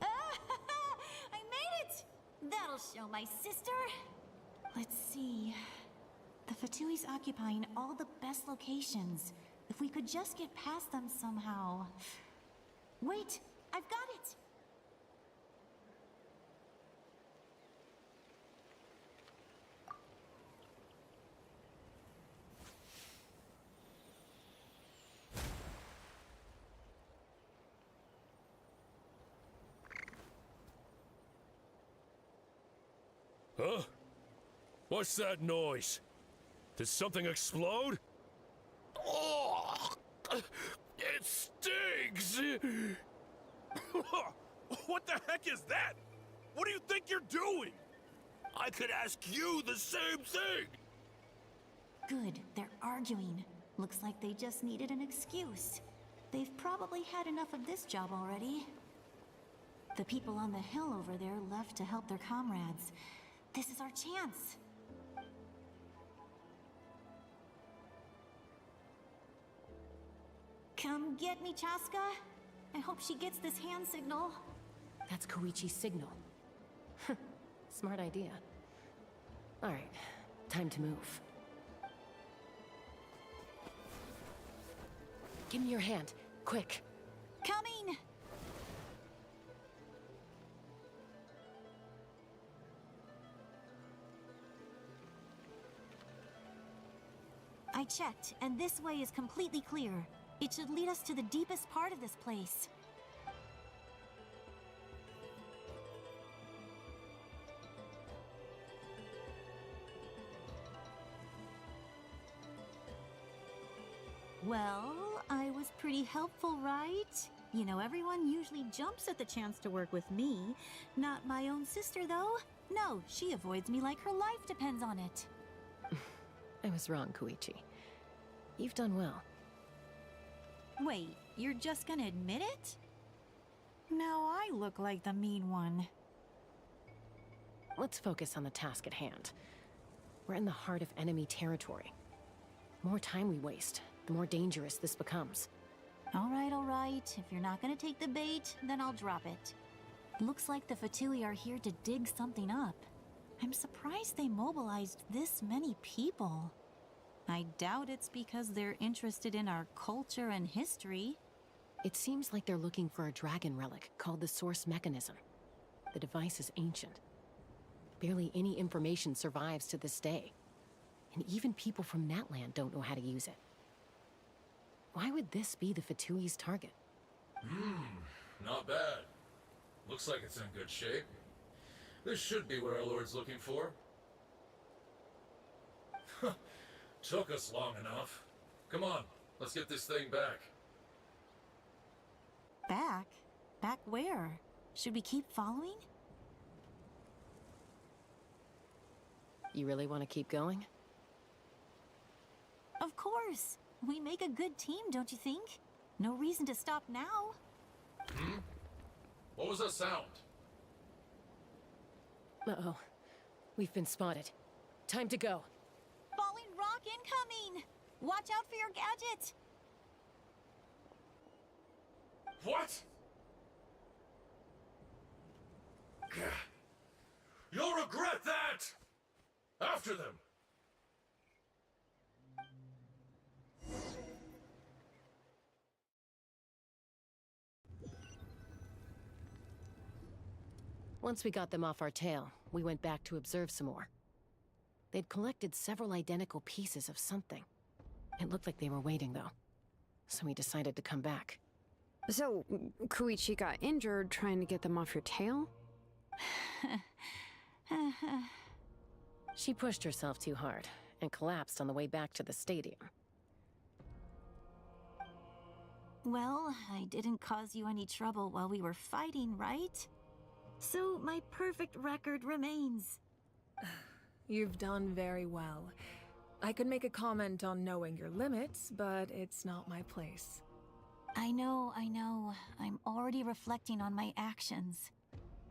[SPEAKER 19] I made it! That'll show my sister. Let's see. The Fatui's occupying all the best locations. If we could just get past them somehow. Wait! I've got it!
[SPEAKER 20] Huh? What's that noise? Did something explode? Oh! It stings!
[SPEAKER 11] What the heck is that? What do you think you're doing?
[SPEAKER 20] I could ask you the same thing!
[SPEAKER 19] Good, they're arguing. Looks like they just needed an excuse. They've probably had enough of this job already. The people on the hill over there left to help their comrades. This is our chance. Come get me, Chaska. I hope she gets this hand signal.
[SPEAKER 16] That's Koichi's signal. Smart idea. Alright, time to move. Give me your hand, quick.
[SPEAKER 19] Coming! I checked, and this way is completely clear. It should lead us to the deepest part of this place. Well, I was pretty helpful, right? You know, everyone usually jumps at the chance to work with me. Not my own sister, though. No, she avoids me like her life depends on it.
[SPEAKER 16] I was wrong, Koichi. You've done well.
[SPEAKER 19] Wait, you're just gonna admit it? Now I look like the mean one.
[SPEAKER 16] Let's focus on the task at hand. We're in the heart of enemy territory. The more time we waste, the more dangerous this becomes.
[SPEAKER 19] All right. If you're not gonna take the bait, then I'll drop it. Looks like the Fatui are here to dig something up. I'm surprised they mobilized this many people. I doubt it's because they're interested in our culture and history.
[SPEAKER 16] It seems like they're looking for a dragon relic called the Source Mechanism. The device is ancient. Barely any information survives to this day. And even people from Natlan don't know how to use it. Why would this be the Fatui's target?
[SPEAKER 21] Not bad. Looks like it's in good shape. This should be what our Lord's looking for. Took us long enough. Come on, let's get this thing back.
[SPEAKER 19] Back? Back where? Should we keep following?
[SPEAKER 16] You really want to keep going?
[SPEAKER 19] Of course! course. We make a good team, don't you think? No reason to stop now.
[SPEAKER 21] Hmm? What was that sound?
[SPEAKER 16] Uh-oh. We've been spotted. Time to go.
[SPEAKER 19] Falling rock incoming! Watch out for your gadget!
[SPEAKER 21] What? You'll regret that! After them!
[SPEAKER 16] Once we got them off our tail, we went back to observe some more. They'd collected several identical pieces of something. It looked like they were waiting, though. So we decided to come back.
[SPEAKER 5] So, Koichi got injured trying to get them off your tail?
[SPEAKER 16] She pushed herself too hard and collapsed on the way back to the stadium.
[SPEAKER 19] Well, I didn't cause you any trouble while we were fighting, right? So my perfect record remains.
[SPEAKER 17] You've done very well. I could make a comment on knowing your limits, but it's not my place.
[SPEAKER 19] I know. I'm already reflecting on my actions.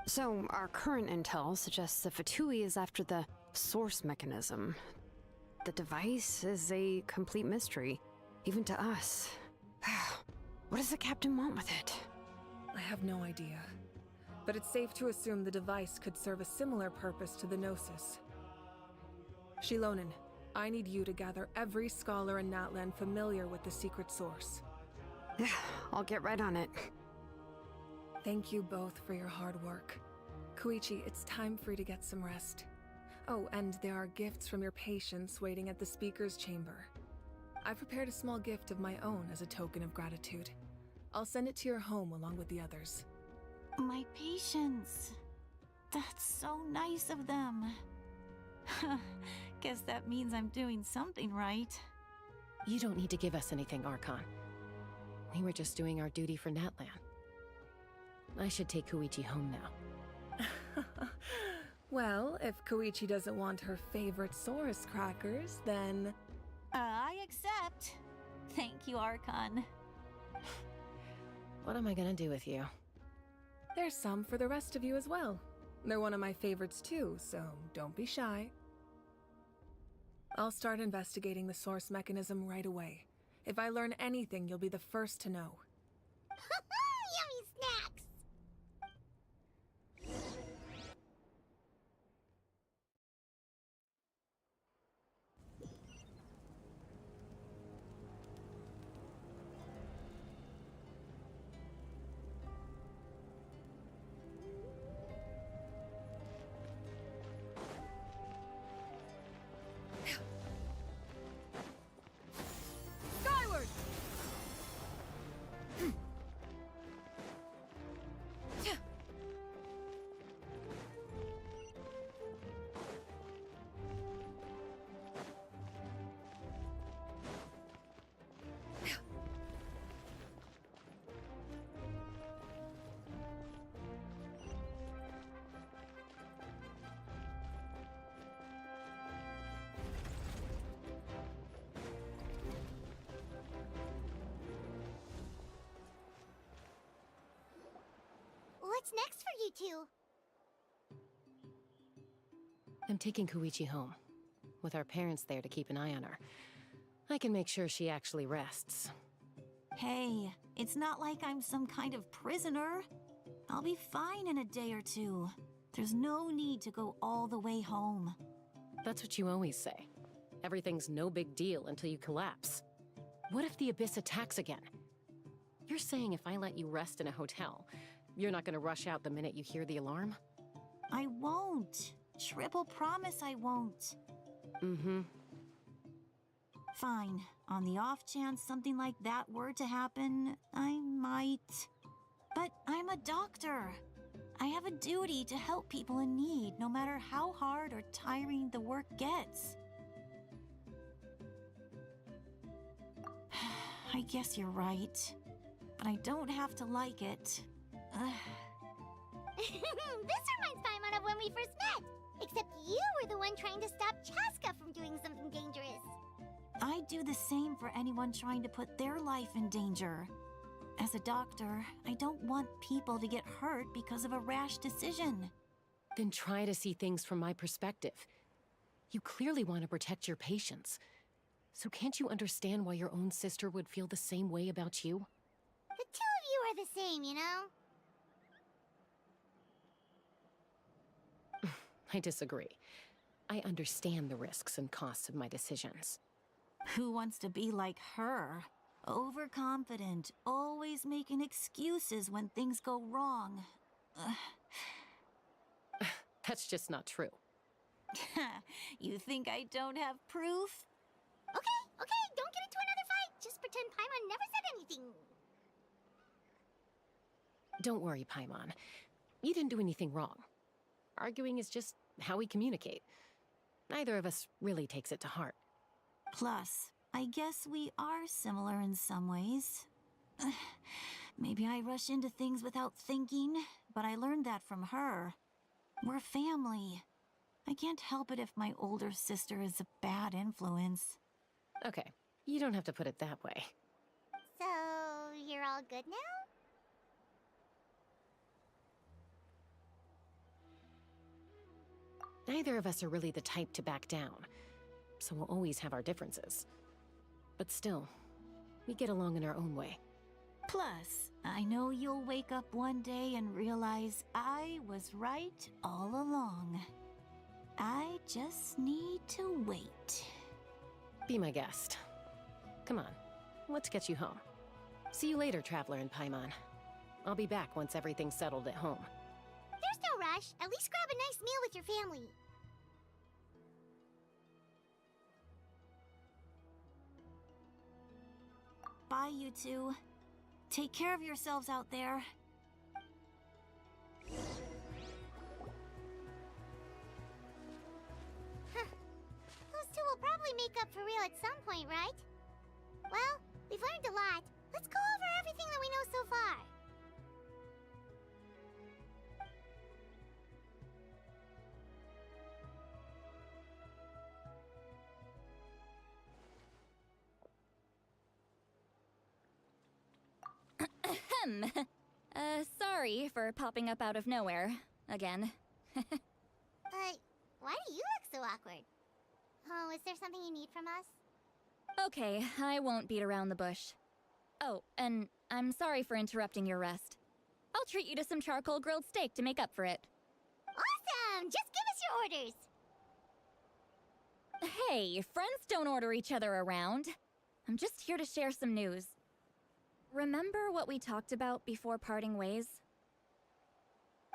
[SPEAKER 5] So, our current intel suggests the Fatui is after the source mechanism. The device is a complete mystery, even to us. What does the captain want with it?
[SPEAKER 17] I have no idea. But it's safe to assume the device could serve a similar purpose to the Gnosis. Shilonen, I need you to gather every scholar in Natlan familiar with the secret source.
[SPEAKER 5] Yeah, I'll get right on it.
[SPEAKER 17] Thank you both for your hard work. Koichi, it's time for you to get some rest. Oh, and there are gifts from your patients waiting at the speaker's chamber. I prepared a small gift of my own as a token of gratitude. I'll send it to your home along with the others.
[SPEAKER 19] My patience. That's so nice of them. Guess that means I'm doing something right.
[SPEAKER 16] You don't need to give us anything, Archon. We were just doing our duty for Natlan. I should take Koichi home now.
[SPEAKER 17] Well, if Koichi doesn't want her favorite Saurus crackers, then...
[SPEAKER 19] I accept. Thank you, Archon.
[SPEAKER 16] What am I gonna do with you?
[SPEAKER 17] There's some for the rest of you as well. They're one of my favorites too, so don't be shy. I'll start investigating the source mechanism right away. If I learn anything, you'll be the first to know.
[SPEAKER 4] Yummy snacks!
[SPEAKER 14] Skyward!
[SPEAKER 4] What's next for you two?
[SPEAKER 16] I'm taking Koichi home. With our parents there to keep an eye on her, I can make sure she actually rests.
[SPEAKER 19] Hey, it's not like I'm some kind of prisoner. I'll be fine in a day or two. There's no need to go all the way home.
[SPEAKER 16] That's what you always say. Everything's no big deal until you collapse. What if the Abyss attacks again? You're saying if I let you rest in a hotel, you're not gonna rush out the minute you hear the alarm?
[SPEAKER 19] I won't. Triple promise I won't.
[SPEAKER 16] Mm-hmm.
[SPEAKER 19] Fine. On the off chance something like that were to happen, I might. But I'm a doctor. I have a duty to help people in need, no matter how hard or tiring the work gets. I guess you're right. But I don't have to like it.
[SPEAKER 4] This reminds Paimon of when we first met. Except you were the one trying to stop Chaska from doing something dangerous.
[SPEAKER 19] I wouldn't do the same for anyone trying to put their life in danger. As a doctor, I don't want people to get hurt because of a rash decision.
[SPEAKER 16] Then try to see things from my perspective. You clearly want to protect your patients. So can't you understand why your own sister would feel the same way about you?
[SPEAKER 4] The two of you are the same, you know?
[SPEAKER 16] I disagree. I understand the risks and costs of my decisions.
[SPEAKER 19] Who wants to be like her? Overconfident, always making excuses when things go wrong.
[SPEAKER 16] That's just not true.
[SPEAKER 19] You think I don't have proof?
[SPEAKER 4] Okay, don't get into another fight. Just pretend Paimon never said anything.
[SPEAKER 16] Don't worry, Paimon. You didn't do anything wrong. Arguing is just how we communicate. Neither of us really takes it to heart.
[SPEAKER 19] Plus, I guess we are similar in some ways. Maybe I rush into things without thinking, but I learned that from her. We're family. I can't help it if my older sister is a bad influence.
[SPEAKER 16] Okay, you don't have to put it that way.
[SPEAKER 4] So, you're all good now?
[SPEAKER 16] Neither of us are really the type to back down, so we'll always have our differences. But still, we get along in our own way.
[SPEAKER 19] Plus, I know you'll wake up one day and realize I was right all along. I just need to wait.
[SPEAKER 16] Be my guest. Come on, let's get you home. See you later, Traveler and Paimon. I'll be back once everything's settled at home.
[SPEAKER 4] There's no rush. At least grab a nice meal with your family.
[SPEAKER 19] Bye, you two. Take care of yourselves out there.
[SPEAKER 4] Those two will probably make up for real at some point, right? Well, we've learned a lot. Let's go over everything that we know so far.
[SPEAKER 14] Sorry for popping up out of nowhere. Again.
[SPEAKER 4] Why do you look so awkward? Oh, is there something you need from us?
[SPEAKER 14] Okay, I won't beat around the bush. Oh, and I'm sorry for interrupting your rest. I'll treat you to some charcoal grilled steak to make up for it.
[SPEAKER 4] Awesome! Just give us your orders!
[SPEAKER 14] Hey, friends don't order each other around. I'm just here to share some news. Remember what we talked about before parting ways?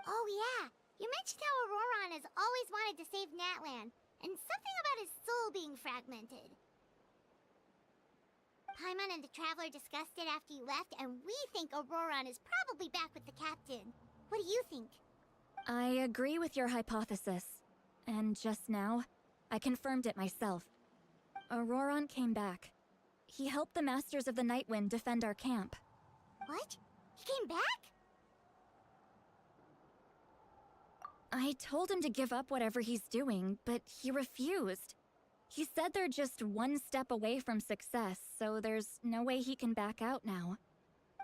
[SPEAKER 4] Oh yeah, you mentioned how Auroron has always wanted to save Natlan, and something about his soul being fragmented. Paimon and the Traveler discussed it after you left, and we think Auroron is probably back with the captain. What do you think?
[SPEAKER 14] I agree with your hypothesis. And just now, I confirmed it myself. Auroron came back. He helped the Masters of the Nightwind defend our camp.
[SPEAKER 4] What? He came back?
[SPEAKER 14] I told him to give up whatever he's doing, but he refused. He said they're just one step away from success, so there's no way he can back out now.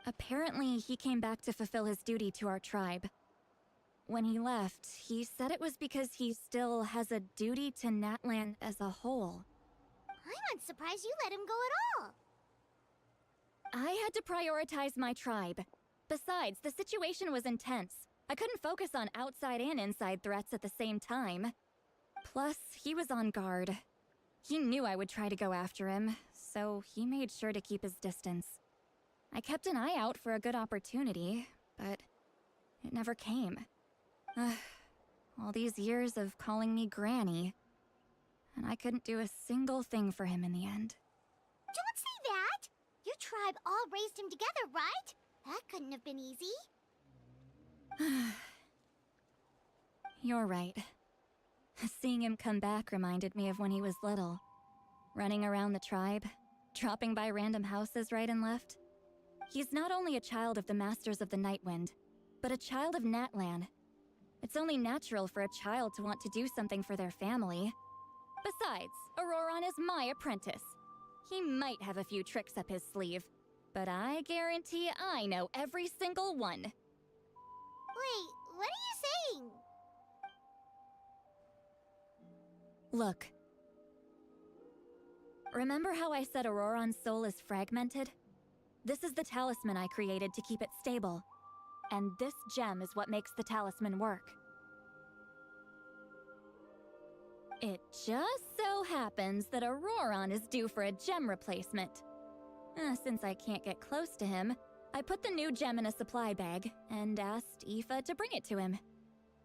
[SPEAKER 14] Apparently, he came back to fulfill his duty to our tribe. When he left, he said it was because he still has a duty to Natlan as a whole.
[SPEAKER 4] I'm surprised you let him go at all.
[SPEAKER 14] I had to prioritize my tribe. Besides, the situation was intense. I couldn't focus on outside and inside threats at the same time. Plus, he was on guard. He knew I would try to go after him, so he made sure to keep his distance. I kept an eye out for a good opportunity, but it never came. All these years of calling me Granny, and I couldn't do a single thing for him in the end.
[SPEAKER 4] Don't say that! Your tribe all raised him together, right? That couldn't have been easy.
[SPEAKER 14] You're right. Seeing him come back reminded me of when he was little. Running around the tribe, dropping by random houses right and left. He's not only a child of the Masters of the Nightwind, but a child of Natlan. It's only natural for a child to want to do something for their family. Besides, Auroron is my apprentice.
[SPEAKER 7] He might have a few tricks up his sleeve, but I guarantee I know every single one.
[SPEAKER 4] Wait, what are you saying?
[SPEAKER 7] Look. Remember how I said Auroron's soul is fragmented? This is the talisman I created to keep it stable. And this gem is what makes the talisman work. It just so happens that Auroron is due for a gem replacement. Since I can't get close to him, I put the new gem in a supply bag and asked Aoife to bring it to him.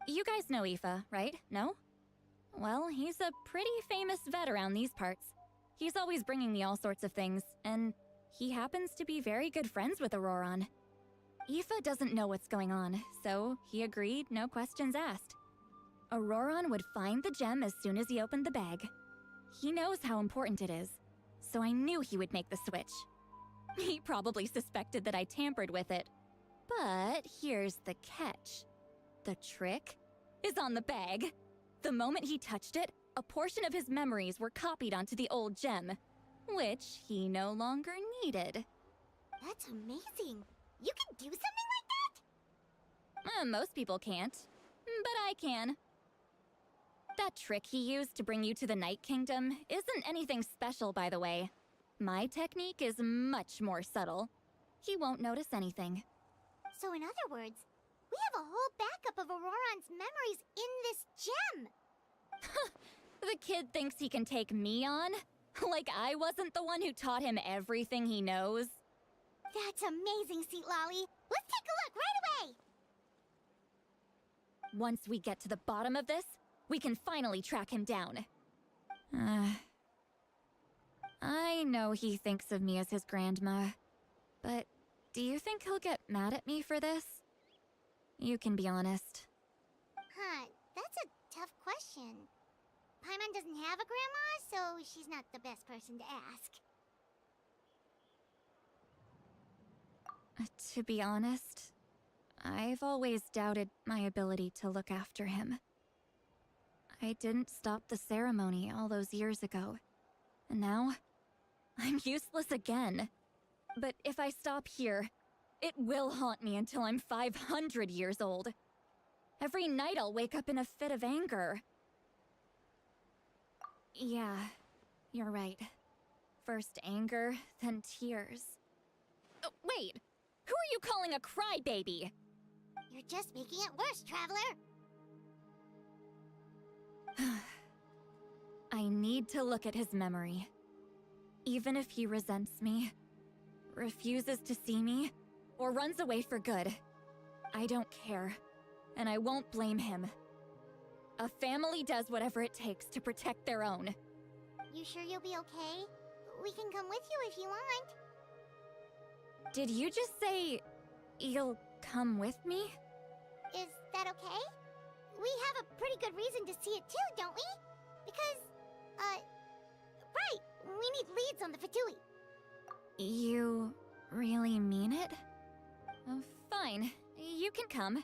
[SPEAKER 7] You guys know Aoife, right? No? Well, he's a pretty famous vet around these parts. He's always bringing me all sorts of things, and he happens to be very good friends with Auroron. Aoife doesn't know what's going on, so he agreed, no questions asked. Auroron would find the gem as soon as he opened the bag. He knows how important it is, so I knew he would make the switch. He probably suspected that I tampered with it. But here's the catch. The trick is on the bag. The moment he touched it, a portion of his memories were copied onto the old gem, which he no longer needed.
[SPEAKER 4] That's amazing. You can do something like that?
[SPEAKER 7] Most people can't, but I can. That trick he used to bring you to the Night Kingdom isn't anything special, by the way. My technique is much more subtle. He won't notice anything.
[SPEAKER 4] So in other words, we have a whole backup of Auroron's memories in this gem.
[SPEAKER 7] The kid thinks he can take me on? Like I wasn't the one who taught him everything he knows?
[SPEAKER 4] That's amazing, Seat Lolly. Let's take a look right away.
[SPEAKER 7] Once we get to the bottom of this, we can finally track him down. I know he thinks of me as his grandma, but do you think he'll get mad at me for this? You can be honest.
[SPEAKER 4] Huh, that's a tough question. Paimon doesn't have a grandma, so she's not the best person to ask.
[SPEAKER 7] To be honest, I've always doubted my ability to look after him. I didn't stop the ceremony all those years ago, and now I'm useless again. But if I stop here, it will haunt me until I'm 500 years old. Every night I'll wake up in a fit of anger. Yeah, you're right. First anger, then tears. Oh, wait! Who are you calling a crybaby?
[SPEAKER 4] You're just making it worse, Traveler!
[SPEAKER 7] I need to look at his memory. Even if he resents me, refuses to see me, or runs away for good, I don't care, and I won't blame him. A family does whatever it takes to protect their own.
[SPEAKER 4] You sure you'll be okay? We can come with you if you want.
[SPEAKER 7] Did you just say you'll come with me?
[SPEAKER 4] Is that okay? We have a pretty good reason to see it too, don't we? Because, right, we need leads on the Fatui.
[SPEAKER 7] You really mean it? Oh, fine, you can come.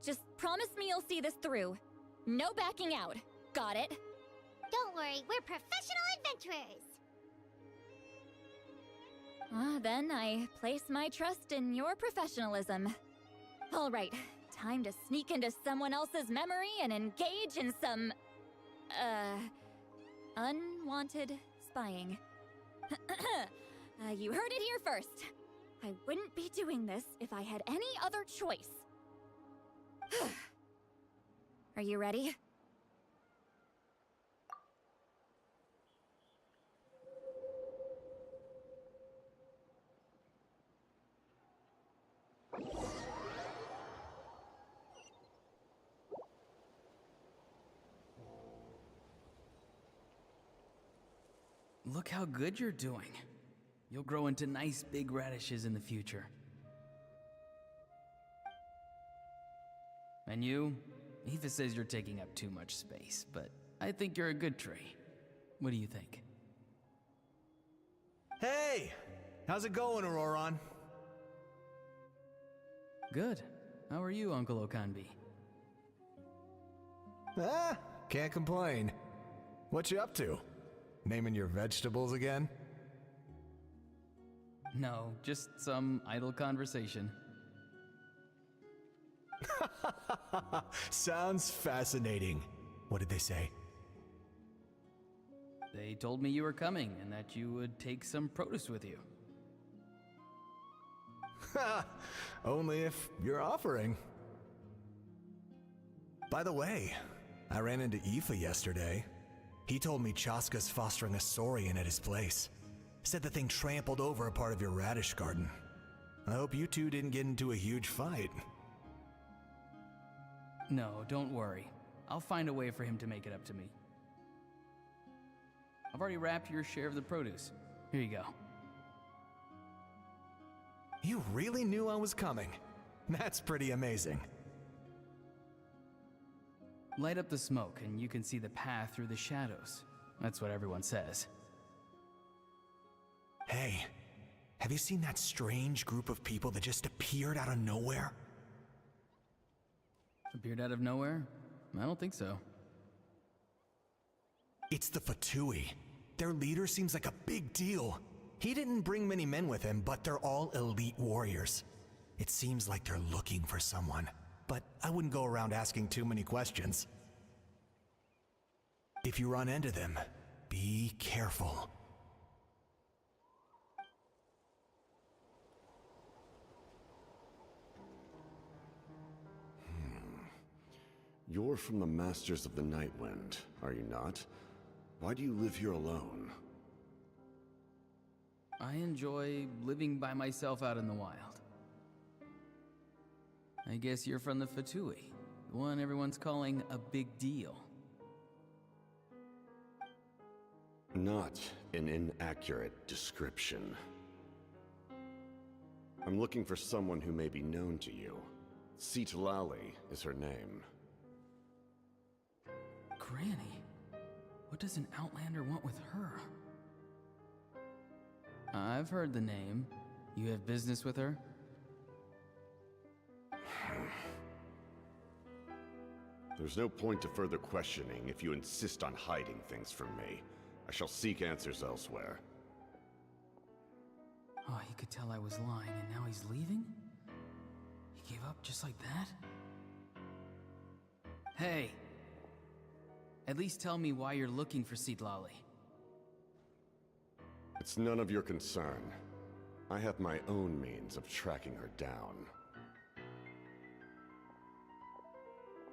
[SPEAKER 7] Just promise me you'll see this through. No backing out. Got it?
[SPEAKER 4] Don't worry, we're professional adventurers.
[SPEAKER 7] Then I place my trust in your professionalism. All right, time to sneak into someone else's memory and engage in some, unwanted spying. You heard it here first. I wouldn't be doing this if I had any other choice. Are you ready?
[SPEAKER 9] Look how good you're doing. You'll grow into nice big radishes in the future. And you? Aoife says you're taking up too much space, but I think you're a good tree. What do you think?
[SPEAKER 3] Hey! How's it going, Auroron?
[SPEAKER 9] Good. How are you, Uncle Okanbi?
[SPEAKER 3] Can't complain. What you up to? Naming your vegetables again?
[SPEAKER 9] No, just some idle conversation.
[SPEAKER 3] Sounds fascinating. What did they say?
[SPEAKER 9] They told me you were coming and that you would take some produce with you.
[SPEAKER 3] Ha! Only if you're offering. By the way, I ran into Aoife yesterday. He told me Chaska's fostering a saurian at his place. Said the thing trampled over a part of your radish garden. I hope you two didn't get into a huge fight.
[SPEAKER 9] No, don't worry. I'll find a way for him to make it up to me. I've already wrapped your share of the produce. Here you go.
[SPEAKER 3] You really knew I was coming. That's pretty amazing.
[SPEAKER 9] Light up the smoke and you can see the path through the shadows. That's what everyone says.
[SPEAKER 3] Hey, have you seen that strange group of people that just appeared out of nowhere?
[SPEAKER 9] Appeared out of nowhere? I don't think so.
[SPEAKER 3] It's the Fatui. Their leader seems like a big deal. He didn't bring many men with him, but they're all elite warriors. It seems like they're looking for someone, but I wouldn't go around asking too many questions. If you run into them, be careful.
[SPEAKER 10] You're from the Masters of the Nightwind, are you not? Why do you live here alone?
[SPEAKER 9] I enjoy living by myself out in the wild. I guess you're from the Fatui, the one everyone's calling a big deal.
[SPEAKER 10] Not an inaccurate description. I'm looking for someone who may be known to you. Citlali is her name.
[SPEAKER 9] Granny? What does an Outlander want with her? I've heard the name. You have business with her?
[SPEAKER 10] There's no point to further questioning if you insist on hiding things from me. I shall seek answers elsewhere.
[SPEAKER 9] Oh, he could tell I was lying and now he's leaving? He gave up just like that? Hey! At least tell me why you're looking for Citlali.
[SPEAKER 10] It's none of your concern. I have my own means of tracking her down.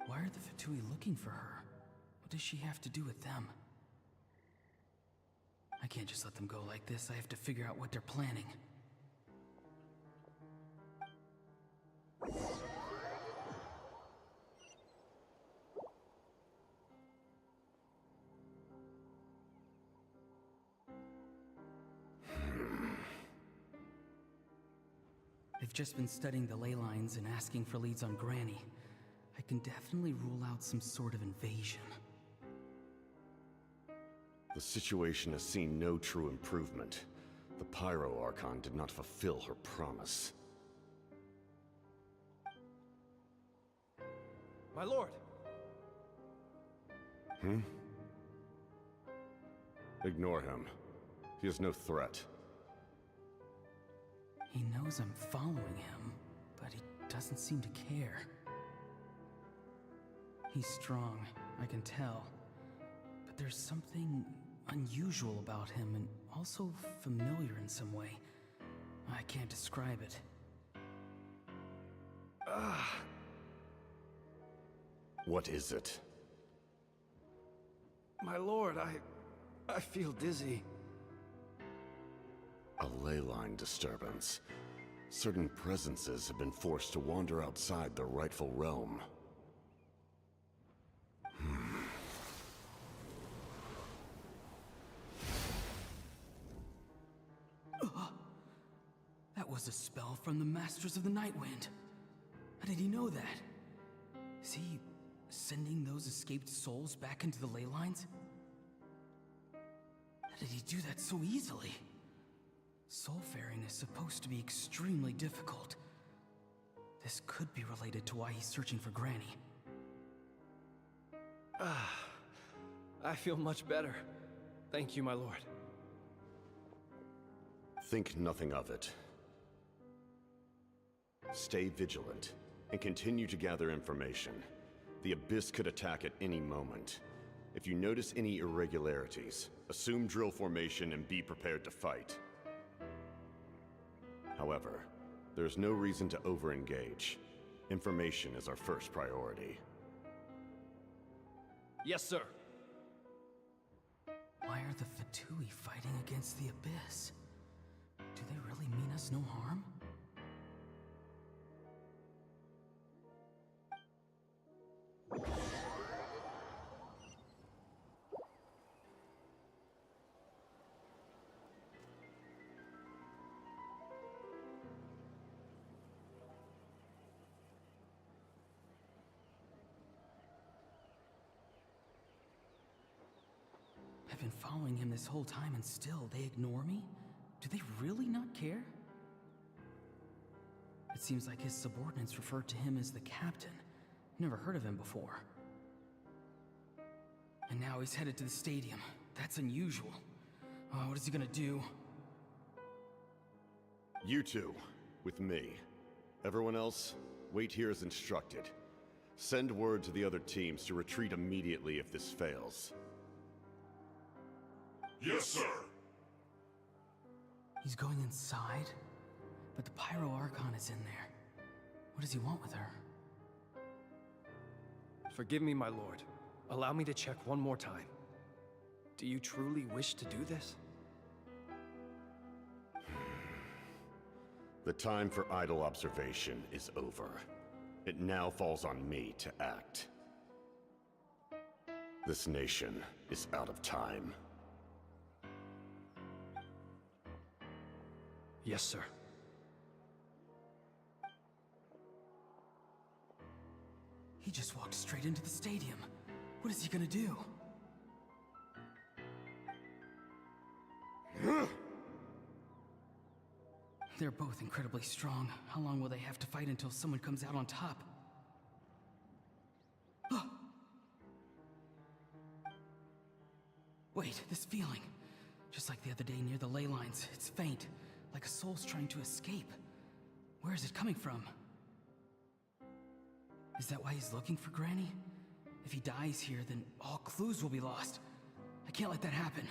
[SPEAKER 9] Why are the Fatui looking for her? What does she have to do with them? I can't just let them go like this. I have to figure out what they're planning. I've just been studying the ley lines and asking for leads on Granny. I can definitely rule out some sort of invasion.
[SPEAKER 10] The situation has seen no true improvement. The Pyro Archon did not fulfill her promise.
[SPEAKER 6] My lord!
[SPEAKER 10] Ignore him. He is no threat.
[SPEAKER 9] He knows I'm following him, but he doesn't seem to care. He's strong, I can tell. But there's something unusual about him and also familiar in some way. I can't describe it.
[SPEAKER 10] What is it?
[SPEAKER 8] My lord, I feel dizzy.
[SPEAKER 10] A ley line disturbance. Certain presences have been forced to wander outside their rightful realm.
[SPEAKER 9] That was a spell from the Masters of the Nightwind. How did he know that? Is he sending those escaped souls back into the ley lines? How did he do that so easily? Soulfaring is supposed to be extremely difficult. This could be related to why he's searching for Granny.
[SPEAKER 8] I feel much better. Thank you, my lord.
[SPEAKER 10] Think nothing of it. Stay vigilant, and continue to gather information. The Abyss could attack at any moment. If you notice any irregularities, assume drill formation and be prepared to fight. However, there's no reason to over-engage. Information is our first priority.
[SPEAKER 12] Yes, sir.
[SPEAKER 9] Why are the Fatui fighting against the Abyss? Do they really mean us no harm? I've been following him this whole time and still they ignore me? Do they really not care? It seems like his subordinates referred to him as the captain. Never heard of him before. And now he's headed to the stadium. That's unusual. Oh, what is he gonna do?
[SPEAKER 10] You two, with me. Everyone else, wait here as instructed. Send word to the other teams to retreat immediately if this fails.
[SPEAKER 11] Yes, sir.
[SPEAKER 9] He's going inside? But the Pyro Archon is in there. What does he want with her?
[SPEAKER 12] Forgive me, my lord. Allow me to check one more time. Do you truly wish to do this?
[SPEAKER 10] The time for idle observation is over. It now falls on me to act. This nation is out of time.
[SPEAKER 12] Yes, sir.
[SPEAKER 9] He just walked straight into the stadium. What is he gonna do? They're both incredibly strong. How long will they have to fight until someone comes out on top? Wait, this feeling. Just like the other day near the ley lines, it's faint, like a soul's trying to escape. Where is it coming from? Is that why he's looking for Granny? If he dies here, then all clues will be lost. I can't let that happen.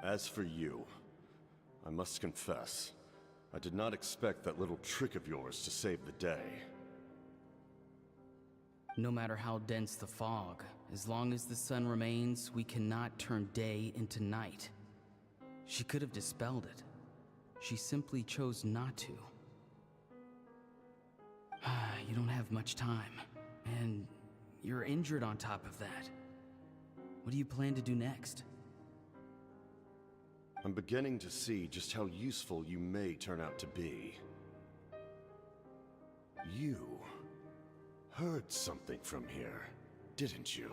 [SPEAKER 10] As for you, I must confess, I did not expect that little trick of yours to save the day.
[SPEAKER 9] No matter how dense the fog, as long as the sun remains, we cannot turn day into night. She could have dispelled it. She simply chose not to. You don't have much time, and you're injured on top of that. What do you plan to do next?
[SPEAKER 10] I'm beginning to see just how useful you may turn out to be. You heard something from here, didn't you?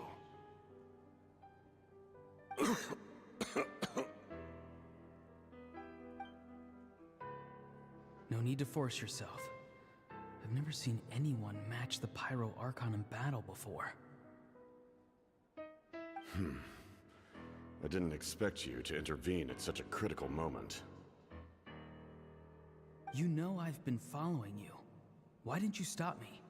[SPEAKER 9] No need to force yourself. I've never seen anyone match the Pyro Archon in battle before.
[SPEAKER 10] I didn't expect you to intervene at such a critical moment.
[SPEAKER 9] You know I've been following you. Why didn't you stop me?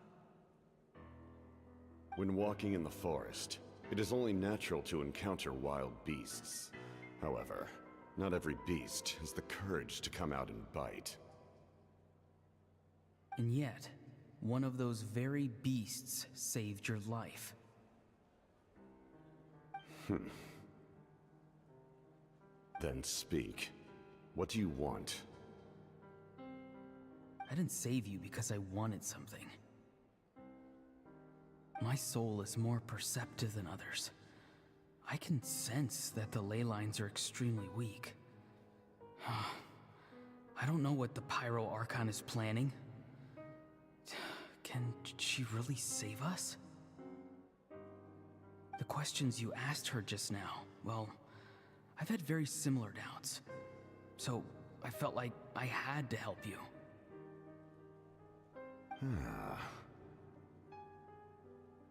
[SPEAKER 10] When walking in the forest, it is only natural to encounter wild beasts. However, not every beast has the courage to come out and bite.
[SPEAKER 9] And yet, one of those very beasts saved your life.
[SPEAKER 10] Then speak. What do you want?
[SPEAKER 9] I didn't save you because I wanted something. My soul is more perceptive than others. I can sense that the ley lines are extremely weak. I don't know what the Pyro Archon is planning. Can she really save us? The questions you asked her just now, well, I've had very similar doubts. So I felt like I had to help you,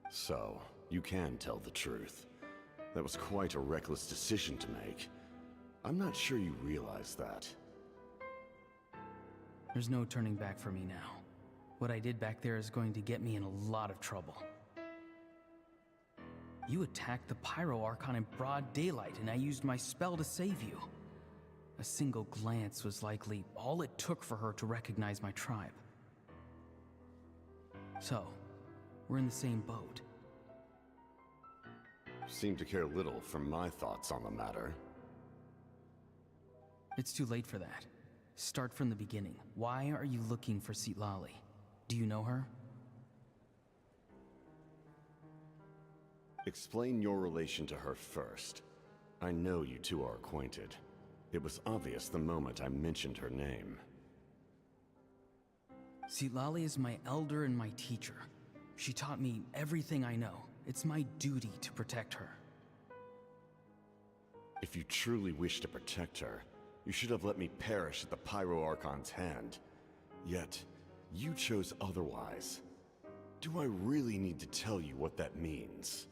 [SPEAKER 10] So, you can tell the truth. That was quite a reckless decision to make. I'm not sure you realize that.
[SPEAKER 9] There's no turning back for me now. What I did back there is going to get me in a lot of trouble. You attacked the Pyro Archon in broad daylight, and I used my spell to save you. A single glance was likely all it took for her to recognize my tribe. So, we're in the same boat.
[SPEAKER 10] Seem to care little for my thoughts on the matter.
[SPEAKER 9] It's too late for that. Start from the beginning. Why are you looking for Citlali? Do you know her?
[SPEAKER 10] Explain your relation to her first. I know you two are acquainted. It was obvious the moment I mentioned her name.
[SPEAKER 9] Citlali is my elder and my teacher. She taught me everything I know. It's my duty to protect her.
[SPEAKER 10] If you truly wish to protect her, you should have let me perish at the Pyro Archon's hand. Yet, you chose otherwise. Do I really need to tell you what that means?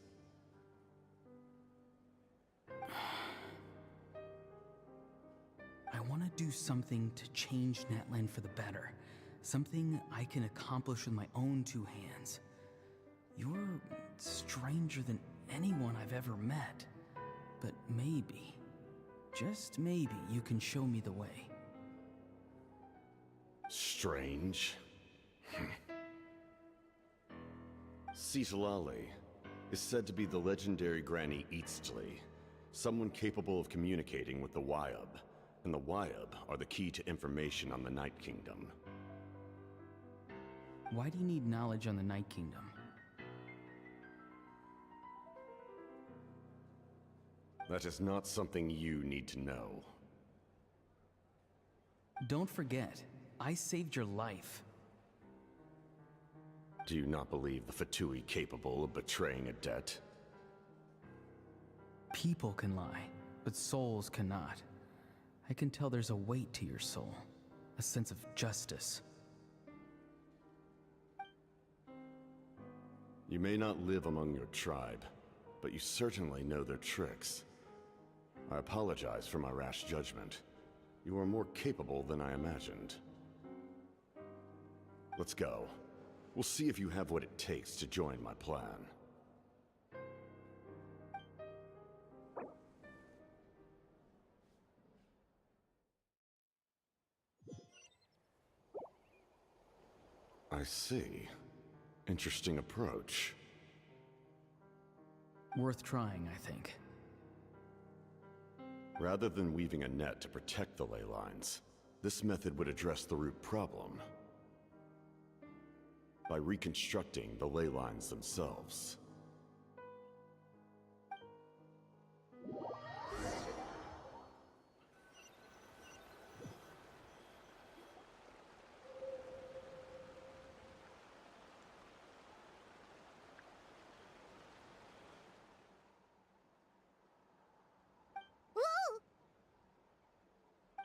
[SPEAKER 9] I want to do something to change Natlan for the better. Something I can accomplish with my own two hands. You're stranger than anyone I've ever met. But maybe, just maybe, you can show me the way.
[SPEAKER 10] Strange? Citlali is said to be the legendary Granny Eastly, someone capable of communicating with the Wyub, and the Wyub are the key to information on the Night Kingdom.
[SPEAKER 9] Why do you need knowledge on the Night Kingdom?
[SPEAKER 10] That is not something you need to know.
[SPEAKER 9] Don't forget, I saved your life.
[SPEAKER 10] Do you not believe the Fatui capable of betraying a debt?
[SPEAKER 9] People can lie, but souls cannot. I can tell there's a weight to your soul, a sense of justice.
[SPEAKER 10] You may not live among your tribe, but you certainly know their tricks. I apologize for my rash judgment. You are more capable than I imagined. Let's go. We'll see if you have what it takes to join my plan. I see. Interesting approach.
[SPEAKER 9] Worth trying, I think.
[SPEAKER 10] Rather than weaving a net to protect the ley lines, this method would address the root problem by reconstructing the ley lines themselves.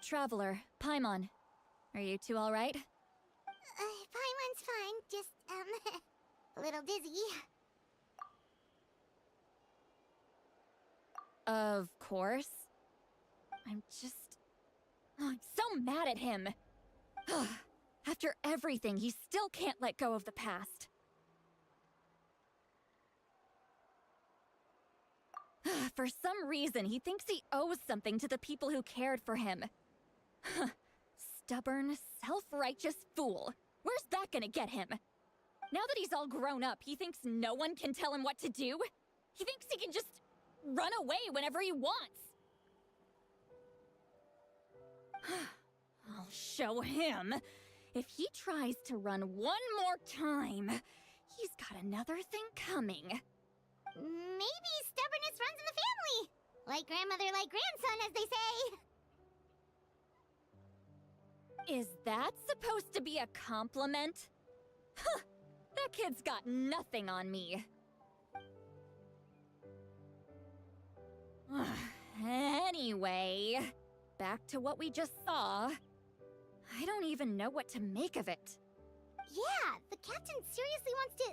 [SPEAKER 7] Traveler, Paimon. Are you two all right?
[SPEAKER 4] Paimon's fine, just, a little dizzy.
[SPEAKER 7] Of course. I'm so mad at him. After everything, he still can't let go of the past. For some reason, he thinks he owes something to the people who cared for him. Stubborn, self-righteous fool. Where's that gonna get him? Now that he's all grown up, he thinks no one can tell him what to do? He thinks he can just run away whenever he wants. I'll show him. If he tries to run one more time, he's got another thing coming.
[SPEAKER 4] Maybe stubbornness runs in the family. Like grandmother, like grandson, as they say.
[SPEAKER 7] Is that supposed to be a compliment? Huh! That kid's got nothing on me. Anyway, back to what we just saw. I don't even know what to make of it.
[SPEAKER 4] Yeah, the captain seriously wants to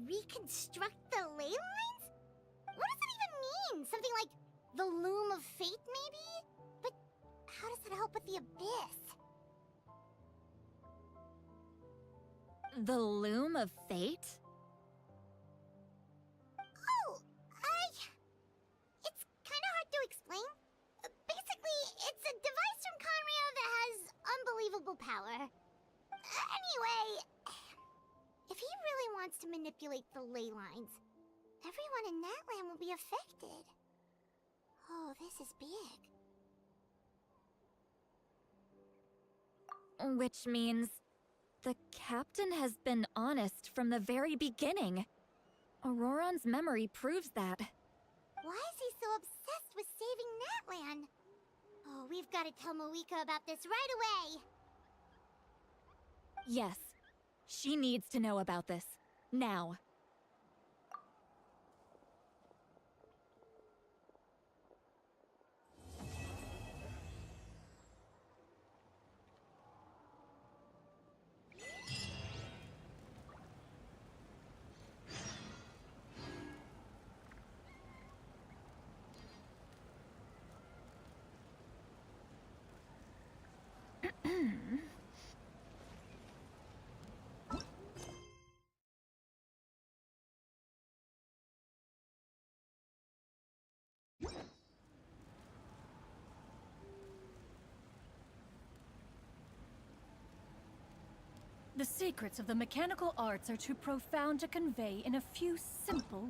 [SPEAKER 4] reconstruct the ley lines? What does that even mean? Something like the loom of fate, maybe? But how does that help with the abyss?
[SPEAKER 7] The loom of fate?
[SPEAKER 4] Oh, it's kind of hard to explain. Basically, it's a device from Conrio that has unbelievable power. Anyway, if he really wants to manipulate the ley lines, everyone in Natlan will be affected. Oh, this is big.
[SPEAKER 7] Which means the captain has been honest from the very beginning. Auroron's memory proves that.
[SPEAKER 4] Why is he so obsessed with saving Natlan? Oh, we've got to tell Moeka about this right away.
[SPEAKER 7] Yes, she needs to know about this. Now.
[SPEAKER 14] The secrets of the mechanical arts are too profound to convey in a few simple